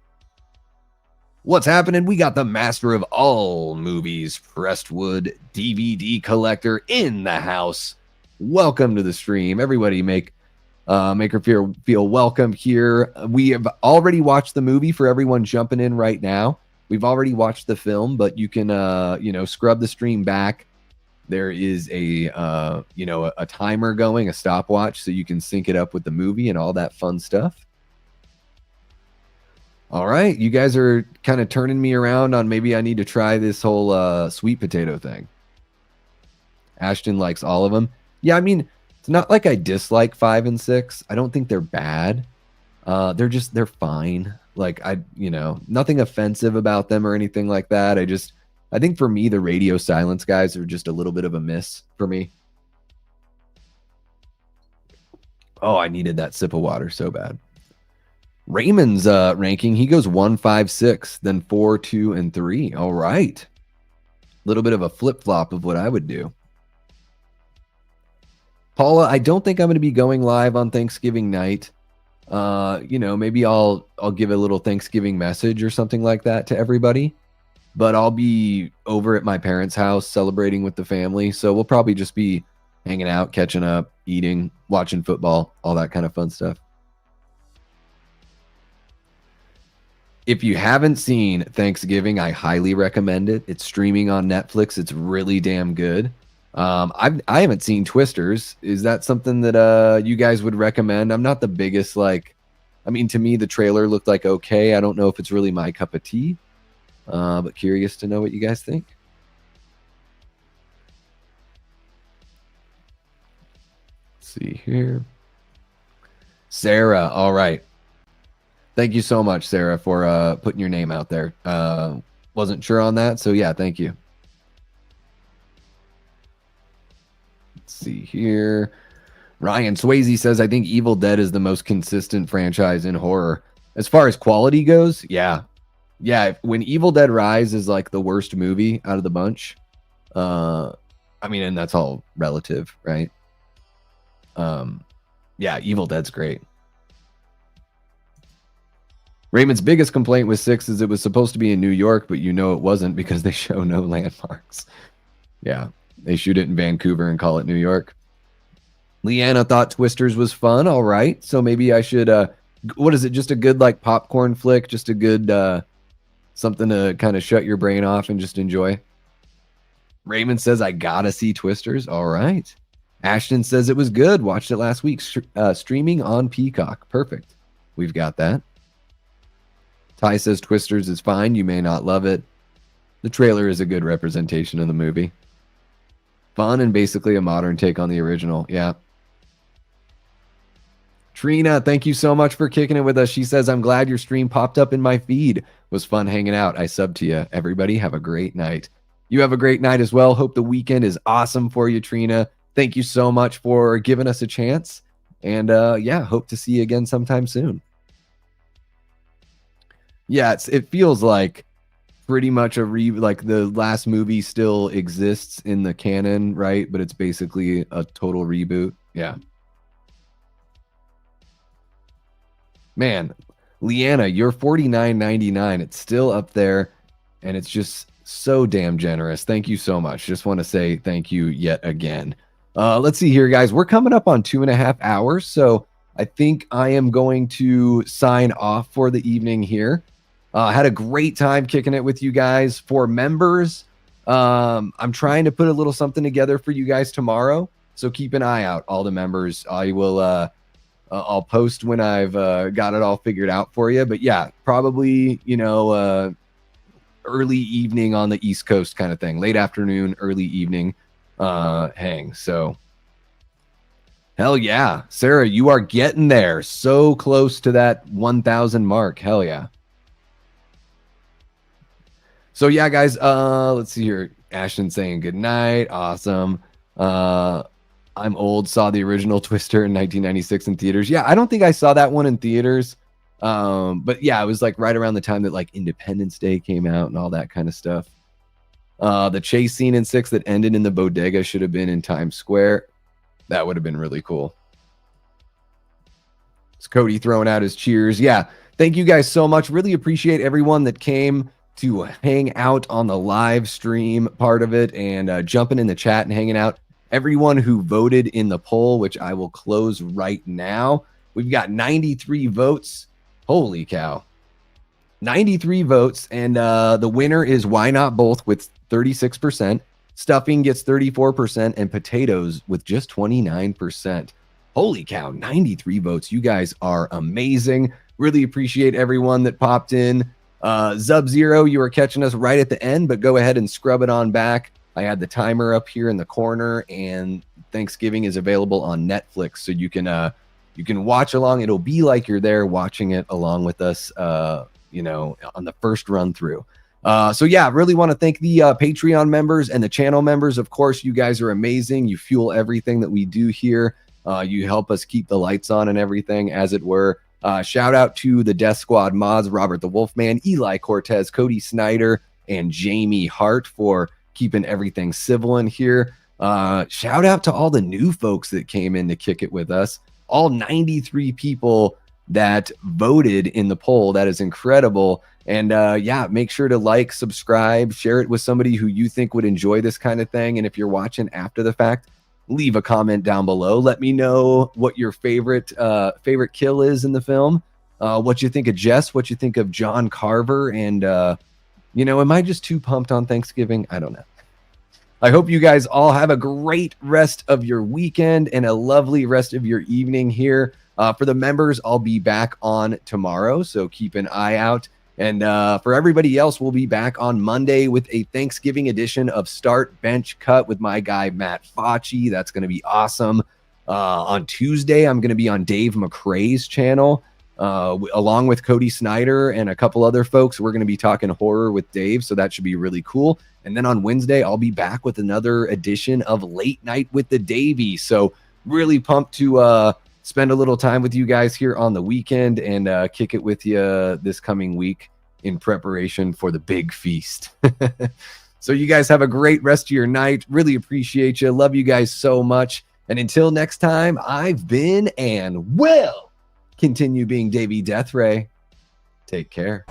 What's happening? We got the master of all movies, Prestwood DVD collector in the house. Welcome to the stream. Everybody make her feel welcome here. We have already watched the movie for everyone jumping in right now. We've already watched the film, but you can, scrub the stream back. There is a timer going, a stopwatch, so you can sync it up with the movie and all that fun stuff. All right. You guys are kind of turning me around on maybe I need to try this whole sweet potato thing. Ashton likes all of them. Yeah, I mean, it's not like I dislike 5 and 6. I don't think they're bad. They're fine. Like nothing offensive about them or anything like that. I think for me, the radio silence guys are just a little bit of a miss for me. Oh, I needed that sip of water so bad. Raymond's ranking, he goes 1, 5, 6, then 4, 2, and 3. All right. A little bit of a flip-flop of what I would do. Paula, I don't think I'm going to be going live on Thanksgiving night. Maybe I'll give a little Thanksgiving message or something like that to everybody. But I'll be over at my parents' house celebrating with the family. So we'll probably just be hanging out, catching up, eating, watching football, all that kind of fun stuff. If you haven't seen Thanksgiving, I highly recommend it. It's streaming on Netflix. It's really damn good. I haven't seen Twisters. Is that something that you guys would recommend? I'm not the biggest I mean, to me, the trailer looked like okay. I don't know if it's really my cup of tea, but curious to know what you guys think. Let's see here. Sarah, all right. Thank you so much, Sarah, for putting your name out there. Wasn't sure on that, so yeah, thank you. Let's see here. Ryan Swayze says, I think Evil Dead is the most consistent franchise in horror. As far as quality goes, yeah. Yeah, when Evil Dead Rise is like the worst movie out of the bunch, I mean, and that's all relative, right? Yeah, Evil Dead's great. Raymond's biggest complaint with 6 is it was supposed to be in New York, but you know it wasn't because they show no landmarks. Yeah, they shoot it in Vancouver and call it New York. Leanna thought Twisters was fun. All right, so maybe I should, what is it, just a good like popcorn flick, just a good something to kind of shut your brain off and just enjoy. Raymond says, I gotta see Twisters. All right. Ashton says it was good. Watched it last week, streaming on Peacock. Perfect. We've got that. Ty says Twisters is fine. You may not love it. The trailer is a good representation of the movie. Fun and basically a modern take on the original. Yeah. Trina, thank you so much for kicking it with us. She says, I'm glad your stream popped up in my feed. Was fun hanging out. I subbed to you. Everybody have a great night. You have a great night as well. Hope the weekend is awesome for you, Trina. Thank you so much for giving us a chance. And yeah, hope to see you again sometime soon. Yeah, it feels like pretty much like the last movie still exists in the canon, right? But it's basically a total reboot. Yeah. Man, Leanna, you're $49.99. It's still up there, and it's just so damn generous. Thank you so much. Just want to say thank you yet again. Let's see here, guys. We're coming up on 2.5 hours, so I think I am going to sign off for the evening here. Had a great time kicking it with you guys. For members, I'm trying to put a little something together for you guys tomorrow, so keep an eye out, all the members. I will I'll post when I've got it all figured out for you. But yeah, probably, you know, early evening on the East Coast kind of thing, late afternoon, early evening hang. So hell yeah, Sarah, you are getting there, so close to that 1,000 mark. Hell yeah. So yeah, guys, let's see here. Ashton saying good night. Awesome. I'm old, saw the original Twister in 1996 in theaters. Yeah, I don't think I saw that one in theaters. But yeah, it was like right around the time that like Independence Day came out and all that kind of stuff. The chase scene in 6 that ended in the bodega should have been in Times Square. That would have been really cool. It's Cody throwing out his cheers. Yeah, thank you guys so much. Really appreciate everyone that came to hang out on the live stream part of it and jumping in the chat and hanging out. Everyone who voted in the poll, which I will close right now. We've got 93 votes. Holy cow. 93 votes. And the winner is Why Not Both with 36%. Stuffing gets 34% and potatoes with just 29%. Holy cow, 93 votes. You guys are amazing. Really appreciate everyone that popped in. Zub Zero, you were catching us right at the end, but go ahead and scrub it on back. I had the timer up here in the corner, and Thanksgiving is available on Netflix, so you can watch along. It'll be like you're there watching it along with us, you know, on the first run through. So yeah, really want to thank the Patreon members and the channel members. Of course, you guys are amazing. You fuel everything that we do here. You help us keep the lights on and everything, as it were. Shout out to the Death Squad mods, Robert the Wolfman, Eli Cortez, Cody Snyder, and Jamie Hart for keeping everything civil in here. Shout out to all the new folks that came in to kick it with us. All 93 people that voted in the poll. That is incredible. And yeah, make sure to like, subscribe, share it with somebody who you think would enjoy this kind of thing. And if you're watching after the fact, leave a comment down below. Let me know what your favorite kill is in the film. What you think of Jess, what you think of John Carver, and you know, am I just too pumped on Thanksgiving? I don't know. I hope you guys all have a great rest of your weekend and a lovely rest of your evening here. For the members, I'll be back on tomorrow, so keep an eye out. And for everybody else, we'll be back on Monday with a Thanksgiving edition of Start Bench Cut with my guy, Matt Facci. That's going to be awesome. On Tuesday, I'm going to be on Dave McCrae's channel, along with Cody Snyder and a couple other folks. We're going to be talking horror with Dave, so that should be really cool. And then on Wednesday, I'll be back with another edition of Late Night with the Davey. So really pumped to spend a little time with you guys here on the weekend and kick it with you this coming week in preparation for the big feast. So you guys have a great rest of your night. Really appreciate you. Love you guys so much. And until next time, I've been and will continue being Davey Deathray. Take care.